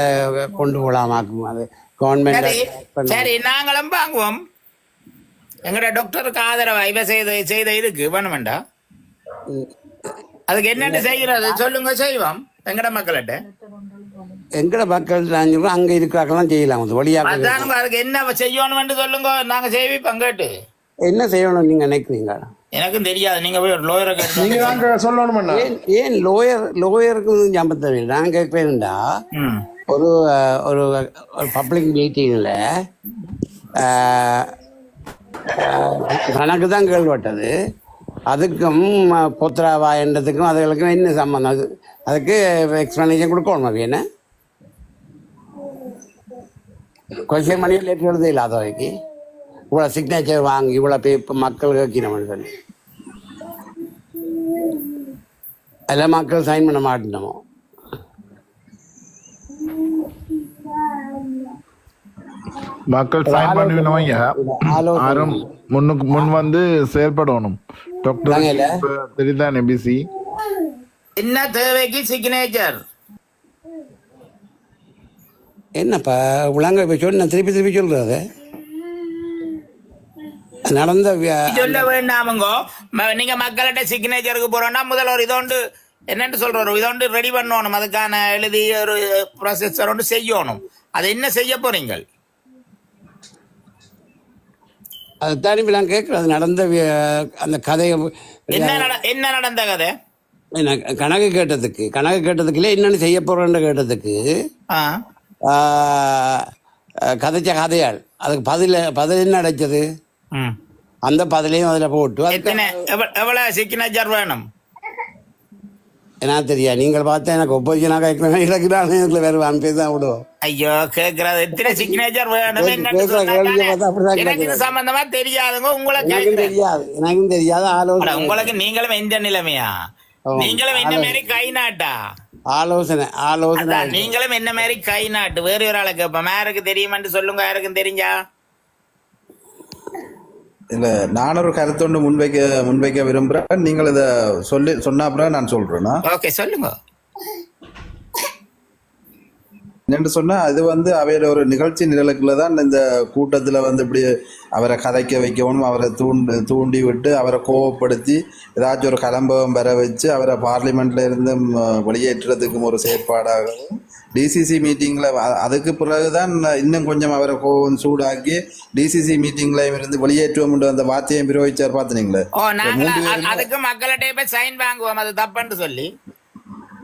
கொண்டு போகலாமாக்கும். அது கவர்மெண்ட் சரி நாங்களும் வாங்குவோம். எங்கட டாக்டருக்கு ஆதரவா இவ செய்த இதுக்கு வேணுமெண்டா அதுக்கு என்னென்ன செய்கிறது சொல்லுங்க, செய்வோம். எங்கட மக்கள்கிட்ட எங்கட மக்கள் அங்கே இருக்கிறாங்கலாம் செய்யலாம். வழியாக அதுக்கு என்ன செய்யணும் சொல்லுங்க, நாங்க செய்வோம். கேட்டு என்ன செய்யணும் நீங்க நினைக்கிறீங்க? எனக்கும் தெரியாது. நீங்க போய் ஒரு லோயரை கேட்டு சொல்லணும். ஏன் லோயருக்கு ஞாபகத்தை நான் கேட்கிறேன்டா, ஒரு ஒரு பப்ளிக் மீட்டிங்கில் கணக்கு தான் கேள்விப்பட்டது. அதுக்கும் பொத்ராவாயன்றதுக்கும் அதுகளுக்கும் என்ன சம்பந்தம்? அதுக்கு எக்ஸ்பிளனேஷன் கொடுக்கணும். அது என்ன கொஸ்டின் பண்ணி லெட்டர் எழுத இல்லாத வரைக்கு இவ்வளோ சிக்னேச்சர் வாங்கி இவ்வளோ இப்போ மக்கள் கேட்கணும்னு சொல்லி எல்லாம் மக்கள் சைன் பண்ண மாட்டோமோ. மக்கள் சைன் பண்ணுவீங்க, யாரும் முன் வந்து செயல்படணும். டாக்டர் தெரியுதானே பிசி என்ன தேவைக்கு சிக்னேச்சர் என்னப்பா உலங்க சொன்ன திருப்பி சொல்றது நடந்த சொல்ல வேண்டாமுங்கோ. நீங்க மக்கள்கிட்ட சிக்னேச்சருக்கு போறோம்னா முதல்ல ஒரு இதோண்டு என்னன்னு சொல்றோம், இதோண்டு ரெடி பண்ணணும். அதுக்கான எழுதி ஒரு ப்ராசஸர் ஒன்று செய்யணும். அதை என்ன செய்ய போறீங்க? அதுதான் இப்ப நான் கேட்கறது. நடந்த அந்த கதையை என்ன நடந்த கதை? கணக்கு கேட்டதுக்குல என்னென்னு செய்ய போறேன்னு கேட்டதுக்கு கதைச்ச கதையாள் அதுக்கு பதில் என்ன அடைச்சது அந்த பதிலையும் அதுல போட்டு எவ்வளவு சிக்னேச்சர் வேணும் என்ன தெரியா நீங்கள் பார்த்தா எனக்கு ஒப்போசிஷனா கேட்கறேன் வேற அனுப்பி தான் விடுவோம். ஐயோ கேக்குறது எத்தனை சிக்னேச்சர் வேணும் எனக்கு சம்பந்தமா தெரியாதுங்க எனக்கும் தெரியாது ஆலோசனை உங்களுக்கு நீங்களும் எந்த நிலைமையா நீங்களும் என்ன மாதிரி கை நாட்டா ஆலோசனை நீங்களும் என்ன மாதிரி கை நாட்டு வேற ஒரு ஆளை கேட்போம் யாருக்கு தெரியுமான்னு சொல்லுங்க யாருக்கும் தெரிஞ்சா இல்ல நான் ஒரு கருத்து ஒன்று முன்வைக்க விரும்புறேன் நீங்கள் இதை சொன்ன அப்புறம் நான் சொல்றேன்னா ஓகே சொல்லுங்க என்னென்று சொன்னா அது அவையோட ஒரு நிகழ்ச்சி நிரலுக்குள்ள தான் இந்த கூட்டத்துல இப்படி அவரை கதைக்க வைக்கவும் அவரை தூண்டி விட்டு அவரை கோவப்படுத்தி ஏதாச்சும் ஒரு கலம்பகம் பெற வச்சு அவரை பார்லிமெண்ட்ல இருந்து வெளியேற்றுறதுக்கும் ஒரு செயற்பாடாகவும் டிசிசி மீட்டிங்ல அதுக்கு பிறகுதான் இன்னும் கொஞ்சம் அவரை கோவம் சூடாக்கி டிசிசி மீட்டிங்ல இருந்து வெளியேற்றுவோம் அந்த வார்த்தையை பிரயோகிச்சார் பாத்தீங்களே அதுக்கு மக்கள்கிட்ட சைன் வாங்குவோம் அது தப்புன்னு சொல்லி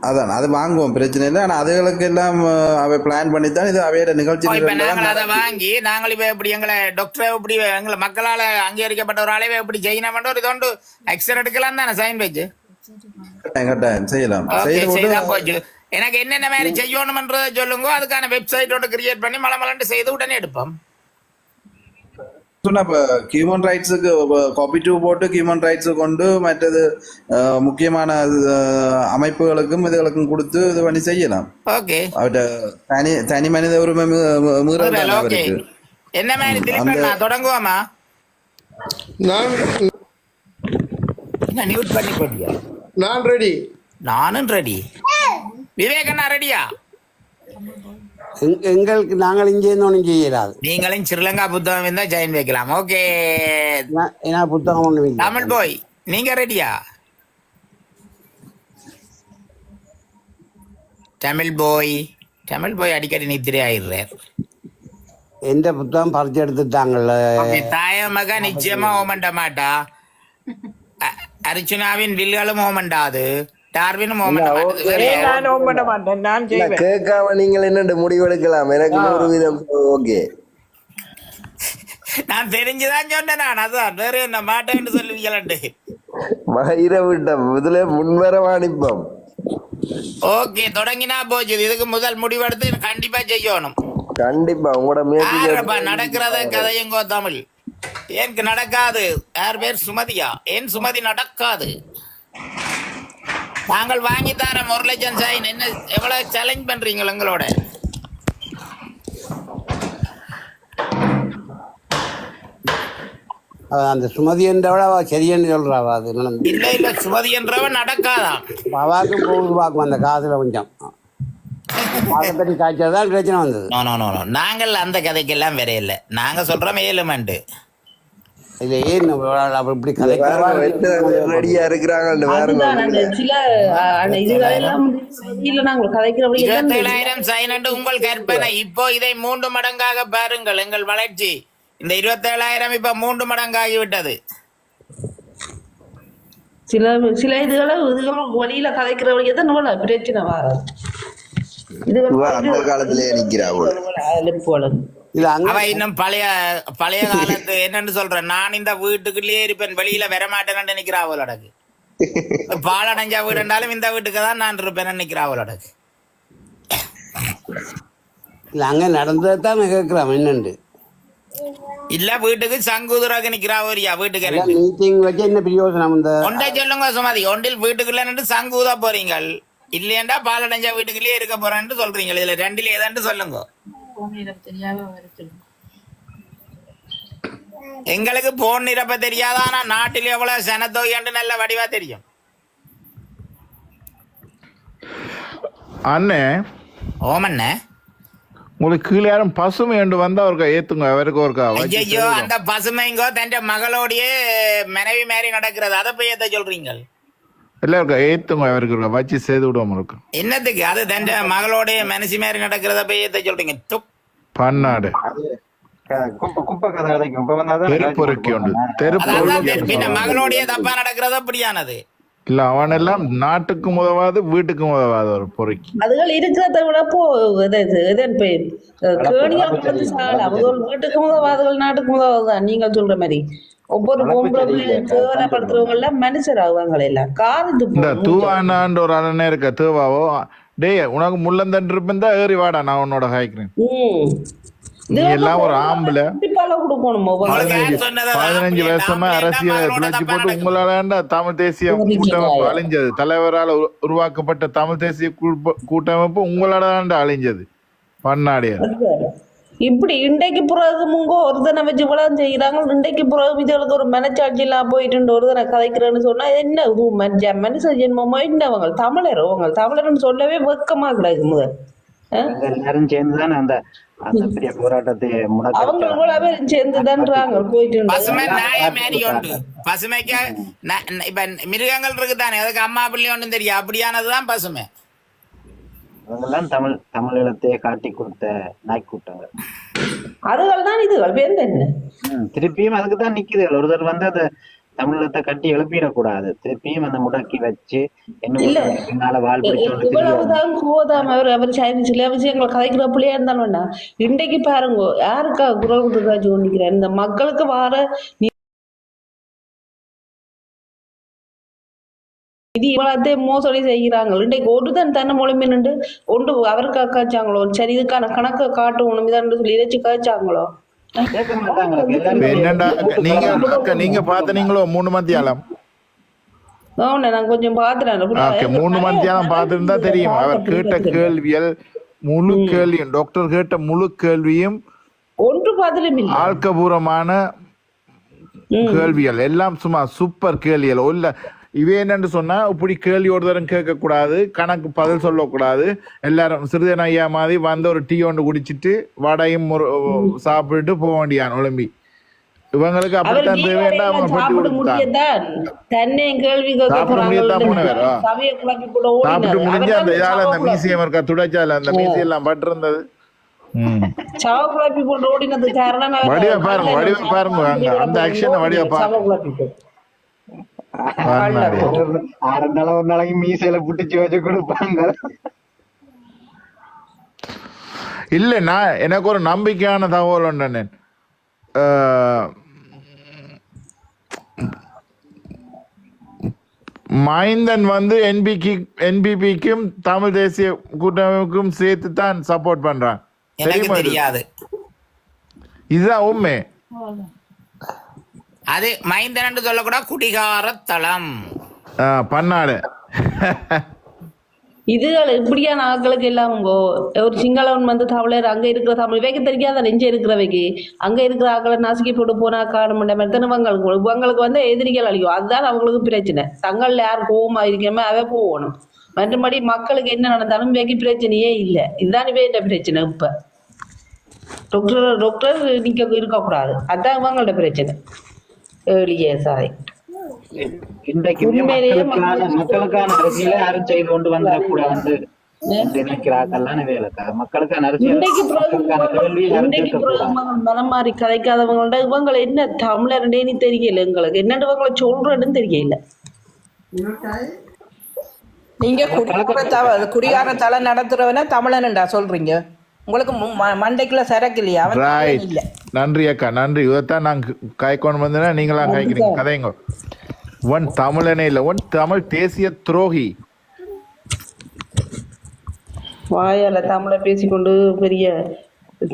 அதான் அது வாங்குவோம் பிரச்சனை இல்லை ஆனா அதுகளுக்கு எல்லாம் அவை பிளான் பண்ணித்தான் இது அவையோட நிகழ்ச்சி அதை வாங்கி நாங்கள் இப்ப எப்படி எங்களை டாக்டர் எப்படி எங்களை மக்களால அங்கீகரிக்கப்பட்ட ஒரு அளவை எப்படி செய்யணும் ஒரு இதோண்டு எக்ஸ்ரே எடுக்கலாம் தானே சைன் வச்சு செய்யலாம் போச்சு எனக்கு என்னென்ன மாதிரி செய்யணும்ன்றதை சொல்லுங்க அதுக்கான வெப்சைட்டோட கிரியேட் பண்ணி மலமலண்டு செய்து உடனே எடுப்போம் சொன்னா ஹியூமன் ரைட்ஸுக்கு காப்பி டூ போட்டு ஹியூமன் ரைட்ஸு கொண்டு மற்றது முக்கியமான அமைப்புகளுக்கும் இதுகளுக்கும் கொடுத்து இது பண்ணி செய்யலாம் தனி மனித உரிமை மீறல் அவருக்கு என்ன மாதிரி தொடங்குவோமா நியூட் பண்ணி போட்டியா நான் ரெடி நானும் ரெடி விவேகண்ணா ரெடியா எங்களுக்கு நாங்கள் இங்கே ஒன்றும் செய்யலாது நீங்களும் ஸ்ரீலங்கா புத்தகம் இருந்தா ஜாயின் வைக்கலாம் ஓகே ஏன்னா புத்தகம் ஒன்று தமிழ் போய் நீங்க ரெடியா தமிழ் போய் அடிக்கடி நித்திரை ஆயிடுறார் எந்த புத்தகம் பறிச்சு எடுத்துட்டாங்கல்ல தாயமக நிச்சயமா ஓமண்ட மாட்டா அர்ச்சுனாவின் வில்களும் ஓமண்டாது டார்வினும் கேட்காம நீங்கள் என்ன முடிவெடுக்கலாம் எனக்கு 100% ஓகே நான் தெரிஞ்சுதான் சொன்னேன் நான் அதான் வேற என்ன மாட்டேன்னு சொல்லுவீங்களாண்டு மயிரவிட்டம் இதுல முன்வர அனுப்போம் ஓகே தொடங்கினா போச்சு இதுக்கு முதல் முடிவெடுத்து கண்டிப்பா செய்யணும் கண்டிப்பா உங்களோட முயற்சி நடக்கிறத கதையுங்கோ தமிழ் ஏன் நடக்காது யார் பேர் சுமதியா ஏன் சுமதி நடக்காது நாங்கள் வாங்கி தர 1 லட்சம் சைன் என்ன எவ்வளவு சேலஞ்ச் பண்றீங்க எங்களோட அந்த சுமதி என்றவள சரியன்னு சொல்றாவா அது இல்ல சுமதி என்றவ நடக்காதான் அவாக்கும் பொழுதுபாக்கும் அந்த காசுல கொஞ்சம் அதை பற்றி காய்ச்சதான் பிரச்சனை வந்தது நாங்கள் அந்த கதைக்கெல்லாம் வேற இல்லை நாங்க சொல்றோம் ஏழுமண்டு இல்ல ஏன் இப்படி ரெடியா இருக்கிறாங்க 27,000 சைன் உங்கள் கற்பனை இப்போ இதை 3 மடங்காக பாருங்கள் எங்கள் வளர்ச்சி இந்த 27,000 இப்ப 3 மடங்காகி விட்டது சில இதுகளை வழியில கதைக்கிறவங்க தான் பிரச்சனை வராது காலத்திலே அவ இன்னும் பழைய காலத்து என்னன்னு சொல்றேன் நான் இந்த வீட்டுக்குள்ளேயே இருப்பேன் வெளியில வரமாட்டேன்னு நினைக்கிறா அவளோடக்கு பாலடைஞ்சா வீடுனாலும் இந்த வீட்டுக்கு தான் நான் இருப்பேன் நினைக்கிறா அவளோடக்கு அங்க நடந்ததான் கேட்கிறோம் என்னண்டு இல்ல வீட்டுக்கு சங்குதுராக நிக்கிறா ஒரியா வீட்டுக்கு மீட்டிங் வச்சு என்ன பிரயோஜனம் ஒன்றை சொல்லுங்க சுமதி ஒன்றில் வீட்டுக்குள்ள நின்று சங்குதா போறீங்க இல்லையண்டா பாலடைஞ்சா வீட்டுக்குள்ளேயே இருக்க போறேன்னு சொல்றீங்க இதுல ரெண்டில ஏதான்னு சொல்லுங்க எங்களுக்கு போன் நிரப்ப தெரியாதா ஆனா நாட்டில் எவ்வளவு சனத்தொகைன்னு நல்ல வடிவா தெரியும் அண்ணே ஓமண்ணே உங்களுக்கு கீழே யாரும் பசுமை என்று வந்தா அவருக்கு ஏத்துங்க அவருக்கு ஒருக்கா ஐயோ அந்த பசுமைங்கோ தன் மகளோடைய மனைவி மாதிரி நடக்கிறது அதை போய் ஏத்த சொல்றீங்க எல்லாருக்கும் ஏத்துங்க அவருக்கு வச்சு செய்து விடுவோம் இருக்கு என்னத்துக்கு அது தன் மகளோடைய மனசு மாதிரி நடக்கிறத போய் ஏத்த சொல்றீங்க பன்னாடு தெருப்பொருக்கி உண்டு மகளோடைய தப்பா நடக்கிறது அப்படியானது இல்ல அவன் எல்லாம் நாட்டுக்கும் உதவாது வீட்டுக்கும் உதவாது ஒரு பொறுக்கி. அதுகள் இருக்கிறத விட கேணிகள் வந்து சாகல அவங்க வீட்டுக்கும் உதவாதுகள் நாட்டுக்கும் உதவாதுதான். நீங்க சொல்ற மாதிரி ஒவ்வொரு பொம்பளை கேவலப்படுத்துறவங்க எல்லாம் மனுஷர் ஆகுவாங்க எல்லாம் காது. இந்த தூவானான்ற ஒரு அண்ணனே இருக்க தூவாவோ டேய் உனக்கு முள்ளந்தண்டு இருப்பா ஏறி வாடா நான் உன்னோட காய்க்கிறேன். நீ எல்லாம் ஒரு ஆம்பளை 15 வருஷமா அரசியலை பிழைச்சி போட்டு உங்களால தமிழ் தேசிய கூட்டமைப்பு அழிஞ்சது. தலைவரால் உருவாக்கப்பட்ட தமிழ் தேசிய கூட்டமைப்பு உங்களால அழிஞ்சது பண்ணாடியார். இப்படி இன்றைக்கு பிறகு முங்க ஒருத்தனை வச்சு இவ்வளவு செய்யறாங்க. இன்றைக்கு பிறகு இதுகளுக்கு ஒரு மனச்சாட்சி எல்லாம் போயிட்டு ஒருத்தனை கதைக்கிறேன்னு சொன்னா என்ன மனுஷ ஜென்மமோ என்னவங்க தமிழர்னு சொல்லவே வெக்கமா கிடக்கு. முதல் எல்லாரும் சேர்ந்துதான் அந்த பெரிய போராட்டத்தை அவங்க இவ்வளவு பேரும் சேர்ந்துதான்றாங்க போயிட்டு. பசுமை நாய மாதிரி உண்டு. பசுமைக்கு இப்ப மிருகங்கள் இருக்குதானே அதுக்கு அம்மா பிள்ளை ஒன்றும் தெரியும். அப்படியானதுதான் பசுமை. அவங்கெல்லாம் தமிழீழத்தையே காட்டி கொடுத்த நாய்க்கூட்டங்கள். அதுகள் தான் இதுகள் பேர் என்ன திருப்பியும் அதுக்கு தான் நிக்குதுகள். ஒருத்தர் வந்து அந்த தமிழீழத்தை கட்டி எழுப்பிடக்கூடாது. திருப்பியும் அந்த முடக்கி வச்சு என்ன வாழ் இவ்வளவுதான் கோதாம அவர் சில விஷயங்களை கதைக்கிற பிள்ளையா இருந்தாலும் இன்றைக்கு பாருங்க யாருக்கா குரல் கொடுத்து கொண்டிருக்கிறார். இந்த மக்களுக்கு வார இது இவ்வளவு மோசடி செய்கிறாங்க. இன்றைக்கு ஒருதான் தன்னை மொழிமை நின்று ஒன்று அவருக்கு காய்ச்சாங்களோ சரி இதுக்கான கணக்கை காட்டணும் இதான் சொல்லி இறைச்சி காய்ச்சாங்களோ. நீங்க பாத்தீங்களோ 3 மத்தியாலம் நான் கொஞ்சம் பாத்துறேன். 3 மத்தியாலம் பார்த்திருந்தா தெரியும். அவர் கேட்ட கேள்விகள் முழு கேள்வியும் டாக்டர் கேட்ட முழு கேள்வியும் ஒன்று பதிலும் ஆழ்கபூர்வமான கேள்விகள் எல்லாம் சும்மா சூப்பர் கேள்விகள். இல்ல இவே என்னன்னு சொன்னா இப்படி கேள்வி ஒரு தரம் கேட்க கூடாது, கணக்கு பதில் சொல்லக்கூடாது. எல்லாரும் சிறிதன் ஐயா மாதிரி வந்து ஒரு டீ ஒன்று குடிச்சிட்டு வடையும் சாப்பிட்டுட்டு போக வேண்டியான் ஒலிம்பி. இவங்களுக்கு அப்படித்தான் தேவையா அவங்க பட்டி கொடுத்தான் சாப்பிட முடியத்தான் போனவர். சாப்பிட்டு முடிஞ்சு அந்த இதால அந்த மியூசியம் இருக்கா துடைச்சால அந்த மியூசியம் எல்லாம் பட்டு இருந்தது. வடிவ பாருங்க வடிவ பாருங்க அங்க அந்த ஆக்ஷன் வடிவ பாருங்க. ஒரு நாளைக்கு மீசையில புட்டிச்சு வச்சு கொடுப்பாங்க. இல்ல நான் எனக்கு ஒரு நம்பிக்கையான தகவல் ஒன்று. மைந்தன் வந்து என்பிபிக்கும் தமிழ் தேசிய கூட்டமைப்புக்கும் சேர்த்து தான் சப்போர்ட் பண்றான். தெரியாது இதுதான் உண்மை. அது மைந்தன் சொல்லக்கூட குடிகார தளம் பண்ணாடு. இதுகள் இப்படியான ஆட்களுக்கு எல்லாம் ஒரு சிங்களவன் வந்து தமிழர் அங்க இருக்கிற தமிழ் வைக்க தெரியாத நெஞ்ச இருக்கிறவைக்கு அங்க இருக்கிற ஆக்களை நசுக்கி போட்டு போனா காரணம் இவங்களுக்கு வந்து எதிரிகள் அழிக்கும். அதுதான் அவங்களுக்கு பிரச்சனை. தங்கள்ல யார் கோவமா இருக்கமே அவ போகணும். மற்றபடி மக்களுக்கு என்ன நடந்தாலும் வைக்க பிரச்சனையே இல்லை. இதுதான் இவ பிரச்சனை. இப்ப டாக்டர் நீக்க இருக்கக்கூடாது. அதுதான் இவங்களோட பிரச்சனை. மக்களுக்கான அரசியலை யாரும் செய்து கொண்டு வந்துடக்கூடாது நினைக்கிறாங்கல்லான வேலைக்கா. மக்களுக்கான அரசியல் மனம் மாறி கதைக்காதவங்கள்ட்ட இவங்களை என்ன தமிழர்னு தெரியல. எங்களுக்கு என்னன்னு இவங்களை சொல்றேன்னு தெரியல. நீங்க குடிகார தலை நடத்துறவன தமிழன்டா சொல்றீங்க. உங்களுக்கு மண்டைக்குள்ள சரக்கு இல்லையா? இல்ல. நன்றி அக்கா நன்றி. இதைத்தான் நாங்க காய்க்கொண்டு வந்தேன்னா நீங்களாம் காய்க்கிறீங்க. கதைங்க ஒன் தமிழனே இல்ல ஒன் தமிழ் தேசிய துரோகி. வாயால தமிழை பேசிக்கொண்டு பெரிய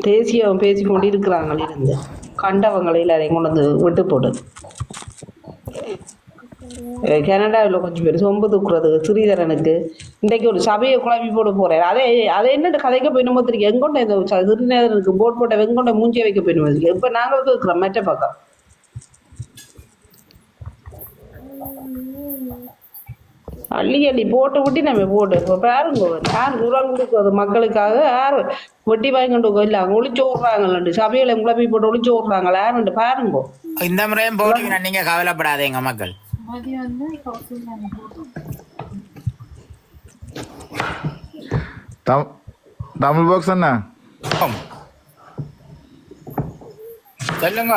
தேசியம் பேசிக்கொண்டு இருக்கிறாங்க. இருந்து கண்டவங்களை எல்லாரையும் கொண்டு வந்து விட்டு போடு. கனடாவில் கொஞ்சம் பேர் சொம்பு தூக்குறது ஸ்ரீதரனுக்கு இன்றைக்கு ஒரு சபையை குழப்பி போட போறாரு. அதை என்ன கதைக்க போயிடுமோ தெரியும். எங்கொண்ட இந்த ஸ்ரீநகருக்கு போட் போட்ட வெங்கொண்ட மூஞ்சியை வைக்க போயிடுமோ தெரியும். இப்ப நாங்களுக்கு இருக்கிறோம் மெட்ட பக்கம். அள்ளி போட்டு விட்டி நம்ம போட்டு இப்போ பாருங்க யார் குரல் கொடுக்குறது மக்களுக்காக யார் வெட்டி வாங்கிட்டு இல்லை அங்கே ஒளிச்சு விடுறாங்கல்ல சபையில குழப்பி போட்டு ஒளிச்சு விடுறாங்களா யாருன்னு பாருங்க. இந்த முறையும் போடுவீங்க நீங்க கவலைப்படாதீங்க மக்கள். தமிழ் பாக்ஸ் என்ன சொல்லுங்க.